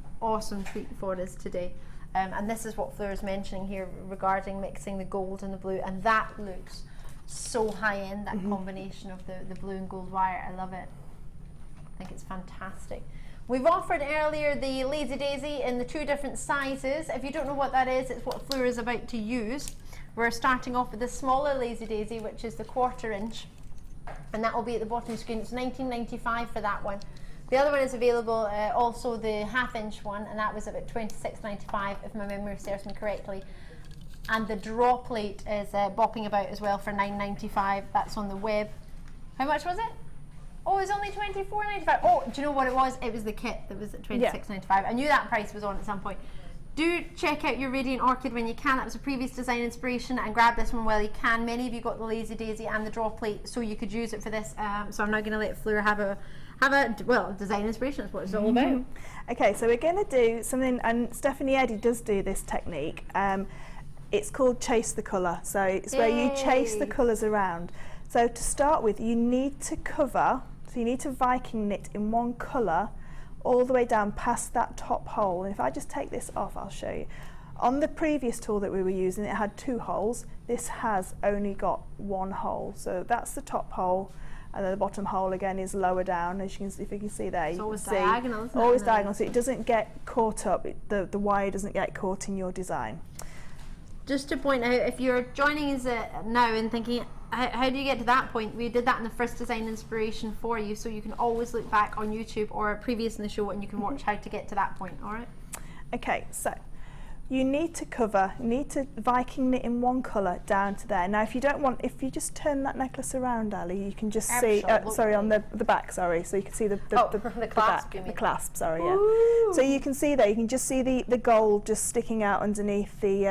treat for us today. And this is what Fleur is mentioning here regarding mixing the gold and the blue, and that looks so high end, that combination of the blue and gold wire. I love it. I think it's fantastic. We've offered earlier the Lazy Daisy in the 2 different sizes. If you don't know what that is, it's what Fleur is about to use. We're starting off with the smaller Lazy Daisy, which is the 1/4 inch, and that will be at the bottom screen. It's $19.95 for that one. The other one is available, also the 1/2 inch one, and that was about $26.95 if my memory serves me correctly. And the draw plate is bopping about as well for $9.95. That's on the web. How much was it? Oh, it's only $24.95. Oh, do you know what it was? It was the kit that was at $26.95. I knew that price was on at some point. Do check out your Radiant Orchid when you can. That was a previous design inspiration, and grab this one while you can. Many of you got the Lazy Daisy and the draw plate, so you could use it for this. So I'm now going to let Fleur have a design inspiration. That's what it's all about. Okay, so we're going to do something, and Stephanie Eddy does do this technique. It's called chase the colour. So it's where you chase the colours around. So to start with, you need to cover. So you need to Viking knit in one colour all the way down past that top hole. And if I just take this off, I'll show you. On the previous tool that we were using, it had 2 holes. This has only got 1 hole. So that's the top hole, and then the bottom hole again is lower down. As you can see, if you can see there, it's you always can see diagonal, isn't it? always diagonal, so it doesn't get caught up. The wire doesn't get caught in your design. Just to point out, if you're joining us now and thinking, how do you get to that point? We did that in the first design inspiration for you, so you can always look back on YouTube or previous in the show and you can watch how to get to that point, all right? Okay, so you need to Viking knit in one colour down to there. Now if you just turn that necklace around, Ali, you can just see, sorry, on the back, sorry, so you can see the clasp, the clasp, sorry, yeah. So you can see there, you can just see the gold just sticking out underneath the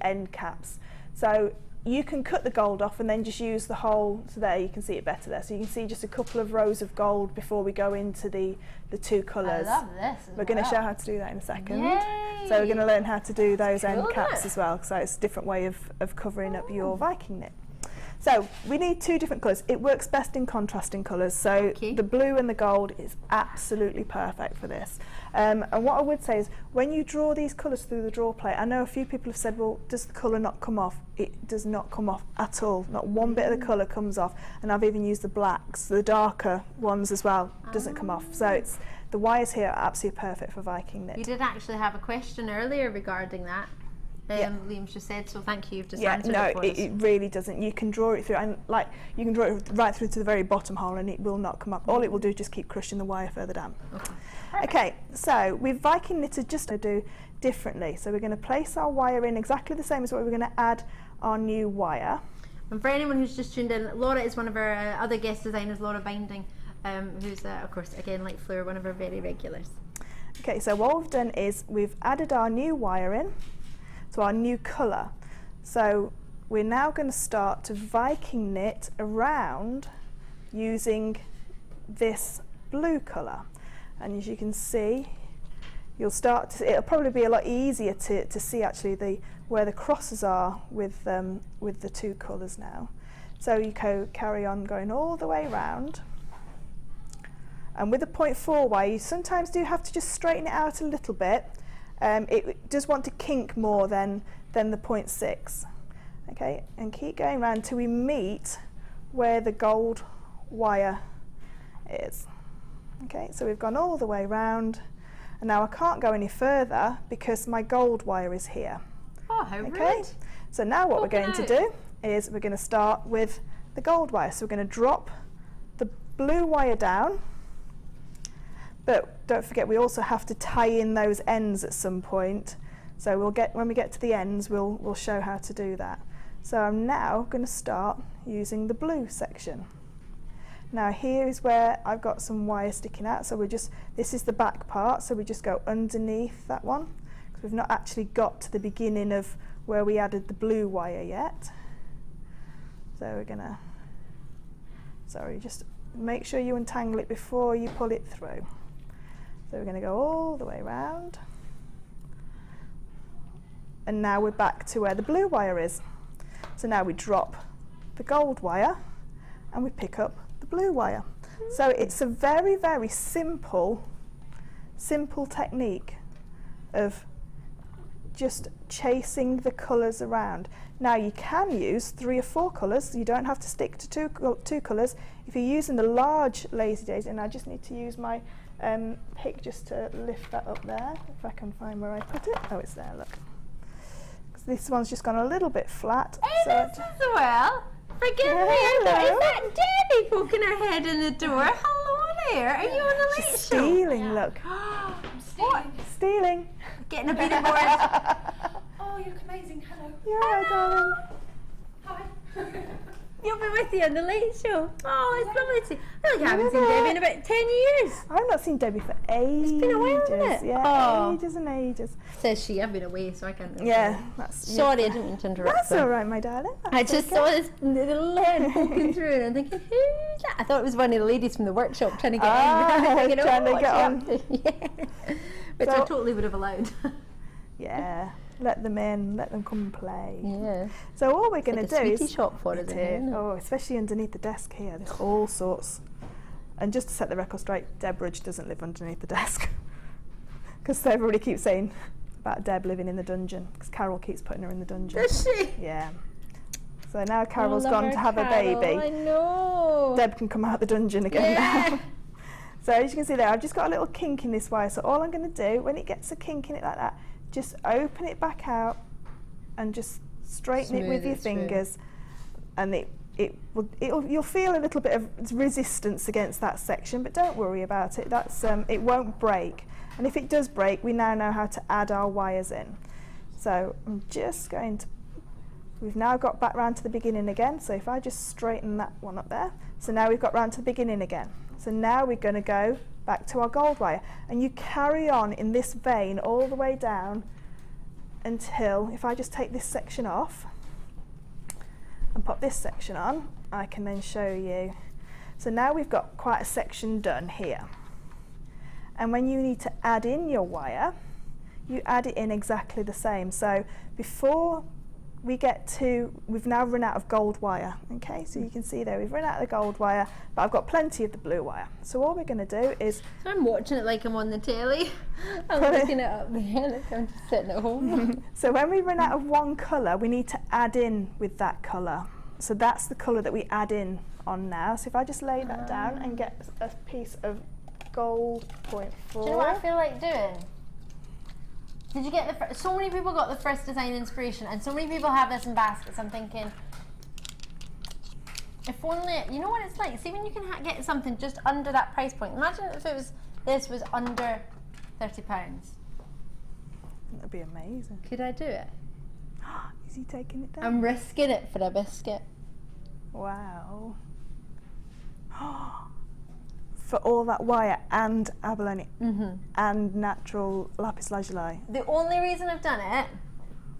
end caps. So you can cut the gold off and then just use the hole. So there, you can see it better there. So you can see just a couple of rows of gold before we go into the 2 colours. I love this. We're going to show how to do that in a second. Yay. So we're going to learn how to do those end Cool, caps as well. So it's a different way of covering up your Viking knit. So we need 2 different colours. It works best in contrasting colours. So the blue and the gold is absolutely perfect for this. And what I would say is, when you draw these colours through the draw plate, I know a few people have said, well, does the colour not come off? It does not come off at all. Not one bit of the colour comes off. And I've even used the blacks, the darker ones as well, doesn't come off. So the wires here are absolutely perfect for Viking knit. You did actually have a question earlier regarding that. Liam's just said, so thank you. You've just answered it for us. It really doesn't. You can draw it through, and you can draw it right through to the very bottom hole, and it will not come up. All it will do is just keep crushing the wire further down. Okay, so we've Viking knitted just to do differently. So we're going to place our wire in exactly the same as what we're going to add our new wire. And for anyone who's just tuned in, Laura is one of our other guest designers, Laura Binding, who's of course, again, like Fleur, one of our very regulars. Okay, so what we've done is we've added our new wire in, so our new colour. So we're now going to start to Viking knit around using this blue colour. And as you can see, it'll probably be a lot easier to see actually where the crosses are with the 2 colours now. So you carry on going all the way around. And with the 0.4 wire, you sometimes do have to just straighten it out a little bit, it does want to kink more than the 0.6. Okay, and keep going round till we meet where the gold wire is. Okay, so we've gone all the way round, and now I can't go any further because my gold wire is here. Oh, how okay, rude. so now what we're going to do is we're going to start with the gold wire. So we're going to drop the blue wire down, but don't forget we also have to tie in those ends at some point. So when we get to the ends, we'll show how to do that. So I'm now going to start using the blue section. Now here is where I've got some wire sticking out, so this is the back part, so we just go underneath that one, because we've not actually got to the beginning of where we added the blue wire yet. So we're gonna, just make sure you untangle it before you pull it through. So we're gonna go all the way around. And now we're back to where the blue wire is. So now we drop the gold wire and we pick up the blue wire. So it's a very, very simple technique of just chasing the colours around. Now you can use 3 or 4 colours, you don't have to stick to two colours. If you're using the large Lazy Daisy, and I just need to use my pick just to lift that up there, if I can find where I put it. Oh, it's there, look. This one's just gone a little bit flat. Hey, this is well. Forgive me, is that Debbie poking her head in the door? Hello there. Are you on the late show? Stealing, look. I'm stealing. What? Stealing. Getting a beating board. Oh, you look amazing. Hello. You're right, darling. Hi. You'll be with you on the late show. Oh, it's lovely to see. I think I haven't seen Debbie in about 10 years. I've not seen Debbie for ages. It's been a while, hasn't it? Yeah, Oh. ages and ages. Says she. I've been away, so I can't remember. Yeah, that's. Sorry, I didn't mean to interrupt. That's all right, my darling. I That's just okay. saw this little head poking through, and I'm thinking, who's that? I thought it was one of the ladies from the workshop trying to get in. I'm thinking, trying to what's get she on. up to? Yeah. Which I So- totally would have allowed. Yeah, let them in, let them come and play. Yeah. So all we're It's going like to a do sweetie is shop for us, It in here, is. isn't it? Oh, especially underneath the desk here. There's all sorts. And just to set the record straight, Deb Rudge doesn't live underneath the desk, because everybody keeps saying about Deb living in the dungeon, because Carol keeps putting her in the dungeon. Does she? Yeah. So now Carol's Oh, love gone her, to have Carol. a baby. I know. Deb can come out the dungeon again Yeah. now. So as you can see there, I've just got a little kink in this wire. So all I'm going to do, when it gets a kink in it like that, just open it back out and just straighten it with Smooth your it through. fingers, and you'll feel a little bit of resistance against that section, but don't worry about it. That's it won't break. And if it does break, we now know how to add our wires in. So I'm just going to. We've now got back round to the beginning again. So if I just straighten that one up there, so now we've got round to the beginning again. So now we're going to go back to our gold wire, and you carry on in this vein all the way down until, if I just take this section off and pop this section on, I can then show you. So now we've got quite a section done here, and when you need to add in your wire, you add it in exactly the same. So before we get to, we've now run out of gold wire. Okay, so you can see there we've run out of the gold wire, but I've got plenty of the blue wire. So all we're going to do is I'm watching it like I'm on the telly. I'm Put it- looking it up there, like I'm just sitting at home. so when we run out of one colour, we need to add in with that colour. So that's the colour that we add in on now. So if I just lay that down and get a piece of gold 0.4. Do you know what I feel like doing? Did you get the? So many people got the first design inspiration, and so many people have this in baskets. I'm thinking, if only, you know what it's like. See when you can get something just under that price point. Imagine if this was under £30. That'd be amazing. Could I do it? Is he taking it down? I'm risking it for a biscuit. Wow. For all that wire and abalone and natural lapis lazuli. The only reason I've done it,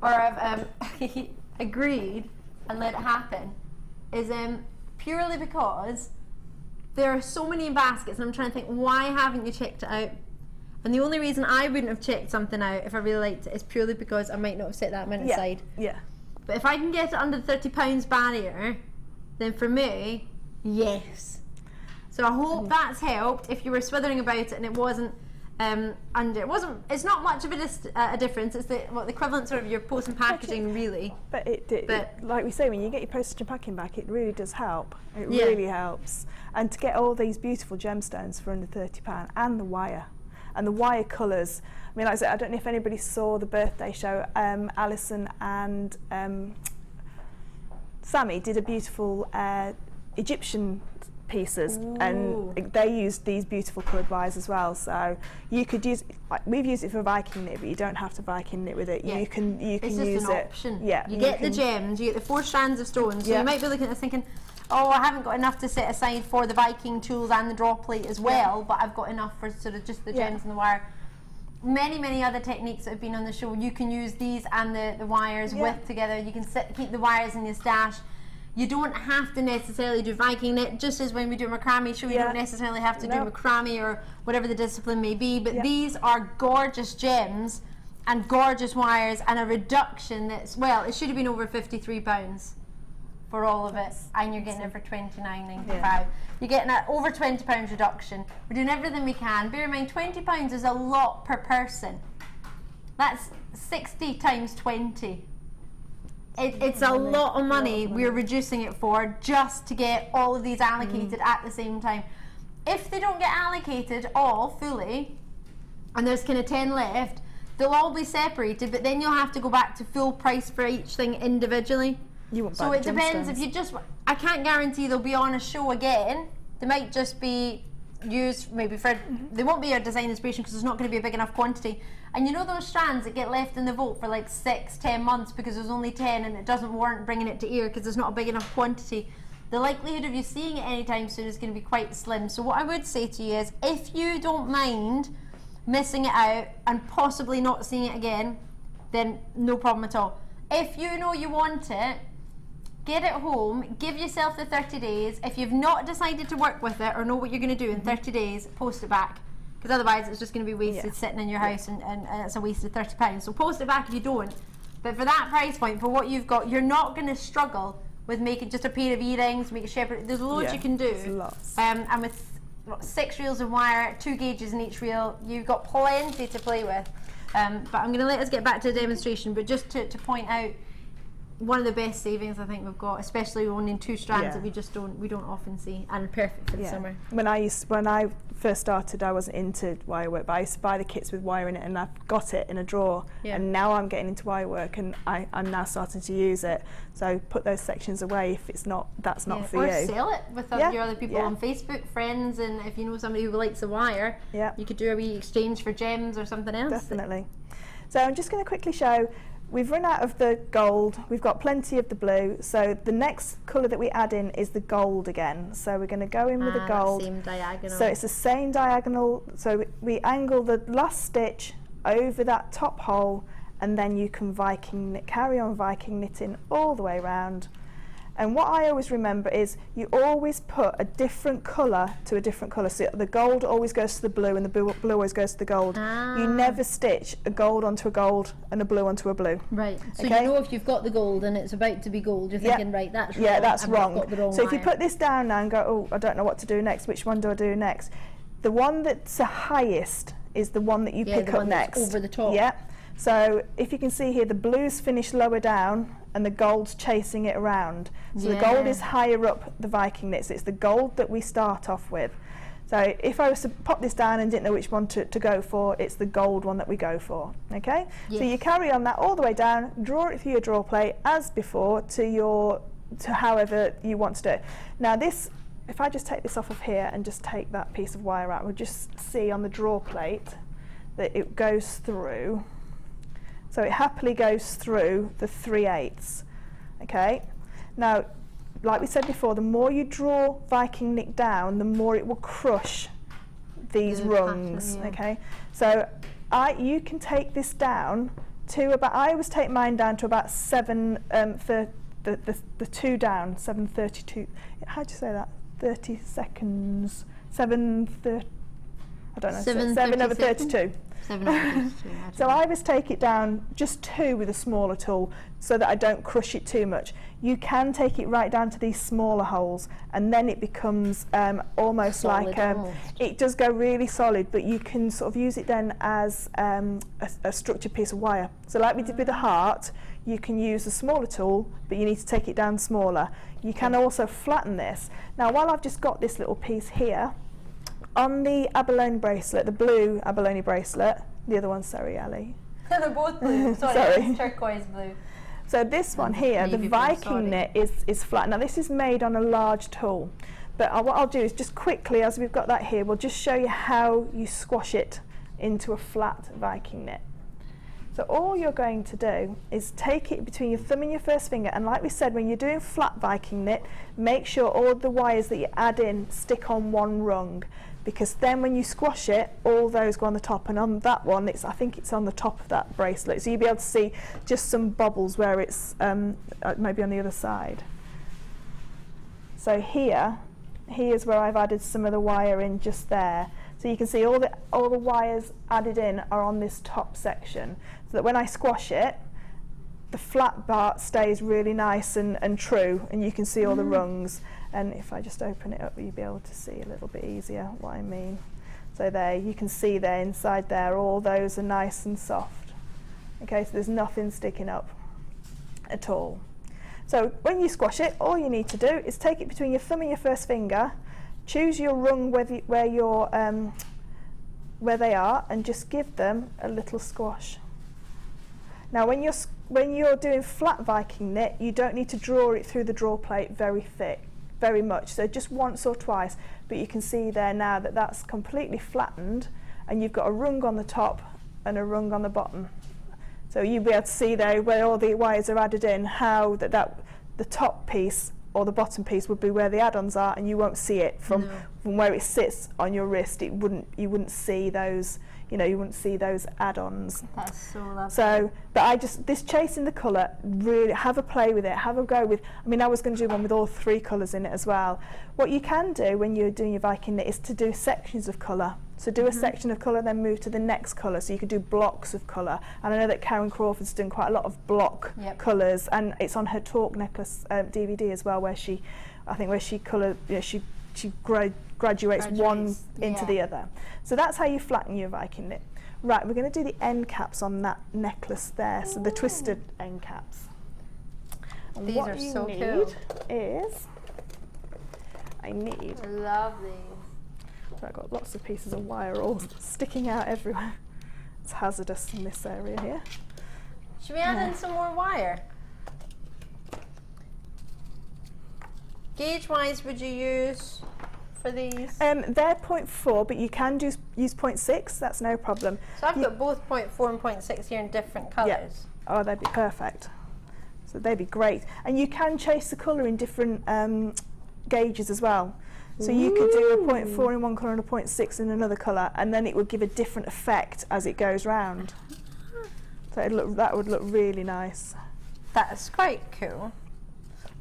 or I've agreed and let it happen, is purely because there are so many baskets, and I'm trying to think, why haven't you checked it out? And the only reason I wouldn't have checked something out if I really liked it is purely because I might not have set that amount aside. Yeah. But if I can get it under the £30 barrier, then for me, yes. So I hope that's helped. If you were swithering about it and it wasn't and it's not much of a difference. It's the equivalent sort of your post and packaging, really. But like we say, when you get your postage and packing back, it really does help. It really helps. And to get all these beautiful gemstones for under £30, and the wire colours. I mean, like I said, I don't know if anybody saw the birthday show. Alison and Sammy did a beautiful Egyptian pieces. Ooh. And they used these beautiful coloured wires as well. So you could use, we've used it for Viking knit, but you don't have to Viking knit with it. Yeah. You can it's use just it. an option. Yeah. You get the gems, you get the 4 strands of stones. So you might be looking at this thinking, oh, I haven't got enough to set aside for the Viking tools and the draw plate as well, but I've got enough for sort of just the gems and the wire. Many other techniques that have been on the show, you can use these and the wires with together. You can keep the wires in your stash. You don't have to necessarily do Viking knit, just as when we do a macrame show, you don't necessarily have to do macrame or whatever the discipline may be, but these are gorgeous gems and gorgeous wires and a reduction that's, well, it should have been over £53 for all of it, and you're getting it for £29.95. You're getting an over £20 reduction. We're doing everything we can. Bear in mind, £20 is a lot per person. That's 60 times 20. It's a lot of money we're reducing it for, just to get all of these allocated at the same time. If they don't get allocated all fully, and there's kind of 10 left, they'll all be separated, but then you'll have to go back to full price for each thing individually. So it depends. If you just, I can't guarantee they'll be on a show again. They might just be used maybe for, they won't be a design inspiration because there's not going to be a big enough quantity. And you know those strands that get left in the vault for like 6-10 months because there's only 10 and it doesn't warrant bringing it to air because there's not a big enough quantity. The likelihood of you seeing it anytime soon is going to be quite slim. So what I would say to you is, if you don't mind missing it out and possibly not seeing it again, then no problem at all. If you know you want it, get it home, give yourself the 30 days. If you've not decided to work with it or know what you're going to do in 30 days, post it back. Because otherwise it's just going to be wasted sitting in your house and it's a waste of £30. So post it back if you don't. But for that price point, for what you've got, you're not going to struggle with making just a pair of earrings, make a shepherd. There's loads you can do. Lots. And with 6 reels of wire, 2 gauges in each reel, you've got plenty to play with. But I'm going to let us get back to the demonstration, but just to point out, one of the best savings I think we've got, especially owning 2 strands that we don't often see, and perfect for the summer. When I first started, I wasn't into wire work, but I used to buy the kits with wire in it, and I've got it in a drawer. And now I'm getting into wire work, and I'm now starting to use it. So put those sections away if it's not, that's not for you. Or sell it with your other people on Facebook, friends, and if you know somebody who likes the wire, you could do a wee exchange for gems or something else. Definitely. So I'm just going to quickly show. We've run out of the gold, we've got plenty of the blue, so the next colour that we add in is the gold again. So we're going to go in with the gold. Same diagonal. So it's the same diagonal, so we angle the last stitch over that top hole, and then you can carry on Viking knitting all the way around. And what I always remember is you always put a different colour to a different colour. So the gold always goes to the blue and the blue always goes to the gold. You never stitch a gold onto a gold and a blue onto a blue. Right. So you know if you've got the gold and it's about to be gold, you're thinking, right, that's wrong. Yeah, that's wrong. Got the wrong so wire. if you put this down now and go, oh, I don't know what to do next, which one do I do next? The one that's the highest is the one that you pick up next. Over the top. Yeah. So if you can see here, the blue's finished lower down and the gold's chasing it around. So the gold is higher up the Viking knit. So it's the gold that we start off with. So if I was to pop this down and didn't know which one to go for, it's the gold one that we go for. Okay? Yes. So you carry on that all the way down, draw it through your draw plate as before to however you want to do it. Now this, if I just take this off of here and just take that piece of wire out, we'll just see on the draw plate that it goes through. So it happily goes through the 3/8. Okay. Now, like we said before, the more you draw Viking knit down, the more it will crush these rungs. Okay. So you can take this down to about. I always take mine down to about 7. The 2 down 7:32. How do you say that? 30 seconds. 7. I don't know. 7 over 32. 7 ounces. So I always take it down just 2 with a smaller tool so that I don't crush it too much. You can take it right down to these smaller holes and then it becomes almost Solid like, it does go really solid, but you can sort of use it then as a structured piece of wire. So like we did with the heart, you can use a smaller tool, but you need to take it down smaller. You can also flatten this. Now while I've just got this little piece here, on the abalone bracelet, the blue abalone bracelet, the other one, sorry Ali. They're both blue. Sorry, Sorry. it's turquoise blue. So this one here, the navy blue, Viking sorry. knit is flat. Now this is made on a large tool, but what I'll do is just quickly, as we've got that here, we'll just show you how you squash it into a flat Viking knit. So all you're going to do is take it between your thumb and your first finger, and like we said, when you're doing flat Viking knit, make sure all the wires that you add in stick on one rung, because then when you squash it, all those go on the top, and on that one, I think it's on the top of that bracelet, so you'll be able to see just some bubbles where it's maybe on the other side. So here's where I've added some of the wire in just there. So you can see all the wires added in are on this top section, so that when I squash it, the flat part stays really nice and true, and you can see all the rungs. And if I just open it up, you'll be able to see a little bit easier what I mean. So there, you can see there inside there, all those are nice and soft. Okay, so there's nothing sticking up at all. So when you squash it, all you need to do is take it between your thumb and your first finger, choose your rung where they are, and just give them a little squash. Now when you're doing flat Viking knit, you don't need to draw it through the draw plate very much, so just once or twice, but you can see there now that that's completely flattened, and you've got a rung on the top and a rung on the bottom. So you'll be able to see there where all the wires are added in, how the top piece or the bottom piece would be where the add-ons are, and you won't see it from where it sits on your wrist. You wouldn't see those, you wouldn't see those add-ons. That's so lovely. So, but this chasing the colour, really have a play with it, have a go with. I mean, I was going to do one with all 3 colours in it as well. What you can do when you're doing your Viking knit is to do sections of colour. So do a section of colour, then move to the next colour. So you could do blocks of colour. And I know that Karen Crawford's done quite a lot of block colours, and it's on her Talk Necklace DVD as well, where she colour, she graduates one into the other. So that's how you flatten your Viking knit. Right, we're going to do the end caps on that necklace there, so the twisted end caps. And These what are you so need cool. is, I Love these. So I've got lots of pieces of wire all sticking out everywhere. It's hazardous in this area here. Should we add in some more wire? Gauge wise, would you use for these? They're 0.4, but you can use 0.6, that's no problem. So I've got both 0.4 and 0.6 here in different colours. Yeah. Oh, they'd be perfect. So they'd be great. And you can chase the colour in different gauges as well. So you could do a 0.4 in one colour and a 0.6 in another colour, and then it would give a different effect as it goes round. So that would look really nice. That is quite cool.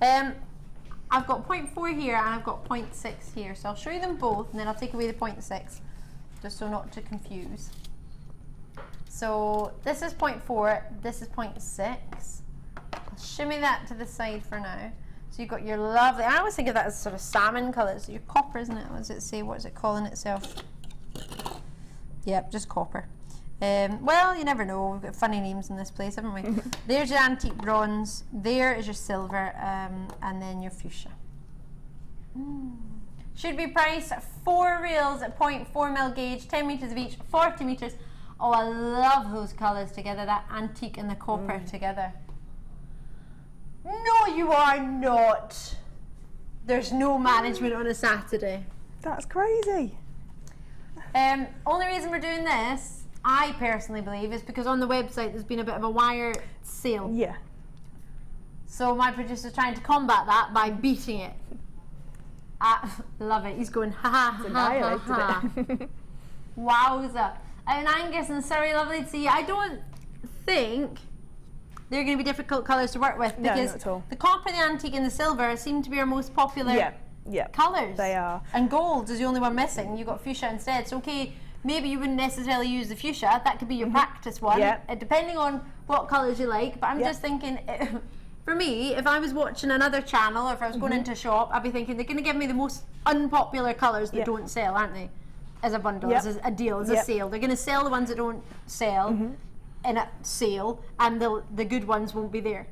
I've got 0.4 here and I've got 0.6 here, so I'll show you them both and then I'll take away the 0.6, just so not to confuse. So this is 0.4, this is 0.6. I'll shimmy that to the side for now. So you've got your lovely, I always think of that as sort of salmon colours, so your copper, isn't it? What does it say? What is it calling itself? Yep, just copper. Well, you never know, we've got funny names in this place, haven't we? There's your antique bronze, there is your silver, and then your fuchsia. Should be priced at 4 reels at 0.4 mil gauge, 10 metres of each, 40 metres. Oh, I love those colours together, that antique and the copper together. No, you are not. There's no management on a Saturday. That's crazy. Only reason we're doing this, I personally believe, is because on the website there's been a bit of a wire sale. Yeah. So my producer's trying to combat that by beating it. Love it. He's going, ha ha ha ha ha. Wowza. And Angus and Surrey, lovely to see you. I don't think they're going to be difficult colours to work with, because no, not at all. the copper, the antique and the silver seem to be our most popular colours. They are. And gold is the only one missing. You've got fuchsia instead. So okay, maybe you wouldn't necessarily use the fuchsia. That could be your practice one, depending on what colours you like. But I'm just thinking, for me, if I was watching another channel or if I was going into a shop, I'd be thinking they're going to give me the most unpopular colours that don't sell, aren't they? As a bundle, as a deal, as a sale. They're going to sell the ones that don't sell in a sale, and the good ones won't be there.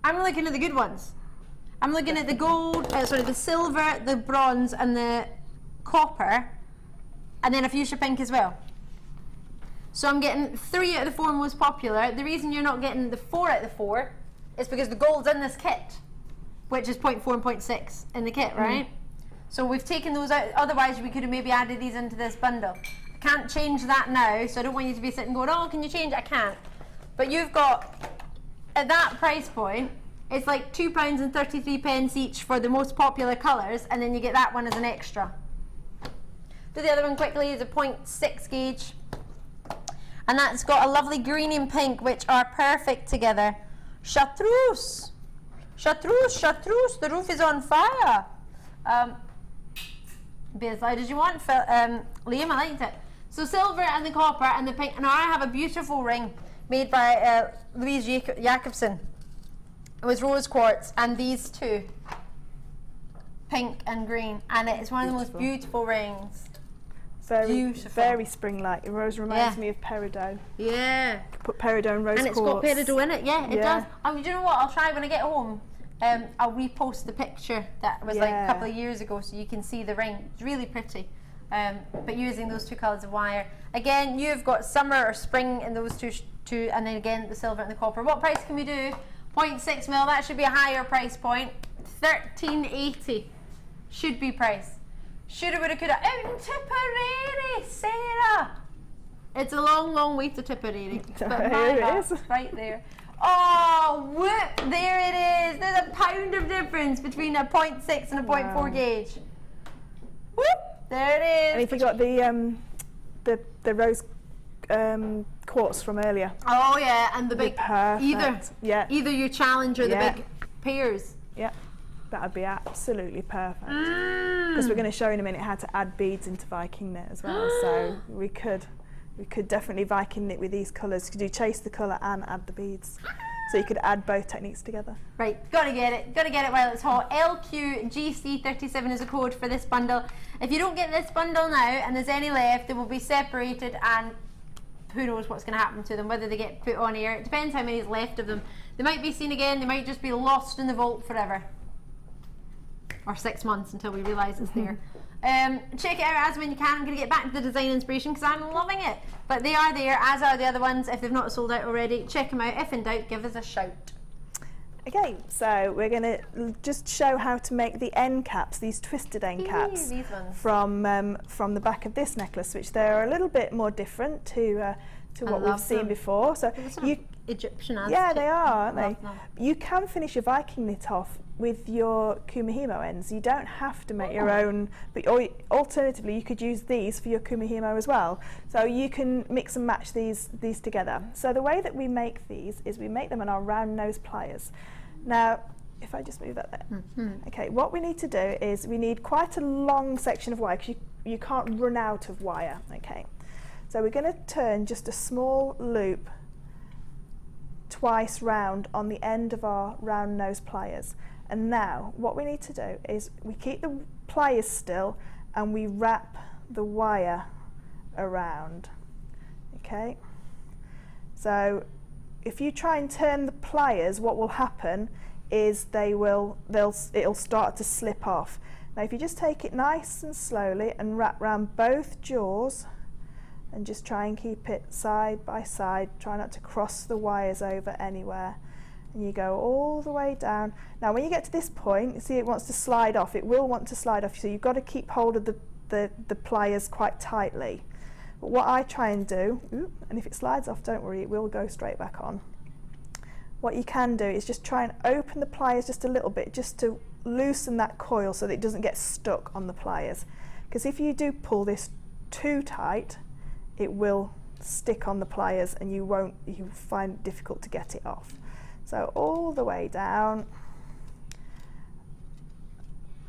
I'm looking at the good ones. I'm looking at the gold, the silver, the bronze, and the copper, and then a fuchsia pink as well. So I'm getting 3 out of the 4 most popular. The reason you're not getting the 4 out of the 4 is because the gold's in this kit, which is 0.4 and 0.6 in the kit, right? So we've taken those out, otherwise we could have maybe added these into this bundle. I can't change that now, so I don't want you to be sitting going, oh, can you change it? I can't. But you've got, at that price point, it's like £2.33 each for the most popular colours, and then you get that one as an extra. Do the other one quickly, is a 0.6 gauge. And that's got a lovely green and pink, which are perfect together. Chartreuse! Chartreuse, chartreuse, the roof is on fire. Be as loud as you want, Liam, I liked it. So silver and the copper and the pink. Now I have a beautiful ring made by Louise Jacobson. It was rose quartz and these two, pink and green, and it's one of the most beautiful rings. Very spring-like. It reminds me of peridot. Yeah. Put peridot and rose quartz. And it's got peridot in it, it does. Do you know what? I'll try when I get home. I'll repost the picture that was like a couple of years ago so you can see the ring. It's really pretty. But using those 2 colours of wire. Again, you've got summer or spring in those two, and then again the silver and the copper. What price can we do? 0.6 mil, that should be a higher price point. £13.80 should be price. Shoulda, woulda, coulda. Out in Tipperary, Sarah. It's a long, long way to Tipperary. But Here it is. Right there. Oh, whoop, there it is. There's a £1 of difference between a 0.6 and a 0.4 gauge. Whoop, there it is. And if you got the rose quartz from earlier. Oh yeah, and the big, perfect. either your challenge or the big pairs. Yeah, that would be absolutely perfect. Because we're going to show in a minute how to add beads into Viking knit as well. So we could definitely Viking knit with these colours. You could do chase the colour and add the beads. So you could add both techniques together. Right, gotta get it while it's hot. LQGC37 is a code for this bundle. If you don't get this bundle now and there's any left, they will be separated, and who knows what's going to happen to them, whether they get put on air. It depends how many is left of them. They might be seen again, they might just be lost in the vault forever. Or 6 months until we realise it's there. Check it out as when you can. I'm going to get back to the design inspiration because I'm loving it. But they are there, as are the other ones. If they've not sold out already, check them out. If in doubt, give us a shout. Okay, so we're going to just show how to make the end caps, these twisted end caps, these ones. from the back of this necklace, which they're a little bit more different to what we've seen before. So you Egyptian they are, aren't they? You can finish your Viking knit off with your kumihimo ends. You don't have to make your own, but alternatively you could use these for your kumihimo as well. So you can mix and match these together. So the way that we make these is we make them on our round nose pliers. Now, if I just move that there. Okay, what we need to do is we need quite a long section of wire because you can't run out of wire. Okay, so we're going to turn just a small loop twice round on the end of our round nose pliers. And now what we need to do is we keep the pliers still and we wrap the wire around. Okay, so if you try and turn the pliers, what will happen is it'll start to slip off. Now if you just take it nice and slowly and wrap around both jaws and just try and keep it side by side, try not to cross the wires over anywhere, and you go all the way down. Now when you get to this point, you see it wants to slide off. It will want to slide off, so you've got to keep hold of the pliers quite tightly. But what I try and do, and if it slides off, don't worry, it will go straight back on. What you can do is just try and open the pliers just a little bit, just to loosen that coil so that it doesn't get stuck on the pliers. Because if you do pull this too tight, it will stick on the pliers and you find it difficult to get it off. So all the way down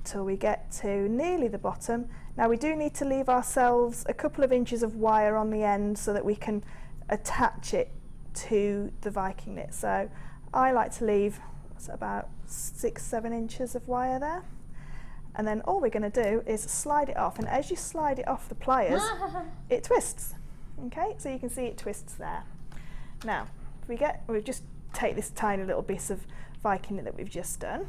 till we get to nearly the bottom, Now we do need to leave ourselves a couple of inches of wire on the end so that we can attach it to the Viking knit. So I like to leave about 6-7 inches of wire there. And then all we're going to do is slide it off, and as you slide it off the pliers, it twists. Okay, so you can see it twists there. Now, we just take this tiny little piece of Viking knit that we've just done.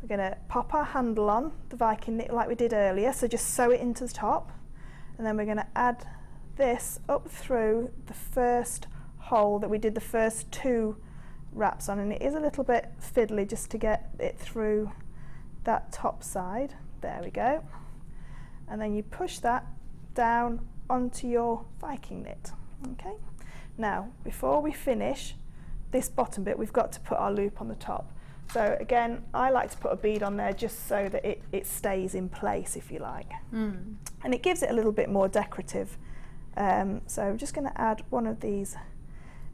We're going to pop our handle on the Viking knit like we did earlier, so just sew it into the top, and then we're going to add this up through the first hole that we did the first 2 wraps on, and it is a little bit fiddly just to get it through that top side. There we go. And then you push that down onto your Viking knit. Okay. Now, before we finish this bottom bit, we've got to put our loop on the top. So again, I like to put a bead on there just so that it stays in place, if you like. And it gives it a little bit more decorative. So I'm just going to add one of these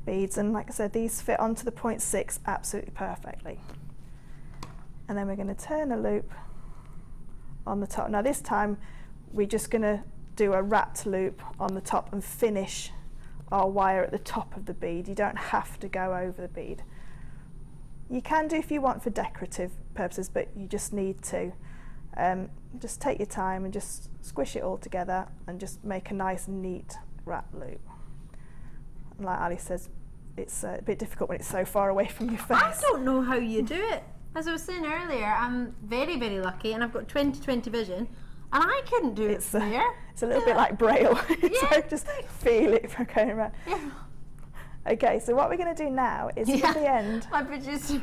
beads, and like I said, these fit onto the 0.6 absolutely perfectly. And then we're going to turn a loop on the top. Now this time we're just going to do a wrapped loop on the top and finish our wire at the top of the bead. You don't have to go over the bead. You can do if you want for decorative purposes, but you just need to just take your time and just squish it all together and just make a nice neat wrap loop. And like Ali says, it's a bit difficult when it's so far away from your face. I don't know how you do it. As I was saying earlier, I'm very, very lucky, and I've got 20/20 vision, and I couldn't do it from here. It's a little bit like Braille, Yeah. so just feel it from going around. Yeah. Okay, so what we're going to do now is at the end. My producer,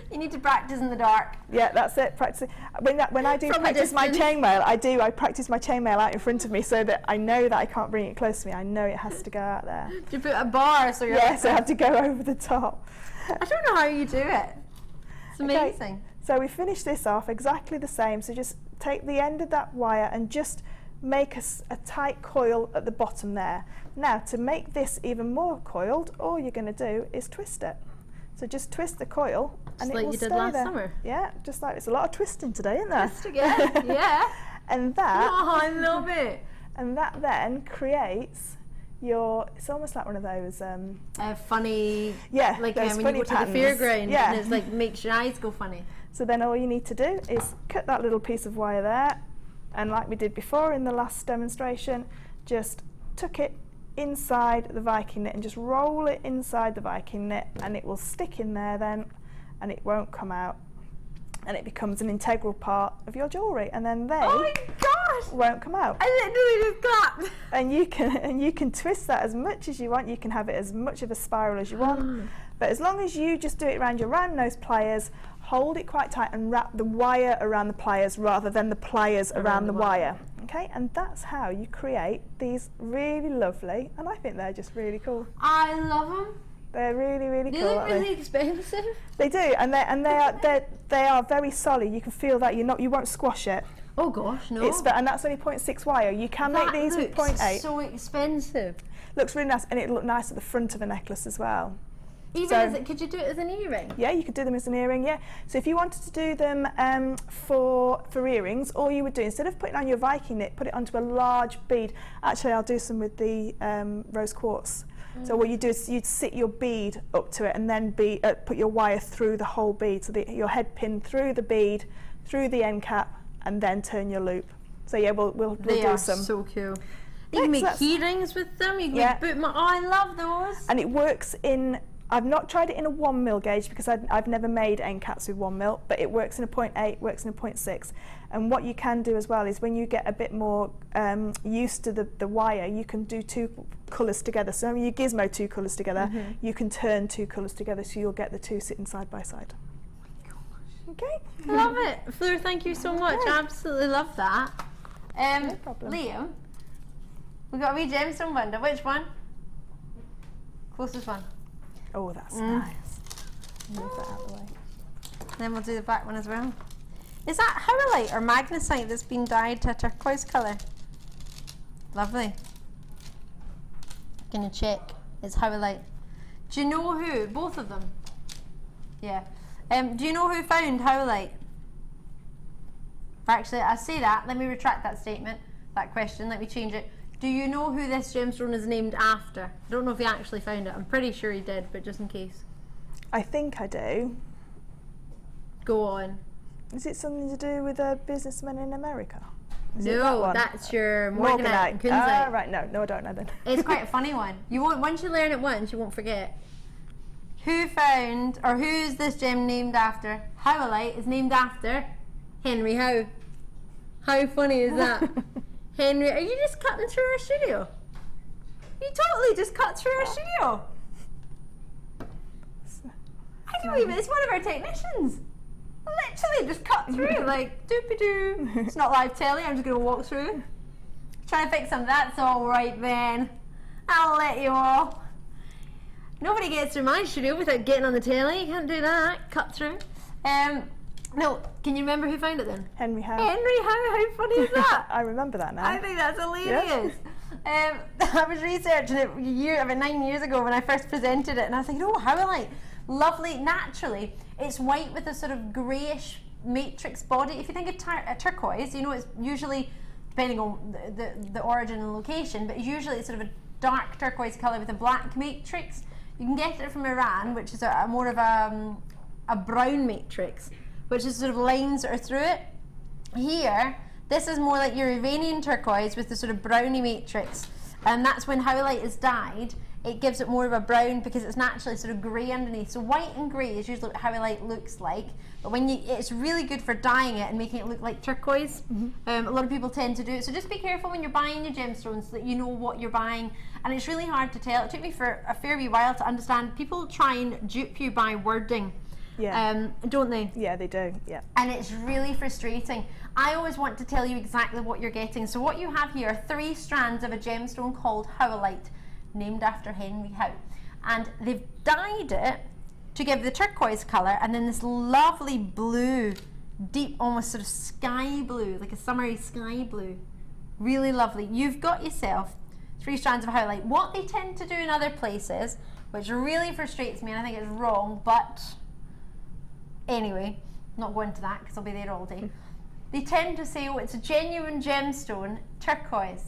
you need to practice in the dark. Yeah, that's it. Practice. When I do From a practice my distance. chainmail, I practice my chainmail out in front of me so that I know that I can't bring it close to me. I know it has to go out there. Do you put a bar so you're Yes, I have to go over the top. I don't know how you do it. It's amazing. Okay, so we finish this off exactly the same. So just take the end of that wire and just make a tight coil at the bottom there. Now, to make this even more coiled, all you're going to do is twist it. So just twist the coil and Just it like will you stay did last there. summer. Yeah, just like it's a lot of twisting today, isn't there? Twist again. Yeah. And that Oh, I love it. and that then creates your. It's almost like one of those. Funny. Yeah, Like those when funny you go to patterns. the fairground, Yeah. and it's like makes your eyes go funny. So then all you need to do is cut that little piece of wire there, and like we did before in the last demonstration, just tuck it inside the Viking knit and just roll it inside the Viking knit, and it will stick in there then, and it won't come out, and it becomes an integral part of your jewellery, and then they Oh my gosh! won't come out. I literally just clapped. And you can twist that as much as you want. You can have it as much of a spiral as you want, but as long as you just do it around your round nose pliers, hold it quite tight and wrap the wire around the pliers rather than the pliers around the wire. Okay, and that's how you create these really lovely, and I think they're just really cool. I love them. They're really, really They cool. look aren't really expensive. They do, and they are very solid. You can feel that you won't squash it. Oh gosh, no. And that's only 0.6 wire. You can make these with 0.8. So expensive. Looks really nice, and it'll look nice at the front of a necklace as well. Even So- as could you do it as an earring? Yeah, you could do them as an earring, yeah. So if you wanted to do them for earrings, all you would do, instead of putting on your Viking knit, put it onto a large bead. Actually, I'll do some with the rose quartz. So what you do is you'd sit your bead up to it and then put your wire through the whole bead, so that your head pin through the bead, through the end cap, and then turn your loop. So yeah, we'll They do are some. so cool. You can make That's- key rings with them. You can Yeah. make boot. Oh, I love those. And it works in. I've not tried it in a 1 mil gauge because I've never made end caps with 1 mil, but it works in a 0.8, works in a 0.6. And what you can do as well is when you get a bit more used to the wire, you can do 2 colours together. So when you gizmo 2 colours together, you can turn 2 colours together, so you'll get the 2 sitting side by side. Okay. Love it. Fleur, thank you so much. I absolutely love that. No problem. Liam, we got a wee gemstone bundle. Which one? Closest one. Oh, that's nice. Move that out of the way. Then we'll do the back one as well. Is that howlite or magnesite that's been dyed to a turquoise colour? Lovely. Gonna check. It's howlite. Do you know who? Both of them. Yeah. Do you know who found howlite? Actually, I say that. Let me retract that statement, that question. Let me change it. Do you know who this gemstone is named after? I don't know if he actually found it. I'm pretty sure he did, but just in case. I think I do. Go on. Is it something to do with a businessman in America? Is it that No, one? that's your Morganite and Kunzite. Ah, right. No, I don't know then. It's quite a funny one. You won't, once you learn it once, you won't forget. Who found, or who's this gem named after? Howlite is named after Henry Howe. How funny is that? Henry, are you just cutting through our studio? You totally just cut through our studio. I don't even, it's one of our technicians. Literally just cut through, like, doopy-doo. It's not live telly, I'm just going to walk through. Trying to fix them, that's all right then. I'll let you all. Nobody gets through my studio without getting on the telly. You can't do that. Cut through. No, can you remember who found it then? Henry Howe. Henry Howe, how funny is that? I remember that now. I think that's hilarious. I was researching it about 9 years ago when I first presented it, and I was thinking, oh, Howlite, lovely, naturally. It's white with a sort of greyish matrix body. If you think of turquoise, you know it's usually, depending on the origin and location, but usually it's sort of a dark turquoise colour with a black matrix. You can get it from Iran, which is a more of a brown matrix, which is sort of lines that are through it. Here, this is more like your Iranian turquoise with the sort of browny matrix, and that's when Howlite is dyed. It gives it more of a brown because it's naturally sort of grey underneath. So white and grey is usually what Howlite looks like, but when it's really good for dyeing it and making it look like turquoise. A lot of people tend to do it. So just be careful when you're buying your gemstones so that you know what you're buying. And it's really hard to tell. It took me for a fair wee while to understand. People try and dupe you by wording. Yeah. Don't they? Yeah, they do. Yeah. And it's really frustrating. I always want to tell you exactly what you're getting. So what you have here are 3 strands of a gemstone called Howlite, named after Henry Howe. And they've dyed it to give the turquoise colour, and then this lovely blue, deep, almost sort of sky blue, like a summery sky blue. Really lovely. You've got yourself 3 strands of Howlite. What they tend to do in other places, which really frustrates me and I think it's wrong, but anyway, not going to that because I'll be there all day. They tend to say, oh, it's a genuine gemstone, turquoise.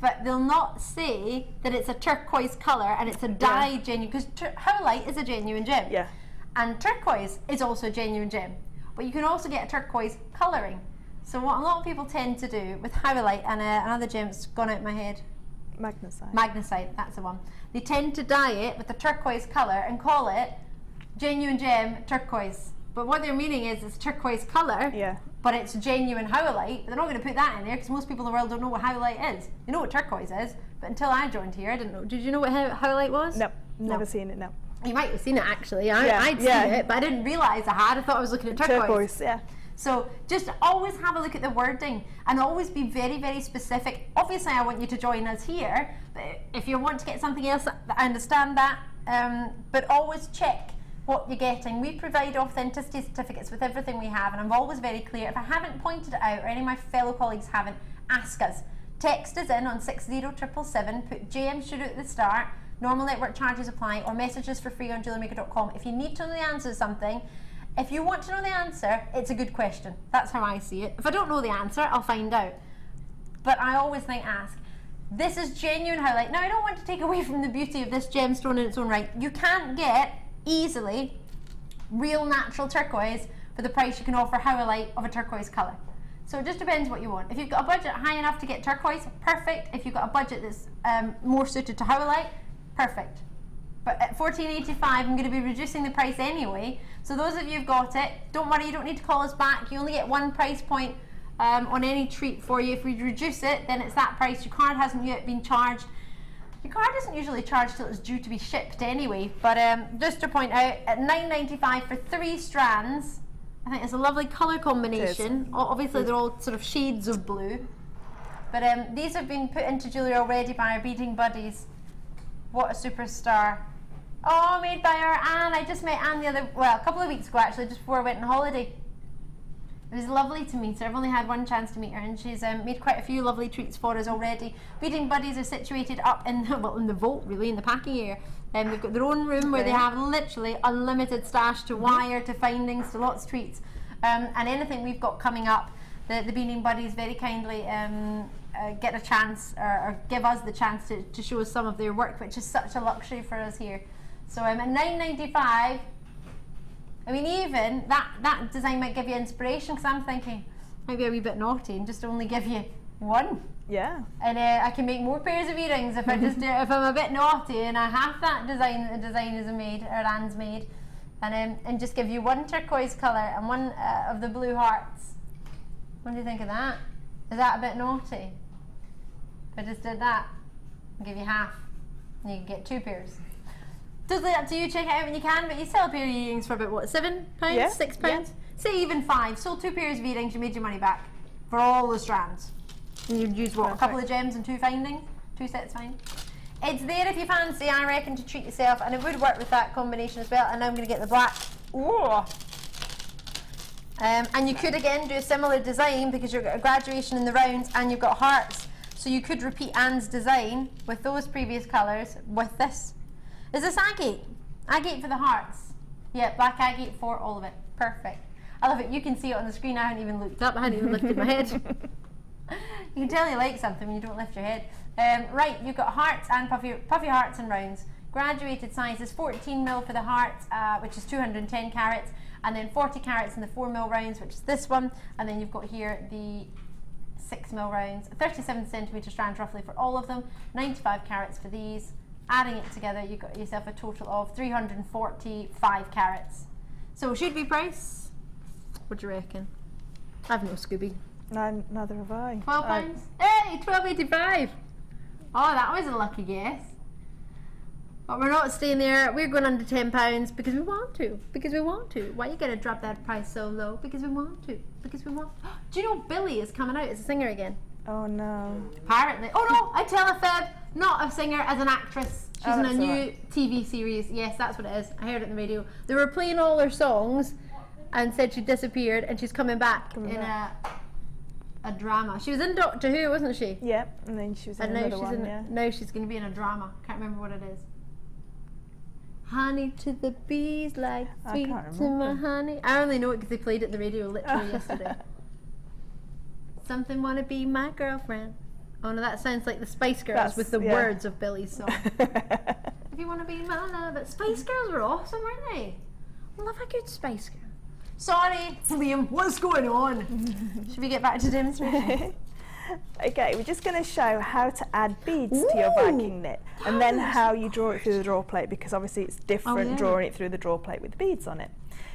But they'll not say that it's a turquoise colour and it's a dyed genuine, because Howlite is a genuine gem. Yeah. And turquoise is also a genuine gem. But you can also get a turquoise colouring. So what a lot of people tend to do with Howlite and another gem that's gone out of my head. Magnesite. Magnesite, that's the one. They tend to dye it with a turquoise colour and call it genuine gem turquoise. But what they're meaning is it's turquoise colour. Yeah. But it's genuine Howlite. They're not going to put that in there because most people in the world don't know what Howlite is. They know what turquoise is, but until I joined here, I didn't know. Did you know what Howlite was? Nope, never No. seen it, no. You might have seen it actually. Yeah, I'd yeah. seen it, but I didn't realise I had. I thought I was looking at turquoise. Turquoise, yeah. So just always have a look at the wording and always be very, very specific. Obviously, I want you to join us here, but if you want to get something else, I understand that. But always check what you're getting. We provide authenticity certificates with everything we have, and I'm always very clear. If I haven't pointed it out, or any of my fellow colleagues haven't, ask us. Text us in on 60777, put JM Studio at the start, normal network charges apply, or message us for free on JewelleryMaker.com. If you need to know the answer to something, if you want to know the answer, it's a good question. That's how I see it. If I don't know the answer, I'll find out. But I always think ask. This is genuine Howlite. Now, I don't want to take away from the beauty of this gemstone in its own right. You can't get easily real natural turquoise for the price you can offer Howlite of a turquoise colour. So it just depends what you want. If you've got a budget high enough to get turquoise, perfect. If you've got a budget that's more suited to Howlite, perfect. But at $14.85, I'm going to be reducing the price anyway. So those of you who've got it, don't worry, you don't need to call us back. You only get one price point on any treat for you. If we reduce it, then it's that price. Your card hasn't yet been charged. Your card isn't usually charged till it's due to be shipped anyway. But just to point out, at $9.95 for 3 strands, I think it's a lovely colour combination. Obviously, they're all sort of shades of blue. But these have been put into jewellery already by our beading buddies. What a superstar. Oh, made by our Anne. I just met Anne a couple of weeks ago actually, just before I went on holiday. It was lovely to meet her. I've only had one chance to meet her, and she's made quite a few lovely treats for us already. Beading buddies are situated up in the vault, really, in the packing area. They've got their own room where they have literally unlimited stash to wire, to findings, to lots of treats. And anything we've got coming up, the Beaning Buddies very kindly get a chance or give us the chance to show us some of their work, which is such a luxury for us here. So at $9.95, I mean, even that design might give you inspiration, because I'm thinking maybe a wee bit naughty and just only give you one. Yeah. And I can make more pairs of earrings if I just do, if I'm a bit naughty and I half that design that the designers have made, or Anne's made, and just give you one turquoise colour and one of the blue hearts. What do you think of that? Is that a bit naughty? If I just did that, I'll give you half, and you can get 2 pairs. Totally up to you, check it out when you can, but you sell a pair of earrings for about what, £7? Yeah. £6? Yeah. Say even 5. Sold 2 pairs of earrings, you made your money back for all the strands. And you'd use what, a couple of gems and 2 findings? 2 sets fine. It's there if you fancy, I reckon, to treat yourself, and it would work with that combination as well. And now I'm going to get the black. Ooh. And you could again do a similar design, because you've got a graduation in the rounds and you've got hearts. So you could repeat Anne's design with those previous colours with this. Is this agate? Agate for the hearts. Yeah, black agate for all of it. Perfect. I love it. You can see it on the screen. I haven't even looked up. I haven't even lifted my head. You can tell you like something when you don't lift your head. Right, you've got hearts and puffy hearts and rounds. Graduated sizes, 14mm for the hearts, which is 210 carats, and then 40 carats in the 4mm rounds, which is this one, and then you've got here the 6mm rounds, 37cm strands roughly for all of them, 95 carats for these. Adding it together, you've got yourself a total of 345 carats. So should we price? What do you reckon? I've no Scooby. No, neither have I. £12? Hey, £12.85. Oh, that was a lucky guess. But we're not staying there. We're going under £10 because we want to. Because we want to. Why are you going to drop that price so low? Because we want to. Because we want. Do you know Billy is coming out as a singer again? Oh no. Apparently. Oh no, I tell a fib. Not a singer, as an actress. She's in a new TV series. Yes, that's what it is. I heard it on the radio. They were playing all her songs and said she disappeared, and she's coming back in a drama. She was in Doctor Who, wasn't she? Yep, and then she was in another one, yeah. Now she's going to be in a drama. Can't remember what it is. Honey to the bees, like sweet to my honey. I only know it because they played it on the radio literally yesterday. Something wanna be my girlfriend. Oh no, that sounds like the Spice Girls with the words of Billy's song. If you wanna be my love. But Spice Girls were awesome, weren't they? I love a good Spice Girl. Sorry, Liam, what's going on? Should we get back to demonstration? Okay, we're just going to show how to add beads to your Viking knit, and then how you draw it through the draw plate, because obviously it's different drawing it through the draw plate with the beads on it.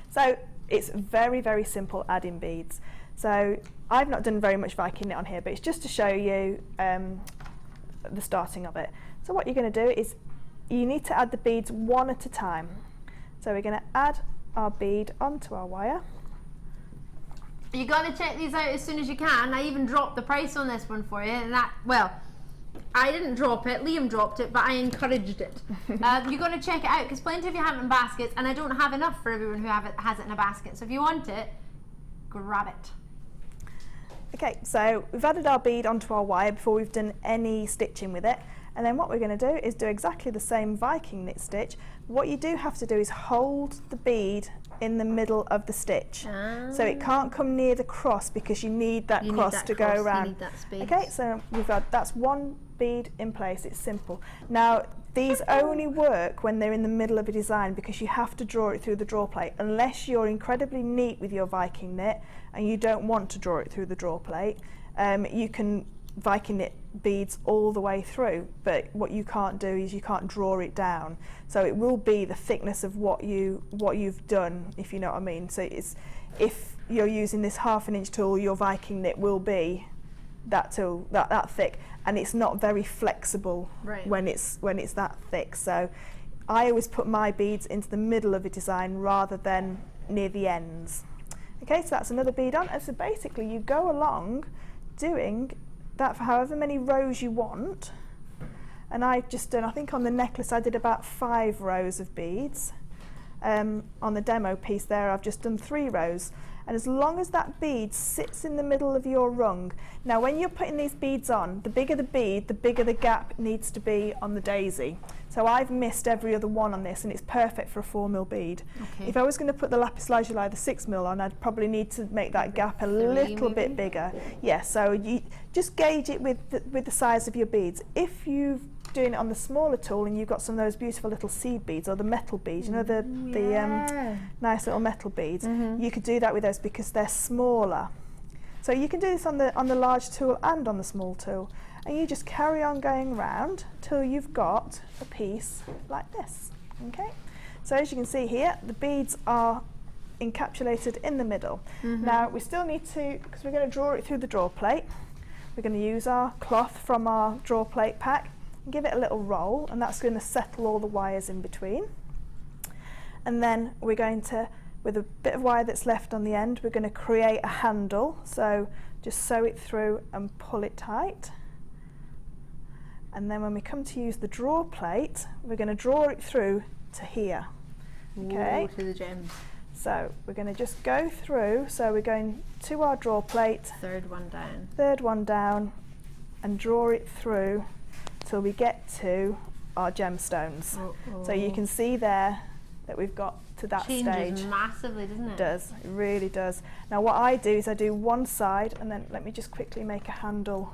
So it's very, very simple adding beads. So I've not done very much Viking knit on here, but it's just to show you the starting of it. So what you're going to do is you need to add the beads one at a time. So we're going to add our bead onto our wire. You got to check these out as soon as you can. I even dropped the price on this one for you, and that, well, I didn't drop it, Liam dropped it, but I encouraged it. You've got to check it out, because plenty of you have it in baskets, and I don't have enough for everyone who has it in a basket. So if you want it, grab it. Okay, so we've added our bead onto our wire before we've done any stitching with it, and then what we're going to do is do exactly the same Viking knit stitch. What you do have to do is hold the bead in the middle of the stitch, so it can't come near the cross, because you need that cross to go around. You need that space. Okay, so we've got, that's one bead in place. It's simple. Now these only work when they're in the middle of a design, because you have to draw it through the draw plate, unless you're incredibly neat with your Viking knit and you don't want to draw it through the draw plate. You can Viking knit beads all the way through, but what you can't do is you can't draw it down, so it will be the thickness of what you've done, if you know what I mean. So it's, if you're using this 1/2 inch tool, your Viking knit will be that tool, that thick, and it's not very flexible when it's that thick. So I always put my beads into the middle of a design rather than near the ends. Okay, so that's another bead on, and so basically you go along doing that for however many rows you want. And I've just done, I think on the necklace I did about 5 rows of beads. On the demo piece there I've just done 3 rows, And as long as that bead sits in the middle of your rung, now when you're putting these beads on, the bigger the bead, the bigger the gap needs to be on the daisy. So I've missed every other one on this, and it's perfect for a 4mm bead. Okay. If I was going to put the lapis lazuli, the 6mm on, I'd probably need to make that gap a little bit bigger. Yeah, so you just gauge it with the size of your beads. If you're doing it on the smaller tool and you've got some of those beautiful little seed beads or the metal beads, you know, the nice little metal beads, you could do that with those because they're smaller. So you can do this on the large tool and on the small tool, and you just carry on going round till you've got a piece like this. Okay, so as you can see here, the beads are encapsulated in the middle. Now we still need to, because we're going to draw it through the draw plate, we're going to use our cloth from our draw plate pack and give it a little roll, and that's going to settle all the wires in between. And then we're going to, with a bit of wire that's left on the end, we're going to create a handle. So just sew it through and pull it tight. And then when we come to use the draw plate, we're going to draw it through to here. Okay. Ooh, to the gems. So we're going to just go through. So we're going to our draw plate. Third one down. Third one down, and draw it through till we get to our gemstones. So you can see there that we've got to that Changes stage. massively, doesn't it? It does, it really does. Now what I do is I do one side, and then let me just quickly make a handle.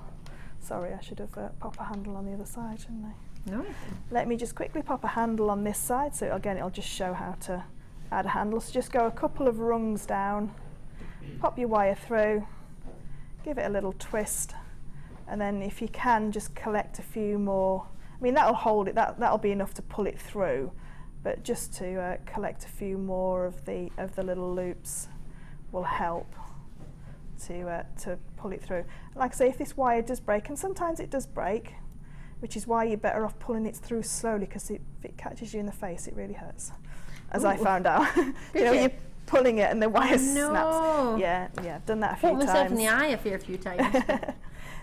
Sorry, I should have popped a handle on the other side, shouldn't I? No. Let me just quickly pop a handle on this side, so again it'll just show how to add a handle. So just go a couple of rungs down, pop your wire through, give it a little twist, and then if you can just collect a few more. I mean, that'll hold it, that'll be enough to pull it through, but just to collect a few more of the little loops will help to pull it through. Like I say, if this wire does break, and sometimes it does break, which is why you're better off pulling it through slowly, because if it catches you in the face, it really hurts, as I found out. You know, you're pulling it and the wire snaps. Yeah, I've done that a few times. Put myself in the eye a fair few times.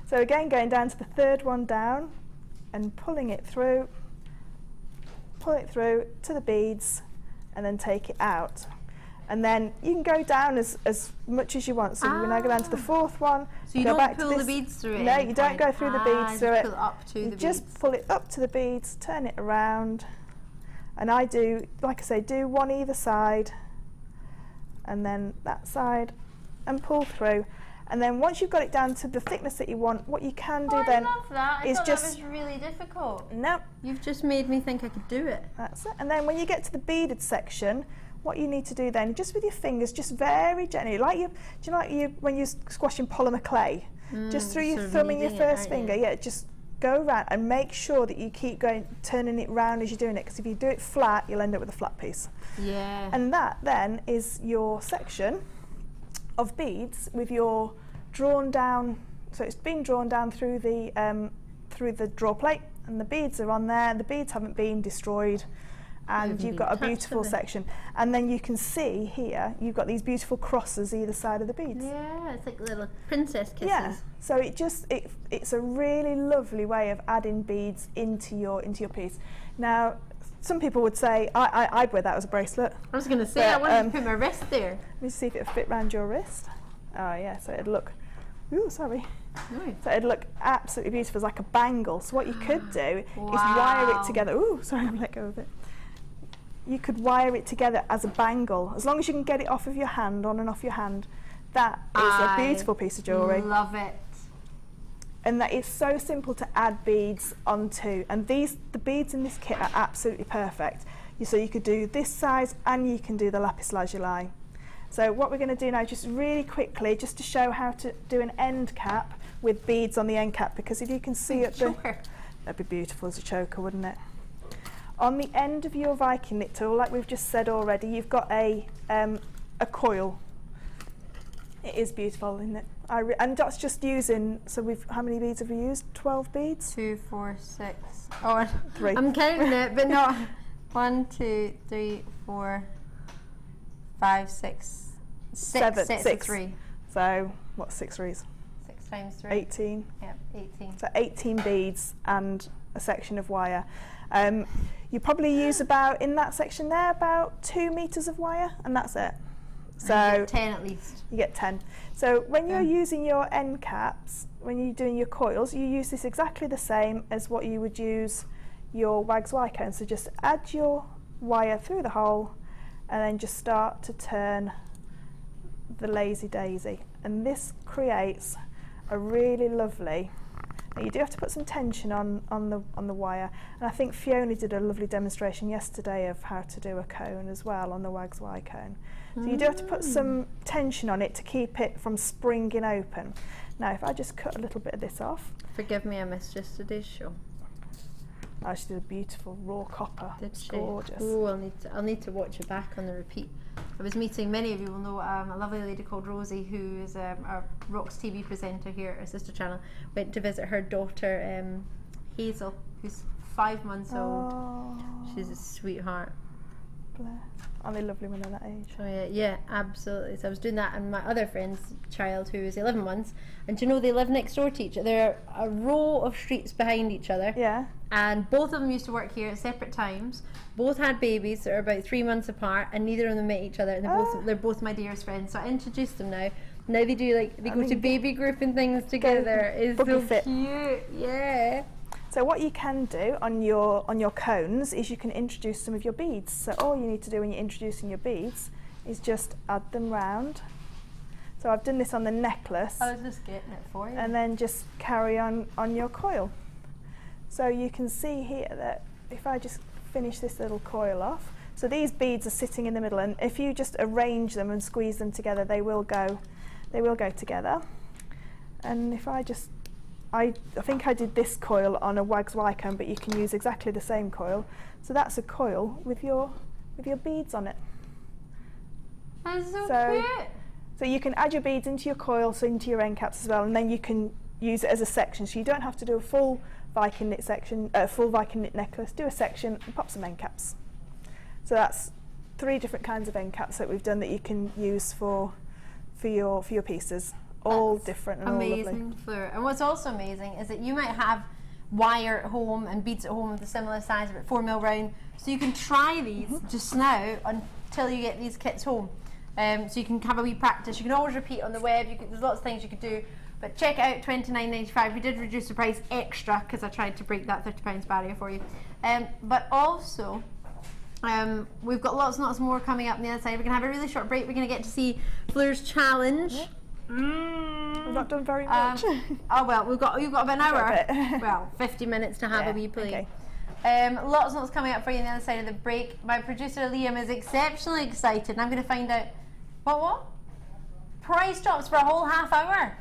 So again, going down to the third one down and pulling it through, pull it through to the beads, and then take it out. And then you can go down as much as you want. So we're now go down to the fourth one. So you go don't back pull to the beads through it? No, you don't go through the beads through it. Pull it up to the beads. Just pull it up to the beads, turn it around. And I do, like I say, do one either side, and then that side, and pull through. And then once you've got it down to the thickness that you want, what you can do then I love that. I thought just that was really difficult. No. You've just made me think I could do it. That's it. And then when you get to the beaded section, what you need to do then, just with your fingers, just very gently, like when you're squashing polymer clay, just through your thumb and your first finger, just go around and make sure that you keep going, turning it round as you're doing it, because if you do it flat, you'll end up with a flat piece. Yeah. And that then is your section of beads with your drawn down, so it's been drawn down through the draw plate, and the beads are on there, the beads haven't been destroyed, and you've got a beautiful section. And then you can see here, you've got these beautiful crosses either side of the beads. Yeah, it's like little princess kisses. Yeah, so it's a really lovely way of adding beads into your piece. Now, some people would say, I'd wear that as a bracelet. I was going to say, I wanted to put my wrist there. Let me see if it'll fit around your wrist. Oh yeah, so it'd look, ooh, sorry. Nice. So it'd look absolutely beautiful, as like a bangle. So what you could do is wire it together. Ooh, sorry, I've let go of it. You could wire it together as a bangle. As long as you can get it off of your hand, on and off your hand, that is a beautiful piece of jewellery. Love it. And that it's so simple to add beads onto. And the beads in this kit are absolutely perfect. So you could do this size, and you can do the lapis lazuli. So what we're going to do now, just really quickly, just to show how to do an end cap with beads on the end cap, because if you can see it, that'd be beautiful as a choker, wouldn't it? On the end of your Viking knit tool, like we've just said already, you've got a coil. It is beautiful, isn't it? And that's just using, so how many beads have we used? 12 beads? 2, 4, 6. Oh, 3. I'm counting it, but not. 1, 2, 3, 4, 5, 6. 6 sets of 3. So what's 6 threes? 6 times 3. 18. Yep, 18. So 18 beads and a section of wire. You probably use about, in that section there, about 2 meters of wire, and that's it. So And you get 10 at least. you get 10. So when you're Okay. using your end caps, when you're doing your coils, you use this exactly the same as what you would use your Wags Y cone. So just add your wire through the hole and then just start to turn the lazy daisy. And this creates a really lovely, you do have to put some tension on the wire, and I think Fiona did a lovely demonstration yesterday of how to do a cone as well on the Wags Y cone. So you do have to put some tension on it to keep it from springing open. Now if I just cut a little bit of this off. Forgive me, I missed yesterday's show. Oh, she did a beautiful raw copper. Did It's she? gorgeous. Oh, I'll need to watch it back on the repeat. I was meeting, many of you will know, a lovely lady called Rosie, who is a Rocks TV presenter here at our sister channel. Went to visit her daughter Hazel, who's 5 months old. Oh, She's a sweetheart. bless. Aren't they lovely when they're that age? So yeah, absolutely. So I was doing that, and my other friend's child, who is 11 months, and do you know they live next door to each other. They're a row of streets behind each other. Yeah. And both of them used to work here at separate times. Both had babies that are about 3 months apart, and neither of them met each other. And they're both my dearest friends. So I introduced them now. Now they do they go to baby group and things together. It's so fit. cute. Yeah. So what you can do on your cones is you can introduce some of your beads. So all you need to do when you're introducing your beads is just add them round. So I've done this on the necklace, I was just getting it for you. and then just carry on your coil. So you can see here that if I just finish this little coil off, so these beads are sitting in the middle, and if you just arrange them and squeeze them together, they will go together. And if I just, I think I did this coil on a Wags Y cone, but you can use exactly the same coil. So that's a coil with your beads on it. That's so So- cute. So you can add your beads into your coils, into your end caps as well, and then you can use it as a section. So you don't have to do a full Viking knit section, full Viking knit necklace. Do a section and pop some end caps. So that's 3 different kinds of end caps that we've done that you can use for your pieces. All That's different and all lovely. amazing, Fleur. And what's also amazing is that you might have wire at home and beads at home of the similar size, about 4mm round. So you can try these just now until you get these kits home. So you can have a wee practice. You can always repeat on the web. There's lots of things you could do. But check it out, $29.95. We did reduce the price extra because I tried to break that £30 barrier for you. But also, we've got lots and lots more coming up on the other side. We're going to have a really short break. We're going to get to see Fleur's challenge. Yep. We've not done very much. Oh well, you've got about an Got a hour. bit. Well, 50 minutes to have Yeah, a wee play. okay. Lots and lots coming up for you on the other side of the break. My producer Liam is exceptionally excited, and I'm going to find out what price drops for a whole half hour.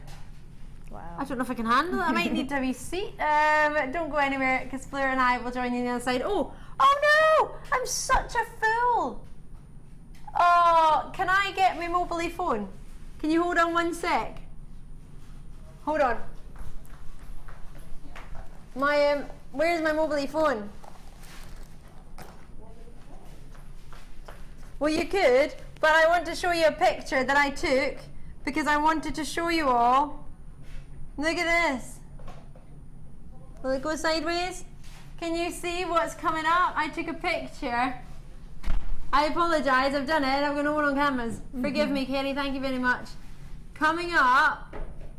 I Wow. don't know if I can handle it. I might need to have a seat. Don't go anywhere because Fleur and I will join you on the other side. Oh no! I'm such a fool. Oh, can I get my mobile phone? Can you hold on one sec? Hold on. My where's my mobile phone? Well, you could, but I want to show you a picture that I took because I wanted to show you all. Look at this. Will it go sideways? Can you see what's coming up? I took a picture. I apologise, I've done it. I'm going to hold on cameras. Forgive me, Kelly, thank you very much. Coming up,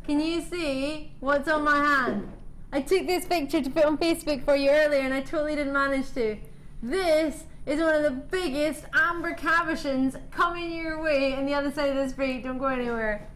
can you see what's on my hand? I took this picture to put on Facebook for you earlier and I totally didn't manage to. This is one of the biggest amber cabochons coming your way on the other side of this break. Don't go anywhere.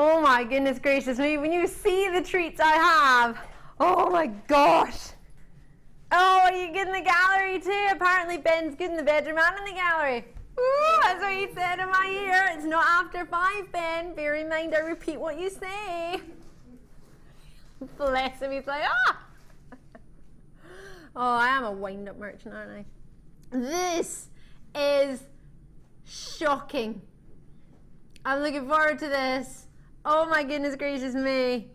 Oh my goodness gracious me, when you see the treats I have, oh my gosh. Oh, are you good in the gallery too? Apparently Ben's good in the bedroom and in the gallery. Ooh, that's what he said in my ear. It's not after 5, Ben. Bear in mind I repeat what you say. Bless him, he's like, ah! Oh, I am a wind-up merchant, aren't I? This is shocking. I'm looking forward to this. Oh my goodness gracious me.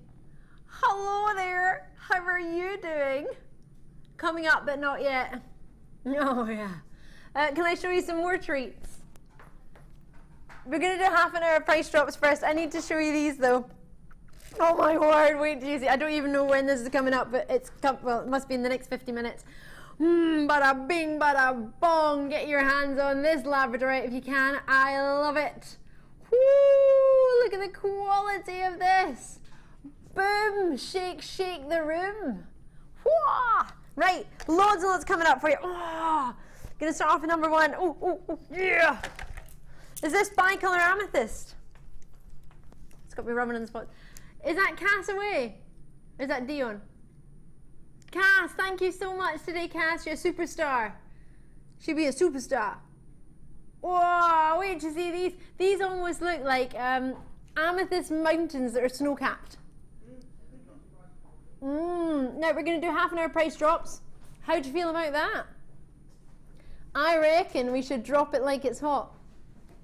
Hello there. How are you doing? Coming up but not yet. Oh yeah. Can I show you some more treats? We're going to do half an hour of price drops first. I need to show you these though. Oh my word, wait till you see. I don't even know when this is coming up, but well, it must be in the next 50 minutes. Bada bing, bada bong. Get your hands on this labradorite if you can. I love it. Woo, look at the quality of this. Boom, shake, shake the room. Whoa. Right, loads and loads coming up for you. Oh, gonna start off with number 1. Oh, yeah. Is this bicolor amethyst? It's got me rubbing on the spot. Is that Cass away? Or is that Dion? Cass, thank you so much today, Cass. You're a superstar. She'd be a superstar. Whoa, wait to see these. These almost look like amethyst mountains that are snow-capped. Now we're going to do half an hour price drops. How do you feel about that? I reckon we should drop it like it's hot.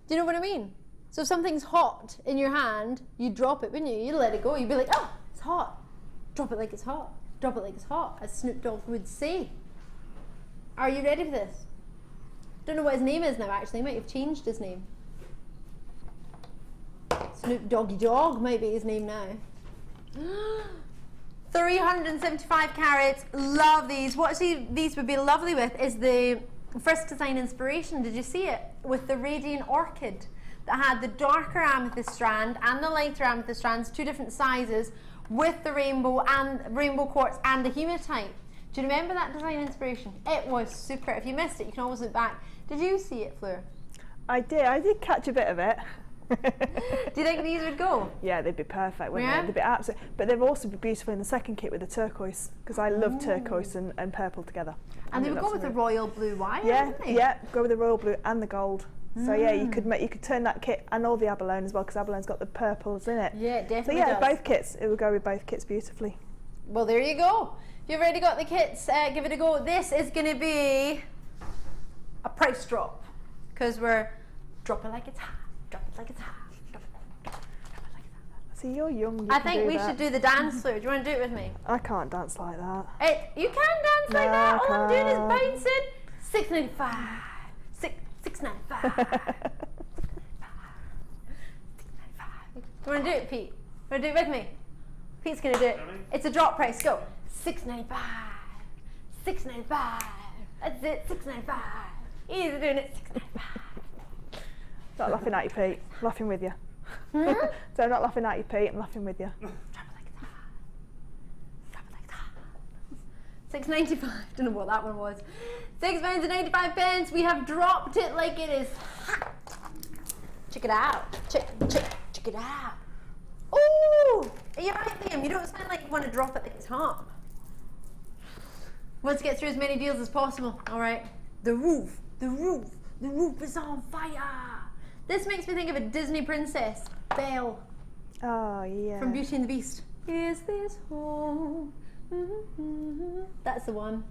Do you know what I mean? So if something's hot in your hand, you drop it, wouldn't you? You'd let it go. You'd be like, oh, it's hot. Drop it like it's hot. Drop it like it's hot, as Snoop Dogg would say. Are you ready for this? Don't know what his name is now, actually. He might have changed his name. Snoop Doggy Dogg might be his name now. 375 carats. Love these. What these would be lovely with is the first design inspiration. Did you see it? With the radiant orchid that had the darker amethyst strand and the lighter amethyst strands, 2 different sizes, with the rainbow quartz and the hematite. Do you remember that design inspiration? It was super. If you missed it, you can always look back. Did you see it, Fleur? I did catch a bit of it. Do you think these would go? Yeah, they'd be perfect, wouldn't Yeah? they? They'd be absolute, but they'd also be beautiful in the second kit with the turquoise, because I love turquoise and purple together. And they would go with the royal blue wire, Yeah, wouldn't they? yeah, go with the royal blue and the gold. So yeah, you could turn that kit and all the abalone as well, because abalone's got the purples in it. Yeah, it definitely So yeah, does. both kits, it would go with both kits beautifully. Well, there you go. If you've already got the kits, give it a go. This is going to be a price drop, because we're drop it like it's hot, drop it like it's hot, drop it like it's hot. See, you're young. I think we should do the dance floor. Do you want to do it with me? I can't dance like that. You can dance like No, that. All I'm doing is I bouncing. $6.95. $6.95. You want to do it, Pete? Want to do it with me? Pete's going to do it. It's a drop price. Go. $6.95. $6.95. That's it. $6.95. He's doing it. $6.95. Not laughing at you, Pete. Laughing with you. So I'm not laughing at you, Pete. I'm laughing with you. Drop it like that. Drop it like that. $6.95. Don't know what that one was. £6.95. We have dropped it like it is hot. Check it out. Check it out. Ooh! Are you right, Liam? You don't sound like you want to drop it like it's hot. Let's get through as many deals as possible. All right. The roof is on fire. This makes me think of a Disney princess, Belle, Oh yeah. from Beauty and the Beast. Is this home? That's the one.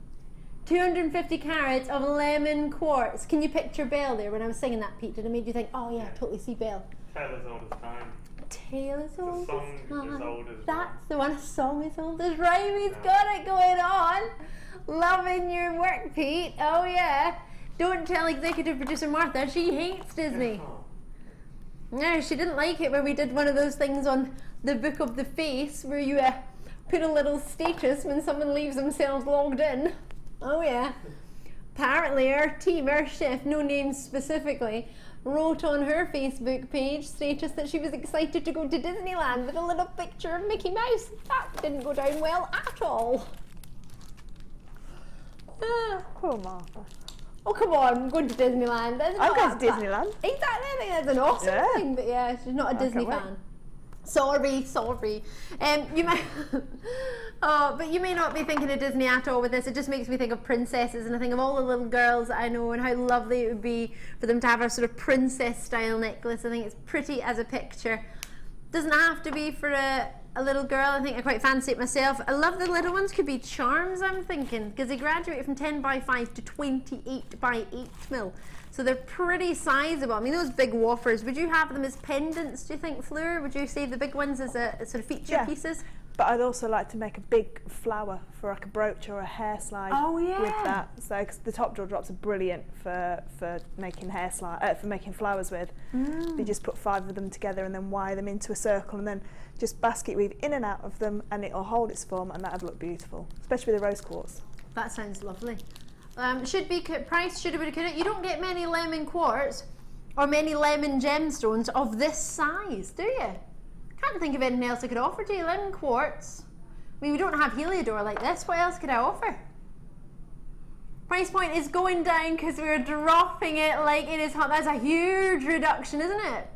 250 carats of lemon quartz. Can you picture Belle there when I was singing that, Pete? Did it make you think, oh yeah, I totally see Belle? Tale as old as time. Tale as old The song as time. is old as That's the one. A song as old as rhyme. He's got it going on. Loving your work, Pete. Oh yeah. Don't tell executive producer Martha. She hates Disney. No, she didn't like it when we did one of those things on the Book of the Face where you put a little status when someone leaves themselves logged in. Oh yeah. Apparently our team, our chef, no names specifically, wrote on her Facebook page status that she was excited to go to Disneyland with a little picture of Mickey Mouse. That didn't go down well at all. Poor Martha. Oh come on, I'm going to Disneyland. That's I'm not going to that bad. Disneyland. Exactly, I think that's an awesome Yeah. thing, but yeah, she's not a I Disney can't wait. fan. Sorry. You might, oh, but you may not be thinking of Disney at all with this. It just makes me think of princesses, and I think of all the little girls that I know and how lovely it would be for them to have a sort of princess style necklace. I think it's pretty as a picture. Doesn't have to be for a little girl. I think I quite fancy it myself. I love the little ones. Could be charms, I'm thinking, because they graduate from 10 by 5 to 28 by 8 mil. So they're pretty sizable. I mean, those big whoppers, would you have them as pendants, do you think, Fleur? Would you save the big ones as a sort of feature pieces? But I'd also like to make a big flower for like a brooch or a hair slide with that. So, cause the top jaw drops are brilliant for making hair slide, for making flowers with. You just put 5 of them together and then wire them into a circle and then just basket weave in and out of them, and it'll hold its form, and that'd look beautiful, especially with the rose quartz. That sounds lovely. Should be priced, should have been could. You don't get many lemon quartz or many lemon gemstones of this size, do you? Can't think of anything else I could offer to you. Lemon quartz. I mean, we don't have Heliodor like this. What else could I offer? Price point is going down because we're dropping it like it is hot. That's a huge reduction, isn't it?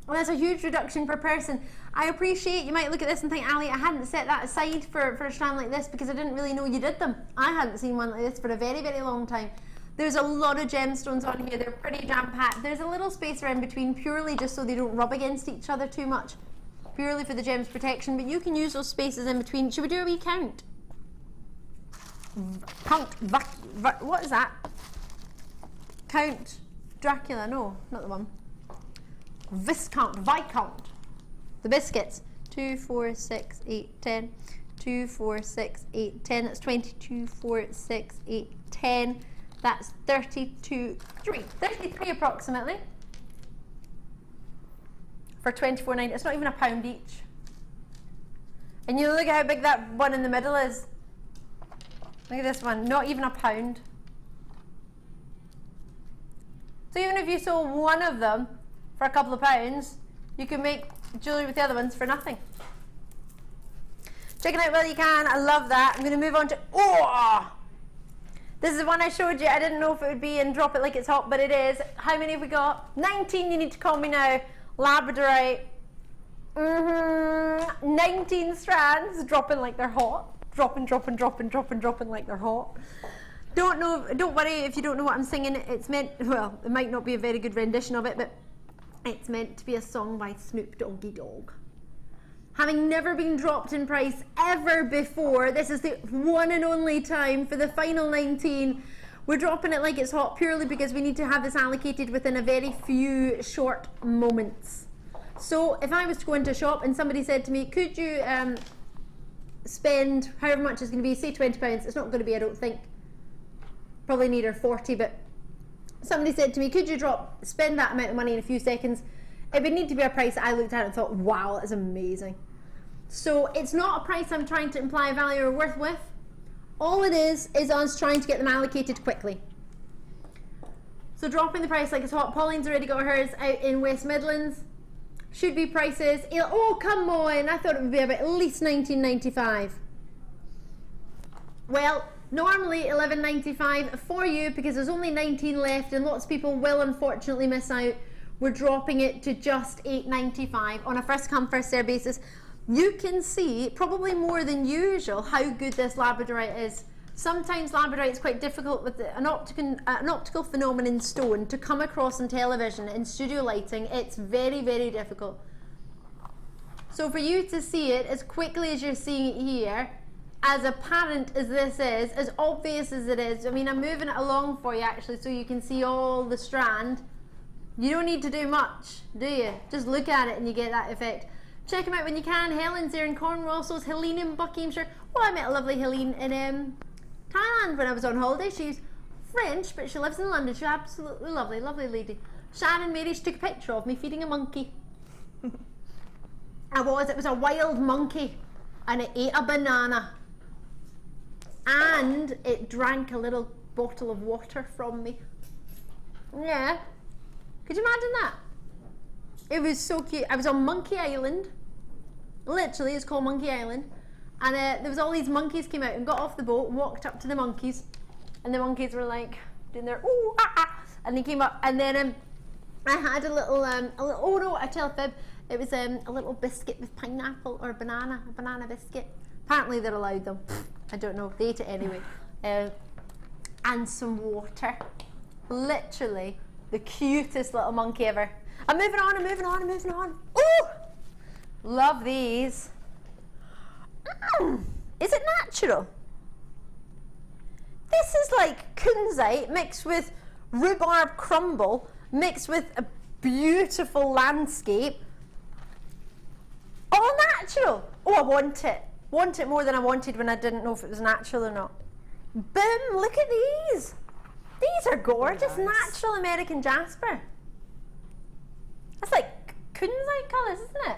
Well, that's a huge reduction per person. I appreciate you might look at this and think, Ali, I hadn't set that aside for a strand like this because I didn't really know you did them. I hadn't seen one like this for a very, very long time. There's a lot of gemstones on here. They're pretty jam-packed. There's a little space around between purely just so they don't rub against each other too much. Purely for the gem's protection, but you can use those spaces in between. Should we do a wee count? What is that? Count Dracula? No, not the one. Viscount. The biscuits. 2, 4, 6, 8, 10. 2, 4, 6, 8, 10. That's 22, 4, 6, 8, 10. That's 32, 33 approximately. For $24.90. It's not even £1 each. And you look at how big that one in the middle is. Look at this one, not even £1. So even if you sold one of them for a couple of pounds, you can make jewellery with the other ones for nothing. Check it out while you can. I love that. I'm going to move on to, this is the one I showed you. I didn't know if it would be and drop it like it's hot, but it is. How many have we got? 19. You need to call me now. Labradorite. 19 strands dropping like they're hot. Dropping like they're hot. Don't worry if you don't know what I'm singing. It's meant, well, it might not be a very good rendition of it, but it's meant to be a song by Snoop Doggy Dogg. Having never been dropped in price ever before, this is the one and only time for the final 19. We're dropping it like it's hot purely because we need to have this allocated within a very few short moments. So if I was to go into a shop and somebody said to me, could you spend however much it's going to be, say £20, it's not going to be, I don't think, probably nearer 40, but somebody said to me, could you spend that amount of money in a few seconds, it would need to be a price that I looked at and thought, wow, that's amazing. So it's not a price I'm trying to imply a value or worth with. All it is us trying to get them allocated quickly. So dropping the price like it's hot. Pauline's already got hers out in West Midlands. Should be prices. Oh, come on. I thought it would be about at least $19.95. Well, normally $11.95 for you because there's only 19 left and lots of people will unfortunately miss out. We're dropping it to just $8.95 on a first come first serve basis. You can see, probably more than usual, how good this labradorite is. Sometimes labradorite is quite difficult with an optical phenomenon in stone to come across on television in studio lighting. It's very, very difficult. So for you to see it as quickly as you're seeing it here, as apparent as this is, as obvious as it is, I mean, I'm moving it along for you actually so you can see all the strand. You don't need to do much, do you? Just look at it and you get that effect. Check them out when you can. Helen's there in Cornwall, so is Helene in Buckinghamshire. Well, I met a lovely Helene in Thailand when I was on holiday. She's French, but she lives in London. She's absolutely lovely, lovely lady. Sharon Mary, she took a picture of me feeding a monkey. It was a wild monkey, and it ate a banana. And it drank a little bottle of water from me. Yeah. Could you imagine that? It was so cute. I was on Monkey Island. Literally, it's called Monkey Island. And there was all these monkeys came out and got off the boat, walked up to the monkeys. And the monkeys were like, doing their, ooh, ah, ah. And they came up. And then I had a little, oh no, I tell a fib. It was a little biscuit with pineapple or a banana biscuit. Apparently they're allowed them. I don't know, they ate it anyway. And some water. Literally the cutest little monkey ever. I'm moving on. Ooh! Love these. Is it natural? This is like kunzite mixed with rhubarb crumble, mixed with a beautiful landscape. All natural. Oh, I want it. Want it more than I wanted when I didn't know if it was natural or not. Boom, look at these. These are gorgeous. Nice. Natural American jasper. That's like kunzite colours, isn't it?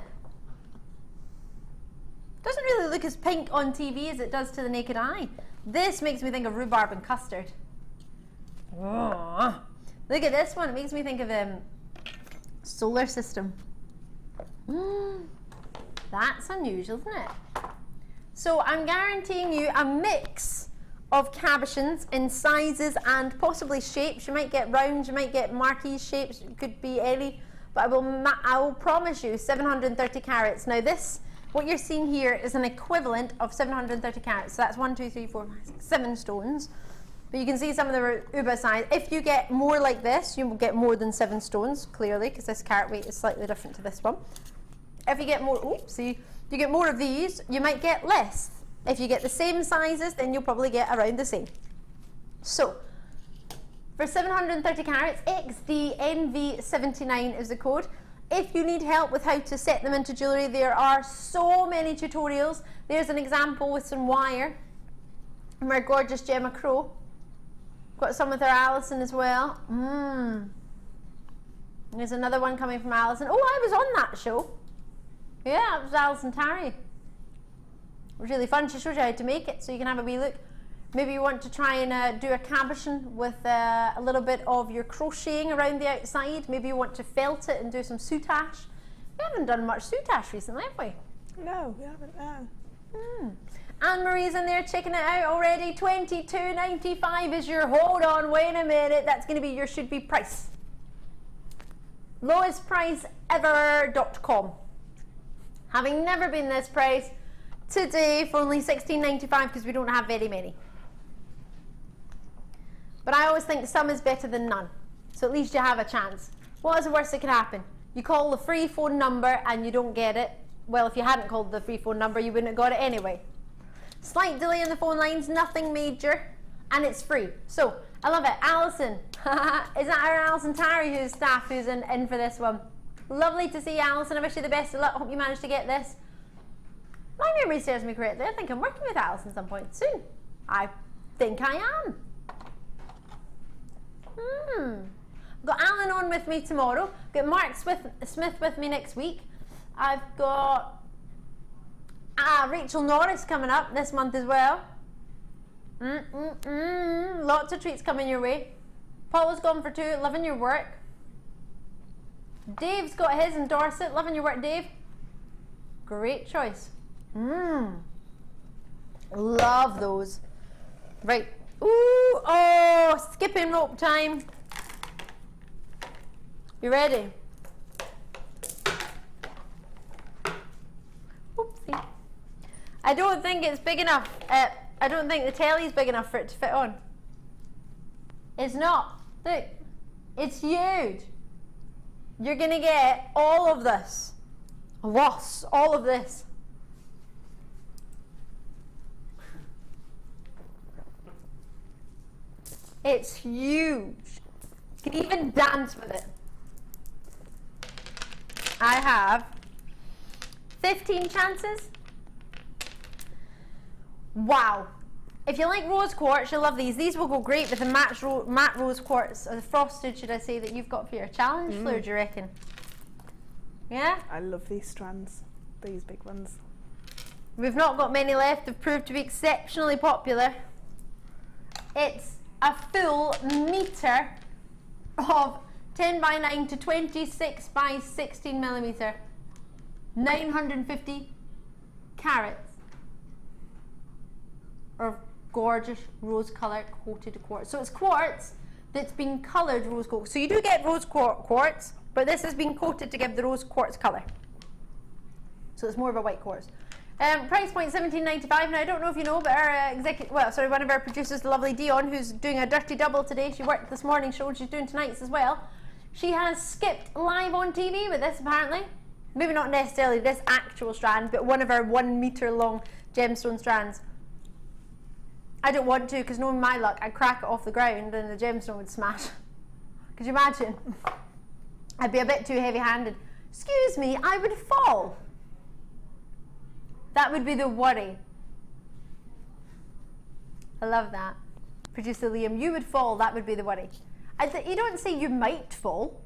Doesn't really look as pink on TV as it does to the naked eye. This makes me think of rhubarb and custard. Oh, look at this one. It makes me think of solar system. That's unusual, isn't it? So I'm guaranteeing you a mix of cabochons in sizes and possibly shapes. You might get round, you might get marquee shapes, it could be any, but I will promise you 730 carats. Now this, what you're seeing here is an equivalent of 730 carats. So that's 1, 2, 3, 4, 5, 6, 7 stones. But you can see some of the uba size. If you get more like this, you will get more than 7 stones, clearly, because this carat weight is slightly different to this one. If you get more, oopsie, you get more of these, you might get less. If you get the same sizes, then you'll probably get around the same. So, for 730 carats, XDNV79 is the code. If you need help with how to set them into jewellery, there are so many tutorials. There's an example with some wire from our gorgeous Gemma Crow. Got some with our Alison as well. There's another one coming from Alison. Oh, I was on that show. Yeah, it was Alison Tarry. It was really fun. She showed you how to make it, so you can have a wee look. Maybe you want to try and do a cabochon with a little bit of your crocheting around the outside. Maybe you want to felt it and do some soutache. We haven't done much soutache recently, have we? No, we haven't, no. Anne-Marie's in there checking it out already. $22.95 is your, hold on, wait a minute, that's going to be your should be price. Lowest price ever.com. Having never been this price, today for only $16.95 because we don't have very many. But I always think some is better than none. So at least you have a chance. What is the worst that could happen? You call the free phone number and you don't get it. Well, if you hadn't called the free phone number, you wouldn't have got it anyway. Slight delay in the phone lines, nothing major, and it's free. So, I love it. Alison. Is that our Alison Tarry who's staff who's in for this one? Lovely to see you, Alison. I wish you the best of luck. Hope you manage to get this. My memory serves me correctly. I think I'm working with Alison some point soon. I think I am. I've got Alan on with me tomorrow. I've got Mark Smith with me next week. I've got Rachel Norris coming up this month as well. Lots of treats coming your way. Paula's gone for 2, loving your work. Dave's got his in Dorset, loving your work, Dave. Great choice. Love those. Right. Ooh, oh, skipping rope time. You ready? Oopsie. I don't think it's big enough. I don't think the telly's big enough for it to fit on. It's not. Look, it's huge. You're gonna get all of this. All of this. It's huge. You can even dance with it. I have 15 chances. Wow. If you like rose quartz, you'll love these. These will go great with the matte rose quartz, or the frosted, should I say, that you've got for your challenge floor, do you reckon? Yeah? I love these strands, these big ones. We've not got many left. They've proved to be exceptionally popular. It's a full metre of 10 by 9 to 26 by 16 millimetre. 950 carats of gorgeous rose colour coated quartz. So it's quartz that's been coloured rose gold. So you do get rose quartz, but this has been coated to give the rose quartz colour. So it's more of a white quartz. Price point $17.95. Now I don't know if you know, but our one of our producers, the lovely Dion, who's doing a dirty double today. She worked this morning show and she's doing tonight's as well. She has skipped live on TV with this apparently. Maybe not necessarily this actual strand, but one of our 1 meter long gemstone strands. I don't want to, because knowing my luck, I'd crack it off the ground and the gemstone would smash. Could you imagine? I'd be a bit too heavy handed. Excuse me, I would fall. That would be the worry. I love that. Producer Liam, you would fall, that would be the worry. You don't say you might fall.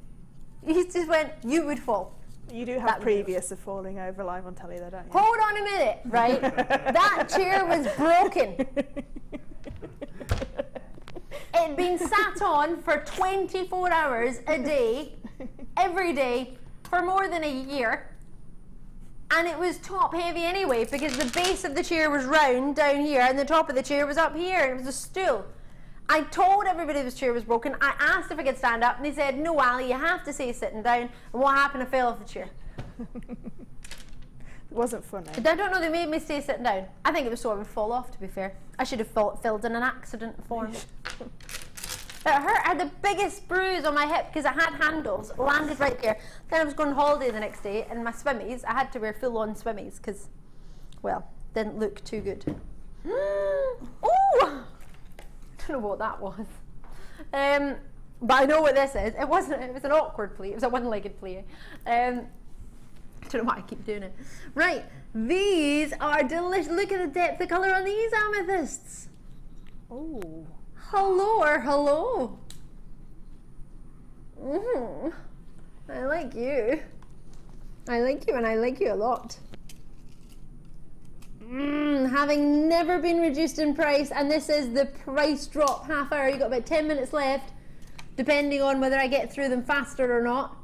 You just went, you would fall. You do have previous of falling over live on telly though, don't you? Hold on a minute, right? That chair was broken. It'd been sat on for 24 hours a day, every day, for more than a year. And it was top heavy anyway, because the base of the chair was round down here and the top of the chair was up here, and it was a stool. I told everybody this chair was broken. I asked if I could stand up and they said, no Ali, you have to stay sitting down. And what happened? I fell off the chair. It wasn't funny. I don't know, they made me stay sitting down. I think it was so I would fall off, to be fair. I should have filled in an accident form. It hurt. I had the biggest bruise on my hip because I had handles, landed right there. Then I was going on holiday the next day and my swimmies, I had to wear full-on swimmies because, well, didn't look too good. Oh! I don't know what that was. But I know what this is. It was an awkward play. It was a one-legged play. I don't know why I keep doing it. Right, these are delicious. Look at the depth of colour on these amethysts. Oh. Hello or hello. I like you. I like you and I like you a lot. Having never been reduced in price, and this is the price drop half hour. You've got about 10 minutes left, depending on whether I get through them faster or not.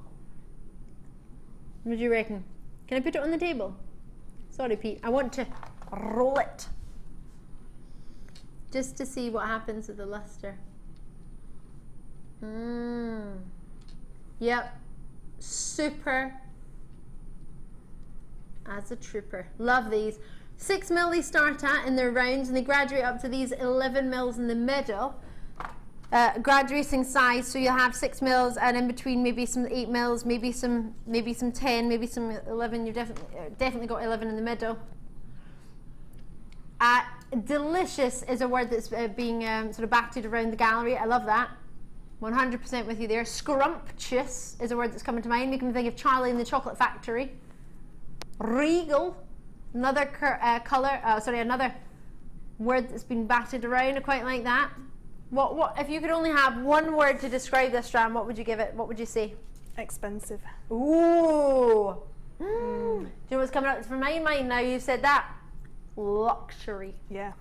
What do you reckon? Can I put it on the table? Sorry, Pete. I want to roll it. Just to see what happens with the luster. Yep. Super as a trooper. Love these. 6 mil they start at in their rounds, and they graduate up to these 11 mils in the middle. Graduating size, so you'll have 6 mils, and in between maybe some 8 mils, maybe some 10, maybe some 11. You've definitely got 11 in the middle. Delicious is a word that's being sort of batted around the gallery. I love that. 100% with you there. Scrumptious is a word that's coming to mind, making me think of Charlie and the Chocolate Factory. Regal, another another word that's been batted around. I quite like that. What if you could only have one word to describe this strand, what would you give it? What would you say? Expensive. Ooh. Do you know what's coming up for my mind now you've said that? Luxury. Yeah,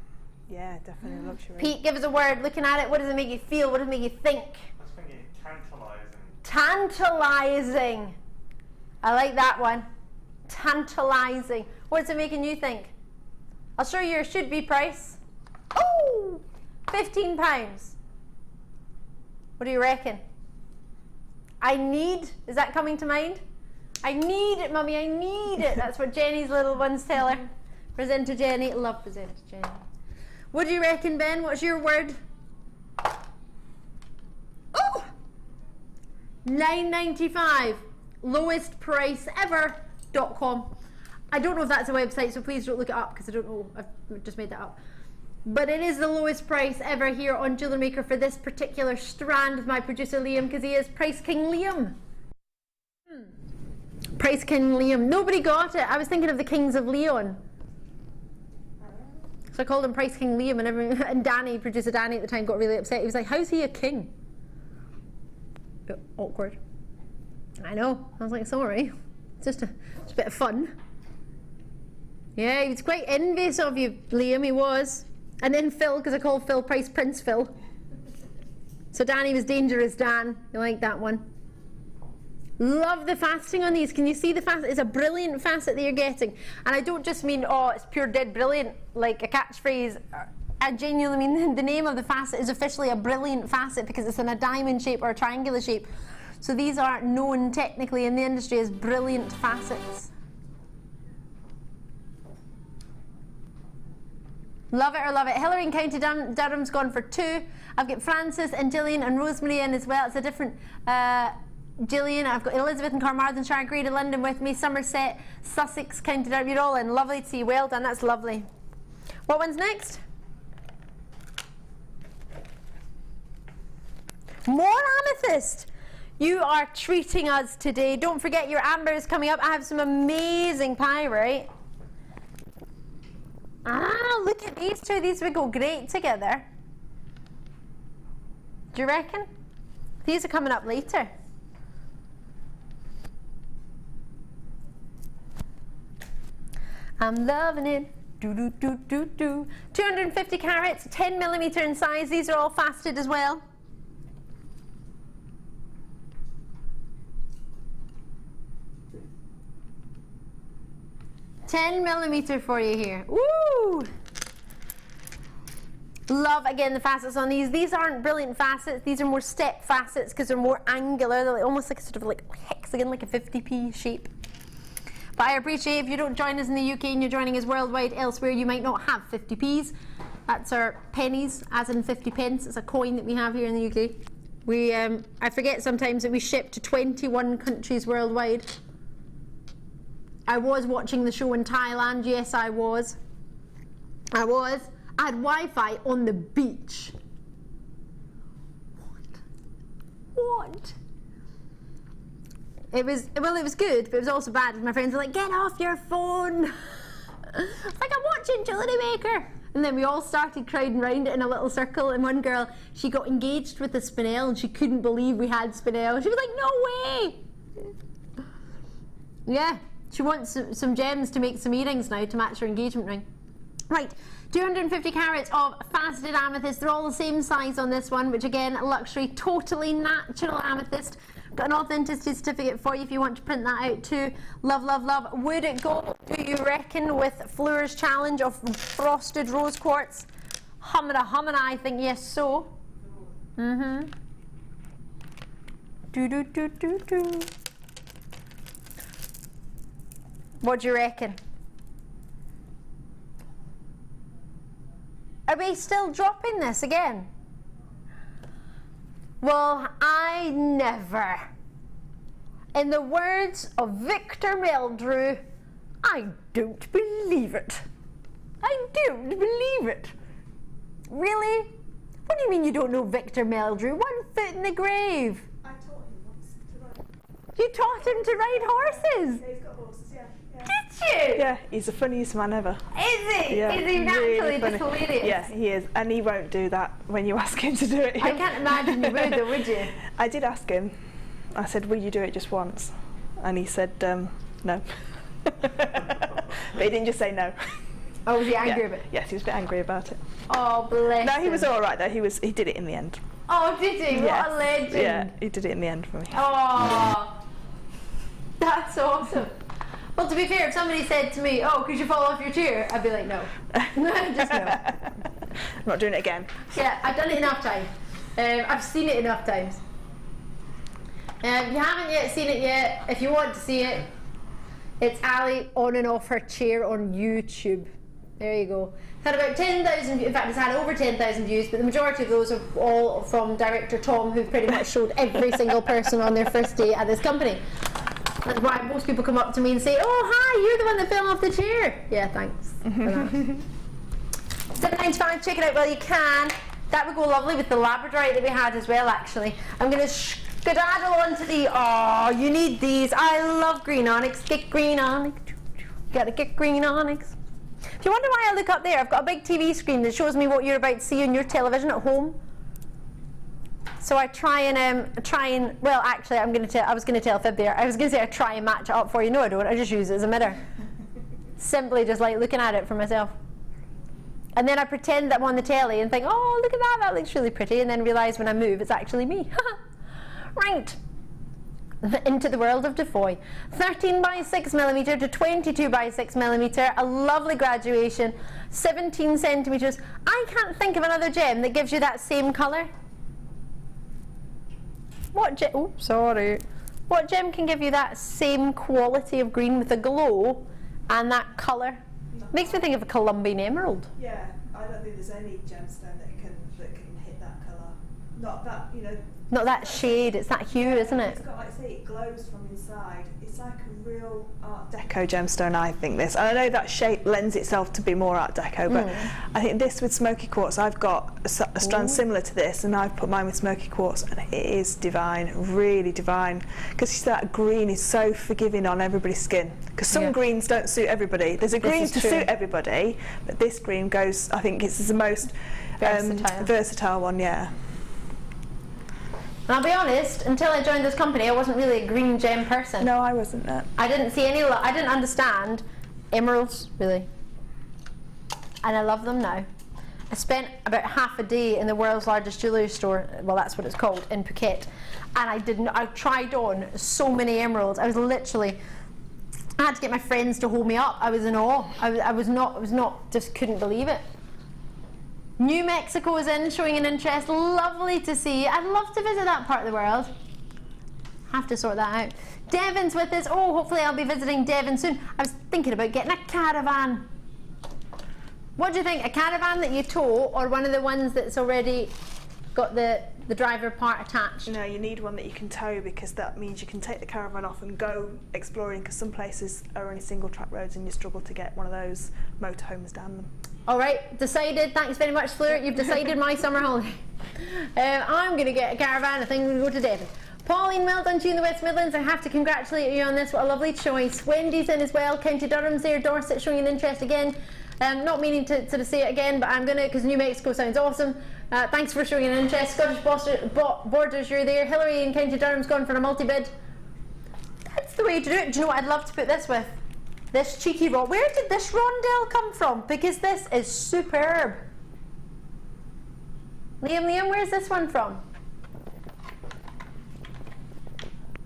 definitely luxury. Pete, give us a word. Looking at it, what does it make you feel? What does it make you think? I was thinking tantalising. Tantalising. I like that one. Tantalising. What's it making you think? I'll show you your should-be price. Oh, £15. What do you reckon? Is that coming to mind? I need it, Mummy, I need it. That's what Jenny's little ones tell her. Presenter Jenny, love presenter Jenny. What do you reckon, Ben? What's your word? Oh! $9.95. Lowest price ever.com. I don't know if that's a website, so please don't look it up because I don't know. I've just made that up. But it is the lowest price ever here on Jewellery Maker for this particular strand with my producer Liam, because he is Price King Liam. Price King Liam. Nobody got it. I was thinking of the Kings of Leon. So I called him Price King Liam, and Danny, producer Danny at the time, got really upset. He was like, how's he a king? Bit awkward. I know. I was like, sorry. It's just a bit of fun. Yeah, he was quite envious of you, Liam, he was. And then Phil, because I called Phil Price Prince Phil. So Danny was Dangerous Dan. You like that one? Love the faceting on these. Can you see the facet? It's a brilliant facet that you're getting. And I don't just mean, oh, it's pure dead brilliant, like a catchphrase. I genuinely mean the name of the facet is officially a brilliant facet because it's in a diamond shape or a triangular shape. So these are known technically in the industry as brilliant facets. Love it or love it. Hillary in County Durham's gone for 2. I've got Francis and Gillian and Rosemary in as well. It's a different Gillian. I've got Elizabeth in Carmarthenshire, Greater London with me, Somerset, Sussex, County Durham. You're all in. Lovely to see you. Well done. That's lovely. What one's next? More amethyst. You are treating us today. Don't forget your amber is coming up. I have some amazing pyrite. Ah, look at these two. These would go great together. Do you reckon? These are coming up later. I'm loving it. Do, do, do, do, do. 250 carats, 10 millimeter in size. These are all faceted as well. $10mm for you here. Woo! Love again the facets on these. These aren't brilliant facets. These are more step facets because they're more angular. They're like, almost like sort of like hexagon, like a 50p shape. But I appreciate if you don't join us in the UK and you're joining us worldwide. Elsewhere, you might not have 50p's. That's our pennies, as in 50 pence. It's a coin that we have here in the UK. We, I forget sometimes that we ship to 21 countries worldwide. I was watching the show in Thailand. Yes, I was. I had Wi-Fi on the beach. What? It was, well, it was good, but it was also bad. My friends were like, get off your phone. It's like, I'm watching Jewellery Maker. And then we all started crowding around it in a little circle, and one girl, she got engaged with a spinel and she couldn't believe we had spinel. She was like, no way. Yeah. She wants some gems to make some earrings now to match her engagement ring. Right, 250 carats of faceted amethyst. They're all the same size on this one, which again, luxury, totally natural amethyst. Got an authenticity certificate for you if you want to print that out too. Love, love, love. Would it go, do you reckon, with Fleur's challenge of frosted rose quartz? Humana, I think yes, so. Mm-hmm. Do. What do you reckon? Are we still dropping this again? Well, I never. In the words of Victor Meldrew, I don't believe it. I don't believe it. Really? What do you mean you don't know Victor Meldrew? 1 foot in the grave. I taught him once to ride. You taught him to ride horses? Yeah, he's got horses, yeah. Did you? Yeah, he's the funniest man ever. Is he? Yeah, Is he naturally really just funny. hilarious? Yeah, he is. And he won't do that when you ask him to do it. I can't imagine you would though, would you? I did ask him. I said, will you do it just once? And he said, no. But he didn't just say no. Oh, was he angry about it? Yes, he was a bit angry about it. Oh, bless No, he him. was all right though. He did it in the end. Oh, did he? Yes. What a legend. Yeah, he did it in the end for me. Oh, that's awesome. Well, to be fair, if somebody said to me, oh, could you fall off your chair? I'd be like, no. Just no. I'm not doing it again. Yeah, I've done it enough times. I've seen it enough times. If you haven't yet seen it yet, if you want to see it, it's Ali on and off her chair on YouTube. There you go. It's had about 10,000, in fact it's had over 10,000 views, but the majority of those are all from director Tom, who pretty much showed every single person on their first day at this company. That's why most people come up to me and say, oh hi, you're the one that fell off the chair. Yeah, thanks for that. $7.95, check it out while you can. That would go lovely with the labradorite that we had as well, actually. I'm going to skedaddle onto the, oh, you need these. I love green onyx. Get green onyx. Gotta get green onyx. If you wonder why I look up there, I've got a big TV screen that shows me what you're about to see on your television at home. So I try and, well actually I was going to tell fib there. I was going to say I try and match it up for you. No I don't, I just use it as a mirror. Simply just like looking at it for myself. And then I pretend that I'm on the telly and think, oh look at that, that looks really pretty, and then realise when I move it's actually me. Right. Into the world of Defoy. 13 by 6mm to 22 by 6mm, a lovely graduation, 17 centimetres. I can't think of another gem that gives you that same colour. What gem? Oh, sorry. What gem can give you that same quality of green with a glow and that colour? Makes me think of a Colombian emerald. Yeah, I I don't think there's any gemstone that can hit that colour. Not that, you know. Not that shade, it's that hue, isn't it? It's got, like I say, it glows from inside. It's like a real Art Deco gemstone, I think, this. And I know that shape lends itself to be more Art Deco, but I think this with smoky quartz, I've got a strand similar to this, and I've put mine with smoky quartz, and it is divine, really divine. Because that green is so forgiving on everybody's skin. Because some greens don't suit everybody. There's a green to suit everybody, but this green goes, I think it's the most versatile one, yeah. And I'll be honest, until I joined this company, I wasn't really a green gem person. No, I wasn't that. I didn't see any, I didn't understand emeralds, really. And I love them now. I spent about half a day in the world's largest jewellery store, well that's what it's called, in Phuket. And I tried on so many emeralds. I was literally, I had to get my friends to hold me up. I was in awe. I was not, just couldn't believe it. New Mexico is in, showing an interest. Lovely to see. I'd love to visit that part of the world. Have to sort that out. Devon's with us. Oh, hopefully I'll be visiting Devon soon. I was thinking about getting a caravan. What do you think? A caravan that you tow, or one of the ones that's already got the driver part attached? No, you need one that you can tow, because that means you can take the caravan off and go exploring, because some places are only single track roads and you struggle to get one of those motorhomes down them. All right, decided. Thanks very much, Fleur. You've decided my summer holiday. I'm going to get a caravan. I think we're going to go to Devon. Pauline, well done to you in the West Midlands. I have to congratulate you on this. What a lovely choice. Wendy's in as well. County Durham's there. Dorset showing an interest again. Not meaning to sort of say it again, but I'm going to, because New Mexico sounds awesome. Thanks for showing an interest. Scottish Borders, you're there. Hillary in County Durham's gone for a multi-bid. That's the way to do it. Do you know what I'd love to put this with? This cheeky rock. Where did this rondelle come from? Because this is superb. Liam, where's this one from?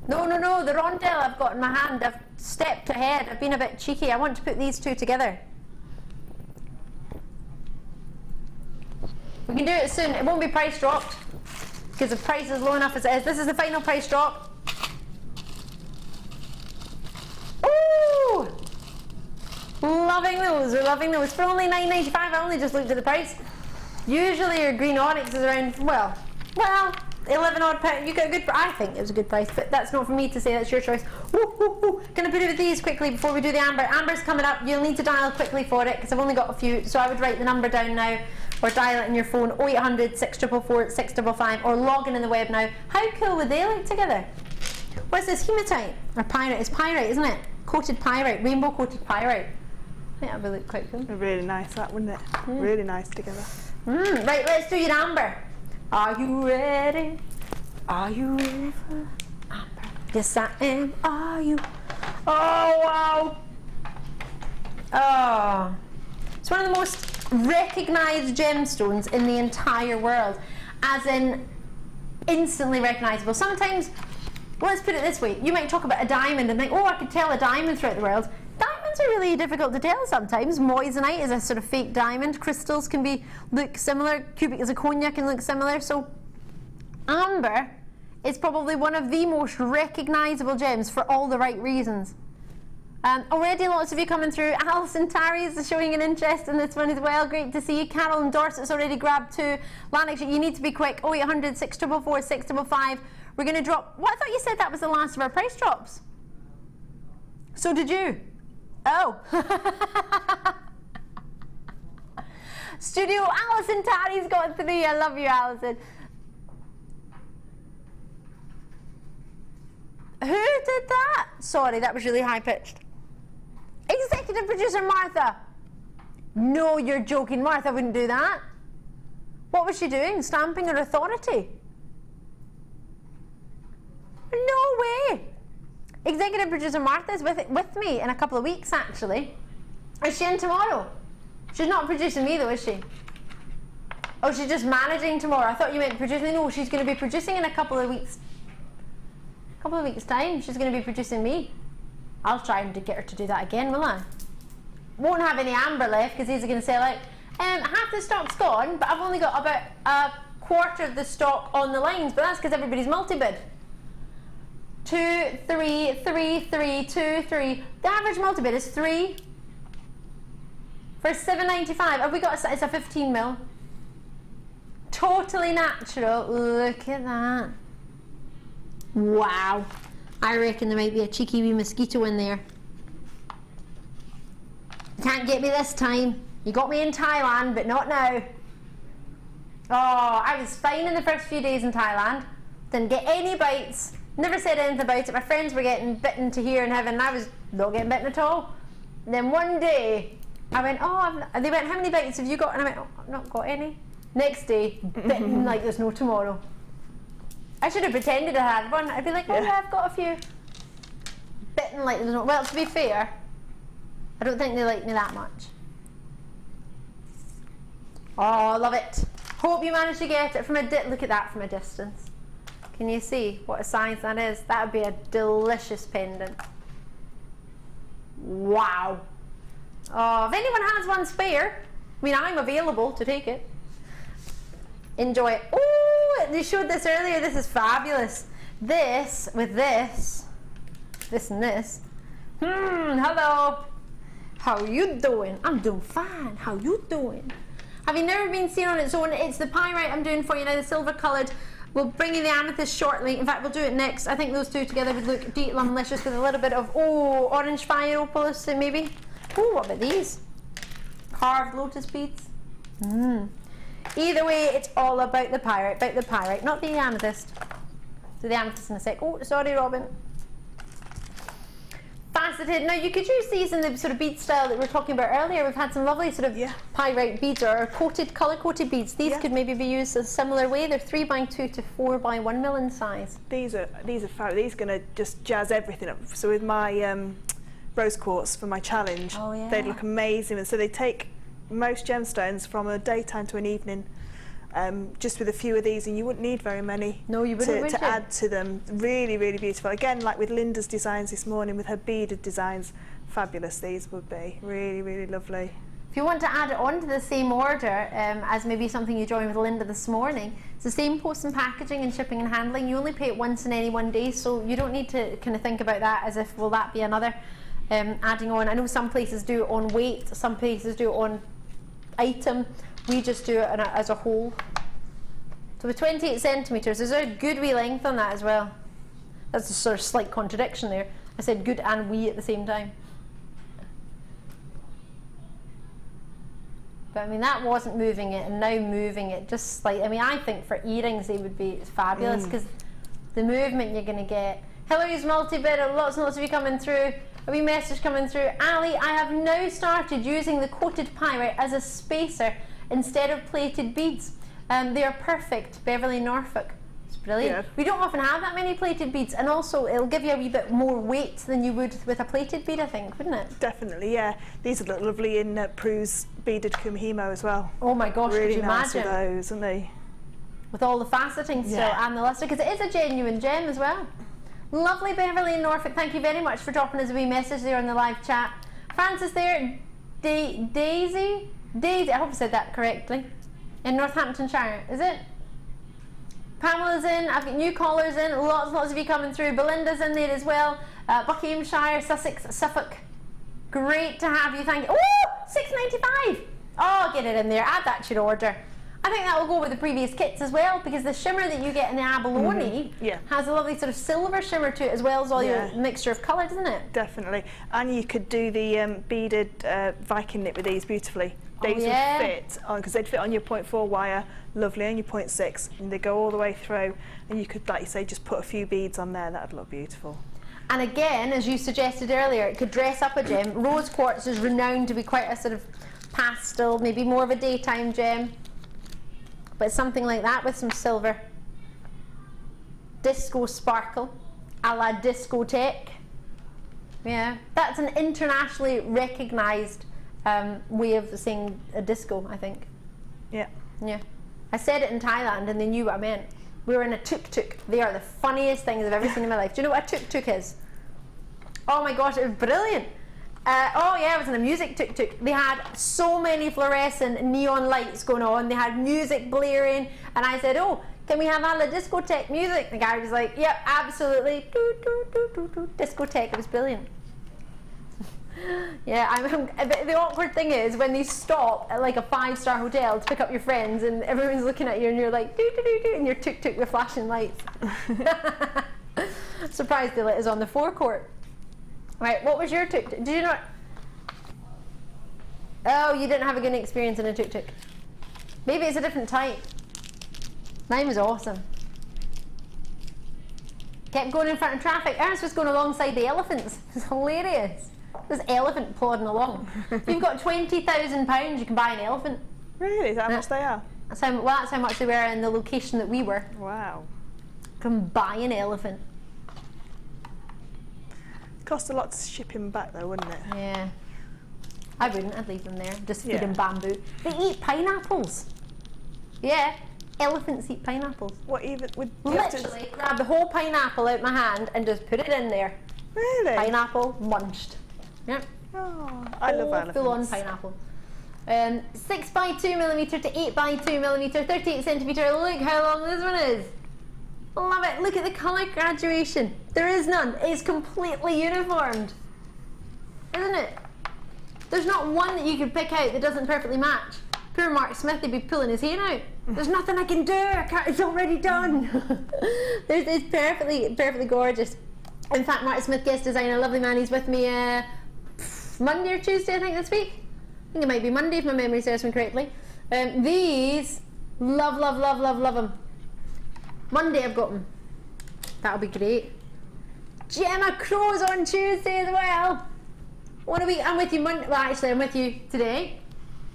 No, the rondelle I've got in my hand. I've stepped ahead. I've been a bit cheeky. I want to put these two together. We can do it soon. It won't be price dropped, because the price is low enough as it is. This is the final price drop. Ooh! Loving those. We're loving those. For only $9.95, I only just looked at the price. Usually your green onyx is around, well, 11 odd pounds. You got a good, I think it was a good price, but that's not for me to say, that's your choice. Gonna put it with these quickly before we do the amber. Amber's coming up. You'll need to dial quickly for it, because I've only got a few, so I would write the number down now, or dial it in your phone, 0800 644 655, or log in the web now. How cool would they look together? What's this, hematite? Or pyrite? It's pyrite, isn't it? Coated pyrite, rainbow coated pyrite. I think that would look quite cool. Really nice, that, wouldn't it? Really nice together. Right, let's do your amber. Are you ready? Are you ready for amber? Yes, I am. Are you? Oh, wow. Oh. It's one of the most recognised gemstones in the entire world. As in, instantly recognisable. Sometimes, well, let's put it this way. You might talk about a diamond and think, oh, I could tell a diamond throughout the world. Diamonds are really difficult to tell sometimes. Moissanite is a sort of fake diamond. Crystals can look similar. Cubic zirconia can look similar. So amber is probably one of the most recognisable gems for all the right reasons. Already lots of you coming through. Alison Tarry is showing an interest in this one as well. Great to see you. Carol and Dorset's already grabbed two. Lanix, you need to be quick. 0800 644 655. We're going to drop. What, I thought you said that was the last of our price drops. So did you? Oh. Studio Alison Tarry's got three. I love you, Alison. Who did that? Sorry, that was really high pitched. Executive producer Martha. No, you're joking. Martha wouldn't do that. What was she doing? Stamping her authority? No way. Executive producer Martha's with me in a couple of weeks, actually. Is she in tomorrow? She's not producing me though, is she? Oh, she's just managing tomorrow. I thought you meant producing. No, she's going to be producing in a couple of weeks. Time. She's going to be producing me. I'll try and get her to do that again, will I? Won't have any amber left because these are going to sell out. Half the stock's gone, but I've only got about a quarter of the stock on the lines, but that's because everybody's multi-bid. 2, 3, 3, 3, 2, 3. The average multi-bid is 3. For $7.95. Have we got it's a 15 mil. Totally natural. Look at that. Wow. I reckon there might be a cheeky wee mosquito in there. You can't get me this time. You got me in Thailand, but not now. Oh, I was fine in the first few days in Thailand. Didn't get any bites. Never said anything about it. My friends were getting bitten to here in heaven, and I was not getting bitten at all. And then one day, I went, oh, and they went, how many bites have you got? And I went, oh, I've not got any. Next day, bitten like there's no tomorrow. I should have pretended I had one. I'd be like, oh yeah, I've got a few. Bitten like there's no, well, to be fair, I don't think they like me that much. Oh, I love it. Hope you managed to get it from a look at that from a distance. Can you see what a size that is? That would be a delicious pendant. Wow. Oh, if anyone has one spare, I mean, I'm available to take it. Enjoy it. Oh, they showed this earlier. This is fabulous. This with this and this. Hello. How you doing? I'm doing fine. How you doing? Have you never been seen on its own? It's the pyrite I'm doing for you now, the silver coloured. We'll bring you the amethyst shortly. In fact, we'll do it next. I think those two together would look delicious with a little bit of, orange fire opalus maybe. Oh, what about these? Carved lotus beads. Either way, it's all about the pyrite, not the amethyst. Do the amethyst in a sec. Oh, sorry, Robin. Faceted. Now, you could use these in the sort of bead style that we were talking about earlier. We've had some lovely sort of pyrite beads or colour-coated beads. These could maybe be used a similar way. They're 3x2 to 4x1 mil in size. These are fabulous. These are going to just jazz everything up. So with my rose quartz for my challenge, they'd look amazing. And so they take most gemstones from a daytime to an evening. Just with a few of these, and you wouldn't need very many. No, you wouldn't, to add to them. Really, really beautiful. Again, like with Linda's designs this morning, with her beaded designs, fabulous these would be. Really, really lovely. If you want to add it on to the same order as maybe something you joined with Linda this morning, it's the same post and packaging and shipping and handling. You only pay it once in any one day, so you don't need to kind of think about that as if, will that be another adding on. I know some places do it on weight, some places do it on item. We just do it as a whole. So with 28 centimetres, there's a good wee length on that as well. That's a sort of slight contradiction there. I said good and wee at the same time. But I mean, that wasn't moving it, and now moving it just slightly. I mean, I think for earrings they would be fabulous because the movement you're going to get. Hello, use multi-bid, lots and lots of you coming through. A wee message coming through. Ali, I have now started using the coated pyrite as a spacer instead of plated beads. They are perfect. Beverly, Norfolk. It's brilliant. Yeah. We don't often have that many plated beads, and also it'll give you a wee bit more weight than you would with a plated bead, I think, wouldn't it? Definitely, yeah. These look lovely in Prue's beaded kumihimo as well. Oh my gosh, really could you nice imagine? With those, aren't they? With all the faceting still and the lustre, because it is a genuine gem as well. Lovely, Beverly in Norfolk. Thank you very much for dropping us a wee message there on the live chat. Francis there. Daisy, I hope I said that correctly. In Northamptonshire, is it? Pamela's in. I've got new callers in. Lots of you coming through. Belinda's in there as well. Buckinghamshire, Sussex, Suffolk. Great to have you. Thank you. Oh, $6.95. Oh, get it in there. Add that to your order. I think that will go with the previous kits as well, because the shimmer that you get in the abalone has a lovely sort of silver shimmer to it, as well as all your mixture of colour, doesn't it? Definitely. And you could do the beaded Viking knit with these beautifully. These would fit on, because they'd fit on your 0.4 wire, lovely, and your 0.6, and they go all the way through. And you could, like you say, just put a few beads on there. That would look beautiful. And again, as you suggested earlier, it could dress up a gem. Rose quartz is renowned to be quite a sort of pastel, maybe more of a daytime gem. But something like that with some silver. Disco sparkle, a la discotheque. Yeah, that's an internationally recognised way of saying a disco, I think. Yeah. Yeah. I said it in Thailand and they knew what I meant. We were in a tuk-tuk. They are the funniest things I've ever seen in my life. Do you know what a tuk-tuk is? Oh my gosh, it was brilliant. Oh yeah, I was in a music tuk-tuk. They had so many fluorescent neon lights going on. They had music blaring, and I said, "Oh, can we have all the discotheque music?" The guy was like, "Yep, absolutely." Discotheque. It was brilliant. Yeah, the awkward thing is when they stop at like a 5-star hotel to pick up your friends and everyone's looking at you and you're like doo doo doo doo and your tuk-tuk with flashing lights. Surprised they let us on the forecourt. Right, what was your tuk-tuk? Did you not? Oh, you didn't have a good experience in a tuk-tuk. Maybe it's a different type. Mine was awesome. Kept going in front of traffic. Ernst was going alongside the elephants. It's hilarious. This elephant plodding along. If you've got £20,000, you can buy an elephant. Really? Is that how much they are? That's how much they were in the location that we were. Wow. You can buy an elephant. Cost a lot to ship him back though, wouldn't it? Yeah. I wouldn't. I'd leave them there. Just feed Yeah. them bamboo. They eat pineapples. Yeah. Elephants eat pineapples. What even would Literally grab the whole pineapple out my hand and just put it in there. Really? Pineapple munched. Yep. Oh, I love elephants. Full on pineapple. 6x2mm to 8x2mm, 38cm. Look how long this one is. Love it. Look at the colour graduation. There is none. It's completely uniformed. Isn't it? There's not one that you could pick out that doesn't perfectly match. Poor Mark Smith, he'd be pulling his hair out. There's nothing I can do. It's already done. It's perfectly gorgeous. In fact, Mark Smith, guest designer, lovely man, he's with me Monday or Tuesday, I think, this week. I think it might be Monday if my memory serves me correctly. These, love them. Monday I've got them. That'll be great. Gemma Crow's on Tuesday as well. What a week. I'm with you Monday. Well, actually, I'm with you today,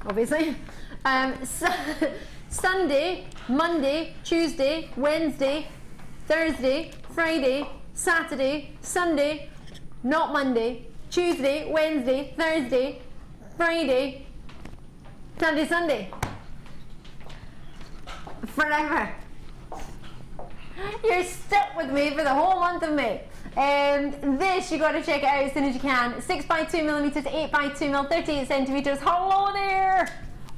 obviously. Sunday, Monday, Tuesday, Wednesday, Thursday, Friday, Saturday, Sunday, not Monday, Tuesday, Wednesday, Thursday, Friday, Saturday, Sunday. Forever. You're stuck with me for the whole month of May. This, you got to check it out as soon as you can. 6x2mm to 8x2mm, 38cm. Hello there!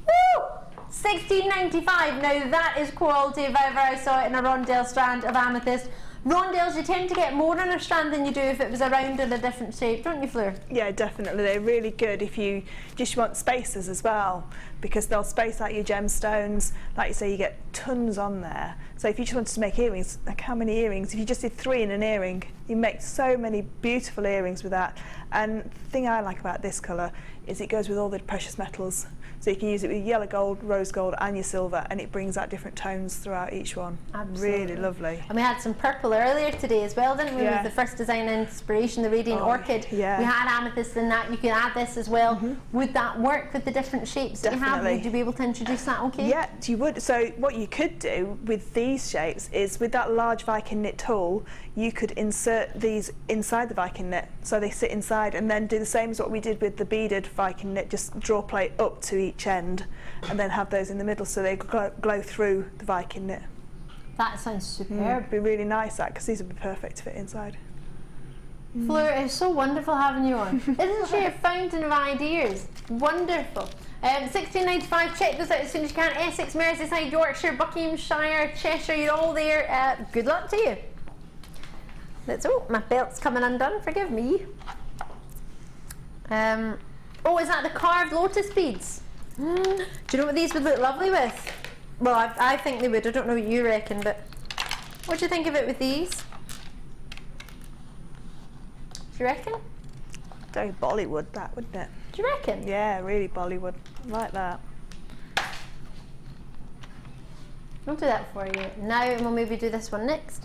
Woo! $16.95. Now that is quality if ever I saw it in a rondelle strand of amethyst. Rondelles, you tend to get more on a strand than you do if it was a round in a different shape, don't you, Fleur? Yeah, definitely. They're really good if you just want spacers as well, because they'll space out your gemstones. Like you say, you get tons on there. So if you just wanted to make earrings, like how many earrings? If you just did 3 in an earring, you make so many beautiful earrings with that. And the thing I like about this colour is it goes with all the precious metals. So you can use it with yellow gold, rose gold and your silver, and it brings out different tones throughout each one. Absolutely. Really lovely. And we had some purple earlier today as well, didn't we? Yeah. With the first design inspiration, the Radiant Orchid. Yeah. We had amethyst in that. You can add this as well. Would that work with the different shapes that you have? Definitely. Would you be able to introduce that okay? Yeah, you would. So what you could do with these shapes is with that large Viking knit tool, you could insert these inside the Viking knit so they sit inside, and then do the same as what we did with the beaded Viking knit, just draw plate up to each end and then have those in the middle so they glow through the Viking knit. That sounds superb. It'd be really nice that, because these would be perfect to fit inside. Fleur, it's so wonderful having you on. Isn't she a fountain of ideas? Wonderful. $16.95, check those out as soon as you can. Essex, Merseyside, Yorkshire, Buckinghamshire, Cheshire, you're all there. Good luck to you. Oh, my belt's coming undone, forgive me. Oh, is that the carved lotus beads? Do you know what these would look lovely with? Well, I think they would. I don't know what you reckon, but what do you think of it with these? Do you reckon? Very Bollywood, that, wouldn't it? Do you reckon? Yeah, really Bollywood. I like that. I'll do that for you now, and we'll maybe do this one next.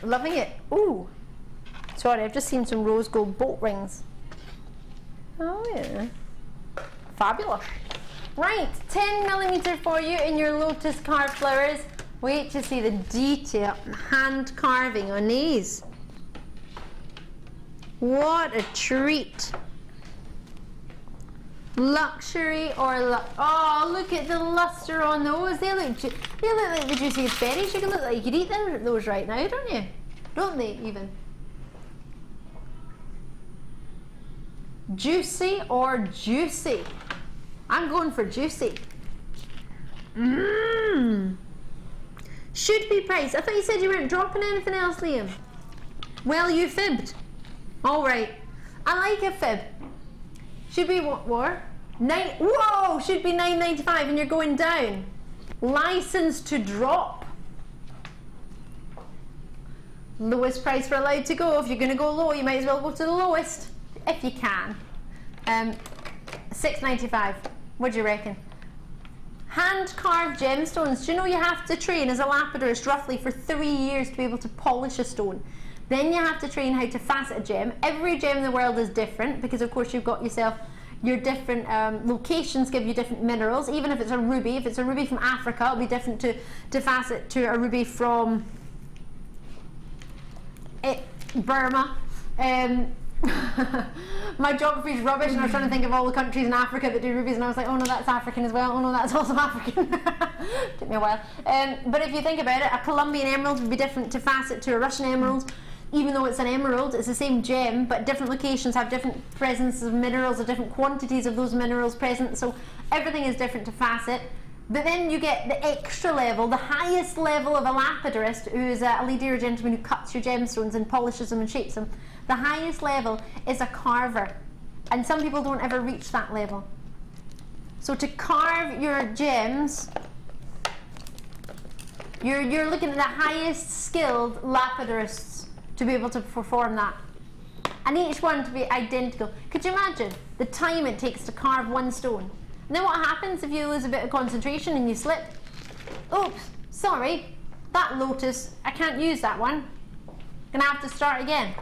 Loving it. Ooh, sorry, I've just seen some rose gold boat rings. Oh yeah, fabulous. Right, 10mm for you in your lotus carved flowers. Wait to see the detail and hand carving on these. What a treat. Luxury or oh, look at the luster on those. They look like the juiciest berries. You can look like you could eat those right now, don't you? Don't they even? Juicy or juicy? I'm going for juicy. Should be priced. I thought you said you weren't dropping anything else, Liam. Well, you fibbed. All right. I like a fib. Should be what more? Whoa! Should be $9.95 and you're going down. License to drop. Lowest price we're allowed to go. If you're going to go low, you might as well go to the lowest, if you can. $6.95. What do you reckon? Hand carved gemstones. Do you know you have to train as a lapidurist roughly for 3 years to be able to polish a stone? Then you have to train how to facet a gem. Every gem in the world is different because of course you've got yourself your different locations give you different minerals. Even if it's a ruby, if it's a ruby from Africa, it'll be different to facet to a ruby from Burma. My geography is rubbish and I was trying to think of all the countries in Africa that do rubies and I was like, oh no, that's African as well, oh no, that's also African. Took me a while. But if you think about it, a Colombian emerald would be different to facet to a Russian emerald. Even though it's an emerald, it's the same gem, but different locations have different presences of minerals or different quantities of those minerals present, so everything is different to facet. But then you get the extra level, the highest level of a lapidurist, who is a lady or gentleman who cuts your gemstones and polishes them and shapes them. The highest level is a carver, and some people don't ever reach that level. So to carve your gems, you're looking at the highest skilled lapidurists to be able to perform that. And each one to be identical. Could you imagine the time it takes to carve one stone? And then what happens if you lose a bit of concentration and you slip? Oops, sorry, that lotus, I can't use that one. Gonna have to start again.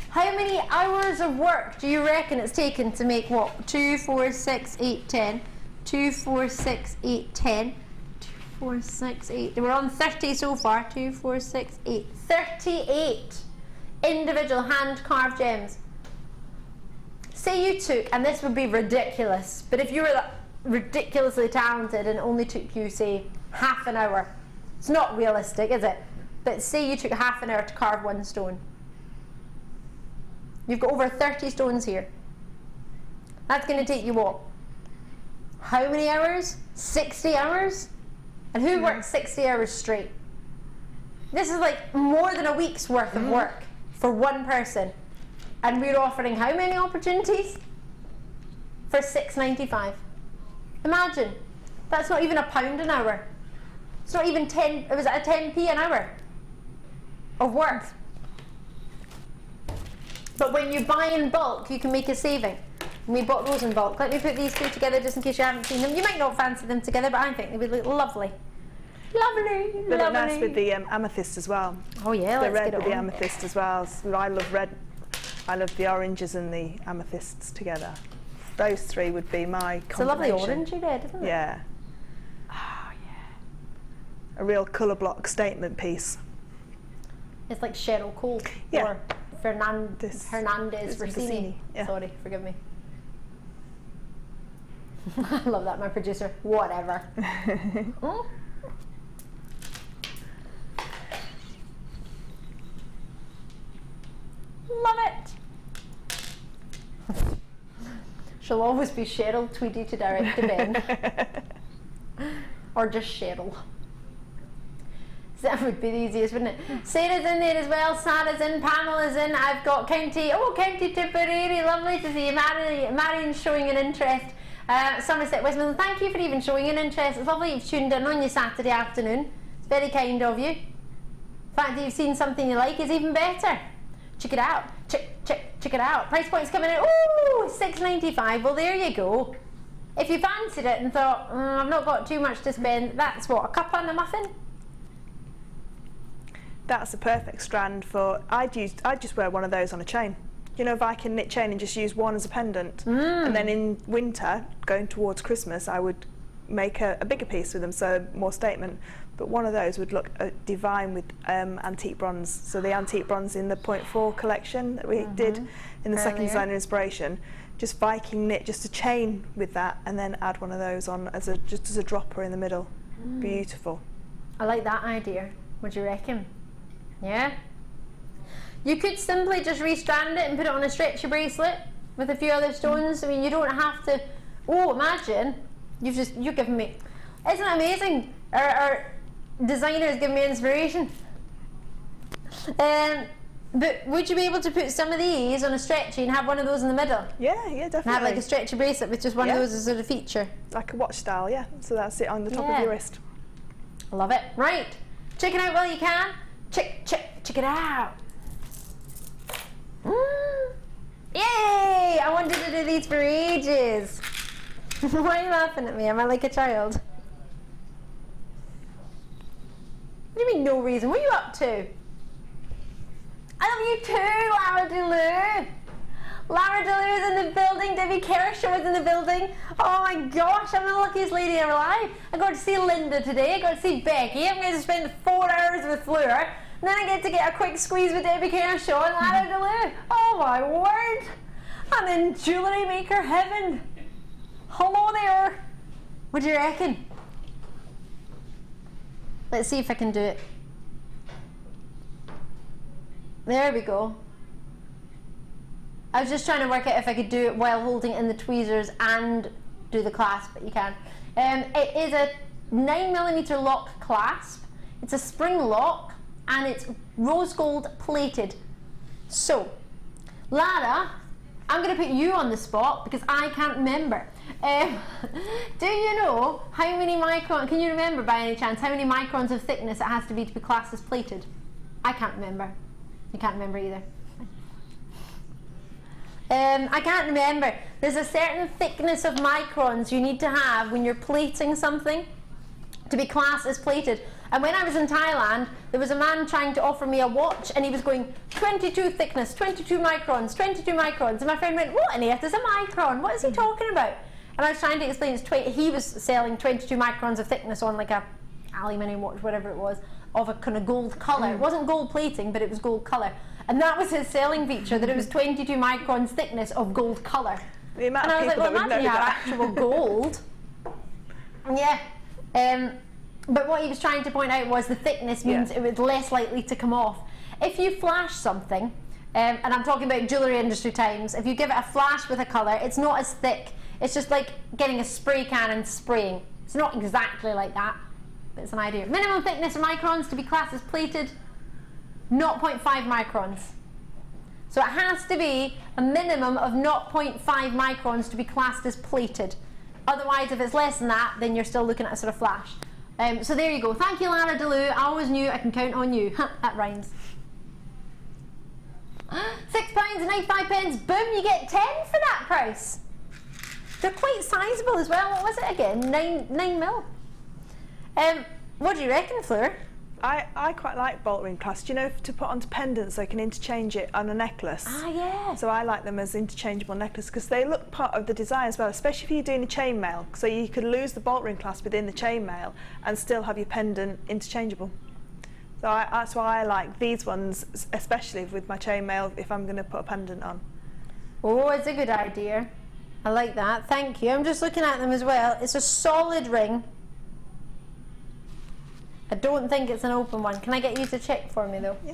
How many hours of work do you reckon it's taken to make what? 2, 4, 6, 8, 10. 2, 4, 6, 8, 10. 2, 4, 6, 8. We're on 30 so far. 2, 4, 6, 8. 38 individual hand-carved gems. Say you took, and this would be ridiculous, but if you were ridiculously talented and it only took you, say, half an hour. It's not realistic, is it? But say you took half an hour to carve one stone. You've got over 30 stones here. That's going to take you what? How many hours? 60 hours? And who works 60 hours straight? This is like more than a week's worth of work for one person. And we're offering how many opportunities? For $6.95. Imagine. That's not even £1 an hour. It's not even 10, it was at 10p an hour of work. But when you buy in bulk, you can make a saving. And we bought those in bulk. Let me put these two together just in case you haven't seen them. You might not fancy them together, but I think they would look lovely. Lovely, They lovely. look nice with the amethyst as well. Oh yeah, the let's red get it with the on. amethyst as well. So I love red. I love the oranges and the amethysts together. Those three would be my combination. It's a lovely orangey red, isn't it? Yeah. Oh yeah. A real colour block statement piece. It's like Cheryl Cole Yeah. or Hernandez Rossini. Yeah. Sorry, forgive me. I love that, my producer. Whatever. Mm? Love it. She'll always be Cheryl Tweedy to direct to Ben. Or just Cheryl. That would be the easiest, wouldn't it? Sarah's in there as well, Sarah's in, Pamela's in, I've got County Tipperary, lovely to see you, Marion's showing an interest. Somerset West Midlands, thank you for even showing an interest. It's lovely you've tuned in on your Saturday afternoon. It's very kind of you. The fact that you've seen something you like is even better. Check it out. Check it out. Price point's coming in. Ooh, $6.95. Well, there you go. If you fancied it and thought, I've not got too much to spend, that's what, a cup and a muffin? That's a perfect strand for. I'd just wear one of those on a chain. You know, Viking knit chain and just use one as a pendant. And then in winter, going towards Christmas, I would make a bigger piece with them, so more statement. But one of those would look divine with antique bronze. So the antique bronze in the 0.4 collection that we did in the second designer inspiration, just Viking knit, just a chain with that, and then add one of those on as just as a dropper in the middle. Beautiful. I like that idea. What do you reckon? Yeah? You could simply just restrand it and put it on a stretchy bracelet with a few other stones. I mean, you don't have to. Oh, imagine you're giving me. Isn't it amazing? Our designers give me inspiration. But would you be able to put some of these on a stretchy and have one of those in the middle? Yeah, definitely. And have like a stretchy bracelet with just one of those as a sort of feature. Like a watch style, yeah. So that's it on the top of your wrist. I love it. Right, check it out while you can. Check it out. Yay! I wanted to do these for ages. Why are you laughing at me? Am I like a child? What do you mean no reason? What are you up to? I love you too, Lara Delu. Lara Delu is in the building. Debbie Kershaw is in the building. Oh my gosh, I'm the luckiest lady ever alive. I got to see Linda today. I got to see Becky. I'm going to spend 4 hours with Fleur. And then I get to get a quick squeeze with Debbie Kershaw and Lara Delu. Oh my word. I'm in Jewellery Maker heaven. Hello there. What do you reckon? Let's see if I can do it. There we go. I was just trying to work out if I could do it while holding in the tweezers and do the clasp, but you can. It is a 9mm lock clasp. It's a spring lock and it's rose gold plated. So, Lara, I'm going to put you on the spot because I can't remember. Do you know how many microns, can you remember by any chance how many microns of thickness it has to be classed as plated? I can't remember. You can't remember either. I can't remember. There's a certain thickness of microns you need to have when you're plating something to be classed as plated. And when I was in Thailand, there was a man trying to offer me a watch and he was going 22 thickness, 22 microns, 22 microns. And my friend went, what on earth is a micron? What is he talking about? And I was trying to explain, he was selling 22 microns of thickness on like a aluminium watch, whatever it was, of a kind of gold colour. It wasn't gold plating, but it was gold colour. And that was his selling feature, that it was 22 microns thickness of gold colour. The amount and of I was like, people well, imagine you have actual gold. Yeah. But what he was trying to point out was the thickness means it was less likely to come off. If you flash something, and I'm talking about jewellery industry times, if you give it a flash with a colour, it's not as thick. It's just like getting a spray can and spraying. It's not exactly like that, but it's an idea. Minimum thickness of microns to be classed as plated, 0.5 microns. So it has to be a minimum of 0.5 microns to be classed as plated. Otherwise, if it's less than that, then you're still looking at a sort of flash. So there you go. Thank you, Lara Delu. I always knew I can count on you. That rhymes. £6.95. Boom, you get 10 for that price. They're quite sizable as well. What was it again? 9mm. What do you reckon, Fleur? I quite like bolt ring clasps. Do you know, to put onto pendants so you can interchange it on a necklace? Ah, yeah. So I like them as interchangeable necklaces because they look part of the design as well, especially if you're doing a chainmail. So you could lose the bolt ring clasp within the chainmail and still have your pendant interchangeable. So that's why I like these ones, especially with my chainmail if I'm going to put a pendant on. Oh, it's a good idea. I like that. Thank you. I'm just looking at them as well. It's a solid ring. I don't think it's an open one. Can I get you to check for me though? Yeah.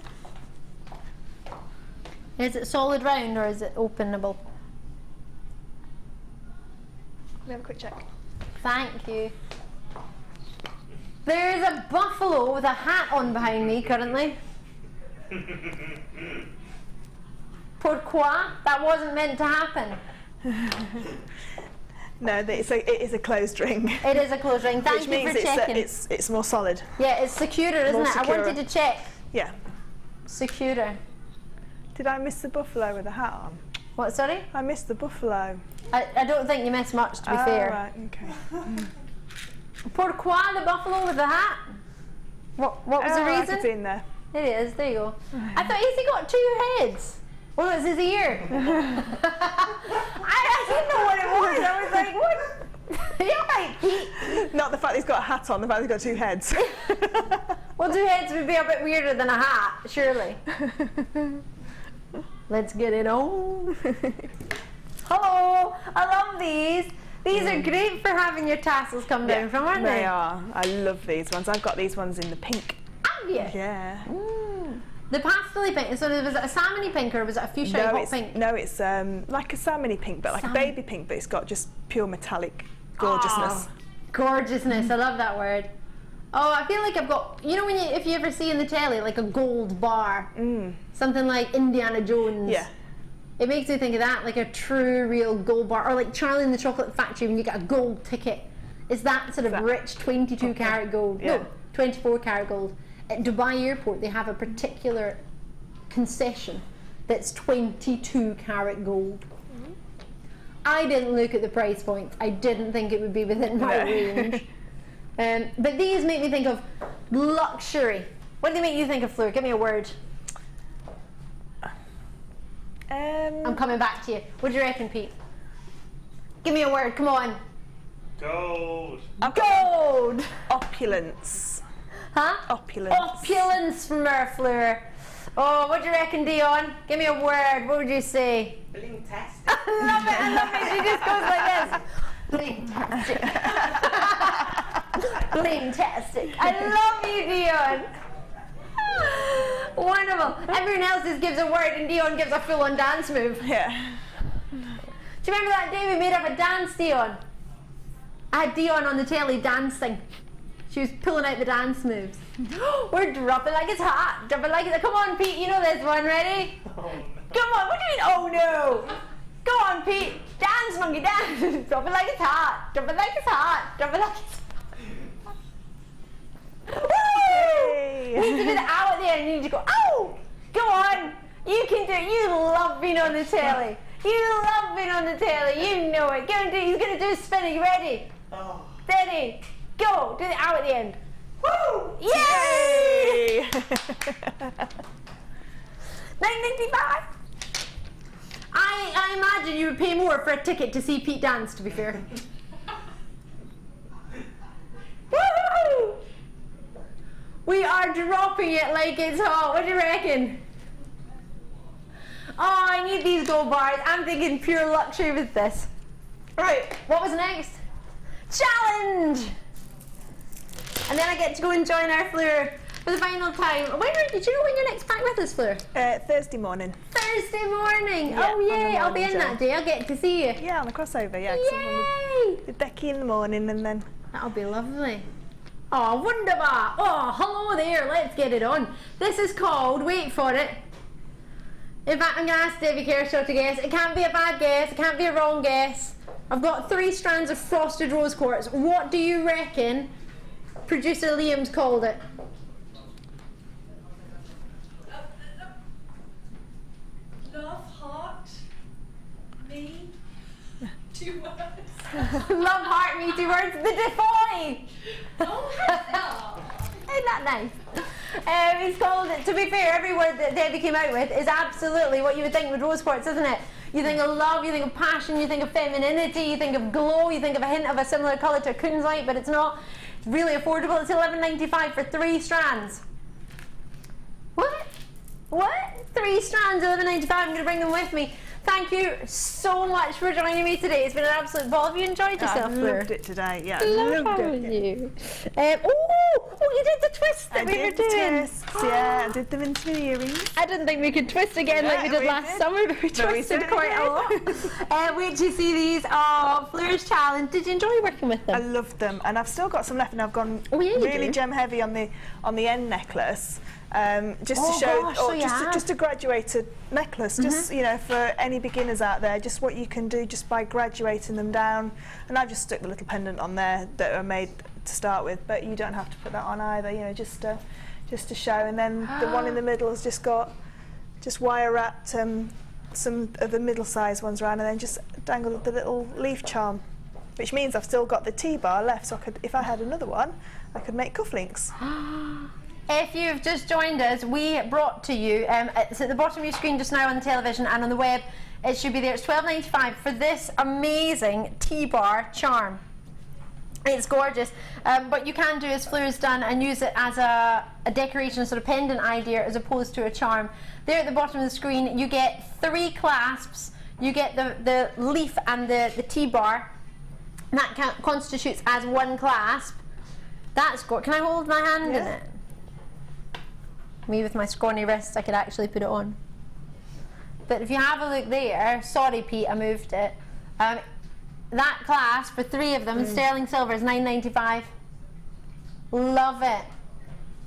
Is it solid round or is it openable? Let me have a quick check. Thank you. There's a buffalo with a hat on behind me currently. Pourquoi? That wasn't meant to happen. No, it is a closed ring. It is a closed ring. Thank Which you means for checking. it's more solid. Yeah, it's securer, isn't it? Secure. I wanted to check. Yeah. Securer. Did I miss the buffalo with the hat on? What, sorry? I missed the buffalo. I don't think you missed much, to be fair. Right, okay. Pourquoi the buffalo with the hat? What was the reason? It's in there. It is, there you go. I thought he's got 2 heads. Well, it's his ear. I didn't know what it was. I was like, what? You're right, Pete. Not the fact he's got a hat on, the fact he's got 2 heads. Well, 2 heads would be a bit weirder than a hat, surely. Let's get it on. Hello, I love these. These are great for having your tassels come down from, aren't they? They are. I love these ones. I've got these ones in the pink. Have you? Yeah. The pastel pink, so was it a salmony pink or was it a fuchsia hot pink? No, it's like a salmony pink, but like a baby pink, but it's got just pure metallic gorgeousness. Oh, gorgeousness, I love that word. Oh, I feel like I've got, you know, when if you ever see in the telly like a gold bar, something like Indiana Jones. Yeah. It makes me think of that, like a true, real gold bar, or like Charlie and the Chocolate Factory when you get a gold ticket. It's that sort of rich 22 karat gold. Yeah. No, 24 karat gold. At Dubai Airport, they have a particular concession that's 22 karat gold. I didn't look at the price points. I didn't think it would be within my range. But these make me think of luxury. What do they make you think of, Fleur? Give me a word. I'm coming back to you. What do you reckon, Pete? Give me a word. Come on. Gold. Gold. Opulence. Huh? Opulence. Opulence from our Fleur. Oh, what do you reckon, Dion? Give me a word. What would you say? Bling-tastic. I love it. I love it. She just goes like this. Bling-tastic. Bling-tastic. I love you, Dion. Wonderful. Everyone else just gives a word and Dion gives a full-on dance move. Yeah. Do you remember that day we made up a dance, Dion? I had Dion on the telly dancing. She was pulling out the dance moves. We're dropping like it's hot. Dropping like it's... Come on, Pete. You know this one. Ready? Oh, no. Come on. What do you mean, oh no? Go on, Pete. Dance, monkey, dance. Drop it like it's hot. Drop it like it's hot. Drop it like it's hot. Woo! You need to do the ow at the end. You need to go, ow! Go on. You can do it. You love being on the telly. You love being on the telly. You know it. Go and do. He's going to do a spin. Are you ready? Oh. Ready? Go. Do the ow at the end. Woo! Yay! Yay! $9.95. I imagine you would pay more for a ticket to see Pete dance, to be fair. Woo! We are dropping it like it's hot. What do you reckon? Oh, I need these gold bars. I'm thinking pure luxury with this. Right, what was next? Challenge! And then I get to go and join our Fleur for the final time. Did you know when you're next back with us, Fleur? Thursday morning. Thursday morning. Yeah, Oh yay! I'll be in morning that day. I'll get to see you. Yeah, on the crossover. Yeah. 'Cause I'm Yay! with Becky in the morning, and then. That'll be lovely. Oh, wunderbar. Oh, hello there. Let's get it on. This is called, wait for it. In fact, I'm going to ask Debbie Kershaw to guess. It can't be a bad guess. It can't be a wrong guess. I've got 3 strands of frosted rose quartz. What do you reckon producer Liam's called it? Love, heart, me, 2 words. Love, heart, me, 2 words. The Defoy. Oh, hell. Isn't that nice? He's called it, to be fair, every word that Debbie came out with is absolutely what you would think with rose quartz, isn't it? You think of love, you think of passion, you think of femininity, you think of glow, you think of a hint of a similar colour to a kunzite, but it's not. It's really affordable. It's $11.95 for 3 strands. What? What? 3 strands, $11.95. I'm going to bring them with me. Thank you so much for joining me today. It's been an absolute ball. Have you enjoyed yourself, I Fleur? loved it today. Yeah, I Loved loved having it. you. Oh, you did the twist that I we did were the doing. twists, yeah, I did them into the earrings. I didn't think we could twist again like we Yeah, did we last did. summer, but we No, we twisted certainly quite a did. lot. Wait till you see these. Oh, Fleur's challenge. Did you enjoy working with I them? loved them, and I've still got some left, and I've gone Oh, yeah, you really do. gem heavy on the end necklace, just Oh, to show, gosh, so you have. just a graduated necklace, just you know, for any beginners out there, just what you can do just by graduating them down. And I've just stuck the little pendant on there that are made to start with, but you don't have to put that on either, you know, just to show. And then the one in the middle has just got wire wrapped some of the middle-sized ones around, and then just dangle the little leaf charm, which means I've still got the T-bar left, so I could, if I had another one, I could make cufflinks. If you've just joined us, we brought to you, it's at the bottom of your screen just now on the television and on the web, it should be there, it's $12.95 for this amazing T-bar charm. It's gorgeous, but you can do as Fleur's done and use it as a decoration, sort of pendant idea as opposed to a charm. There at the bottom of the screen you get 3 clasps, you get the leaf and the T-bar, and that constitutes as 1 clasp. That's good. Can I hold my hand in it? Me with my scrawny wrists, I could actually put it on. But if you have a look there, sorry Pete, I moved it. That clasp for 3 of them, sterling silver, is $9.95. Love it.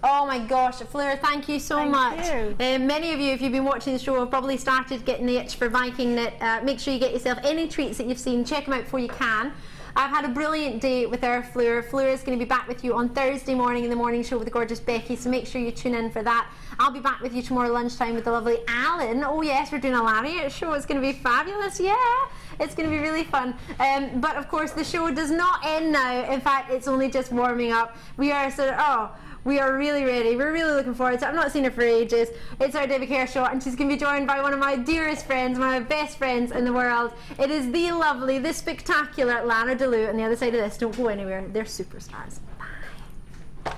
Oh my gosh, Fleur, thank you so much. You. Many of you, if you've been watching the show, have probably started getting the itch for Viking knit. Make sure you get yourself any treats that you've seen. Check them out before you can. I've had a brilliant day with our Fleur. Fleur is going to be back with you on Thursday morning in the morning show with the gorgeous Becky, so make sure you tune in for that. I'll be back with you tomorrow lunchtime with the lovely Alan. Oh yes, we're doing a lariat show. It's going to be fabulous. Yeah, it's going to be really fun. But of course, the show does not end now. In fact, it's only just warming up. We are sort of, we are really ready. We're really looking forward to it. I've not seen her for ages. It's our David Kerr show, and she's going to be joined by one of my dearest friends, one of my best friends in the world. It is the lovely, the spectacular Lana DeLu on the other side of this. Don't go anywhere. They're superstars. Bye.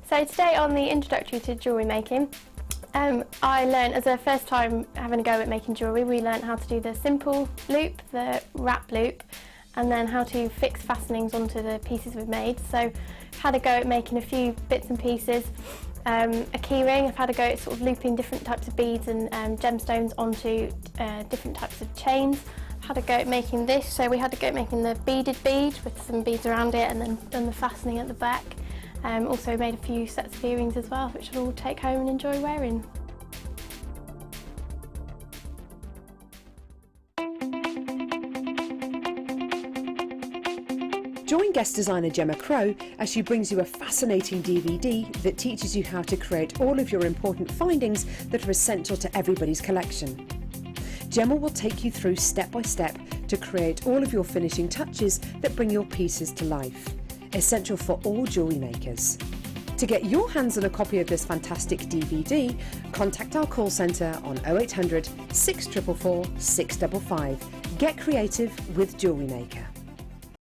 So today on the introductory to jewellery making, I learned, as a first time having a go at making jewellery, we learned how to do the simple loop, the wrap loop, and then how to fix fastenings onto the pieces we've made. So I've had a go at making a few bits and pieces. A keyring, I've had a go at sort of looping different types of beads and gemstones onto different types of chains. I've had a go at making this, so we had a go at making the beaded bead with some beads around it and then done the fastening at the back. Also made a few sets of earrings as well, which I'll all take home and enjoy wearing. Join guest designer Gemma Crow as she brings you a fascinating DVD that teaches you how to create all of your important findings that are essential to everybody's collection. Gemma will take you through step by step to create all of your finishing touches that bring your pieces to life. Essential for all jewellery makers. To get your hands on a copy of this fantastic DVD, contact our call centre on 0800 644 655. Get creative with Jewellery Maker.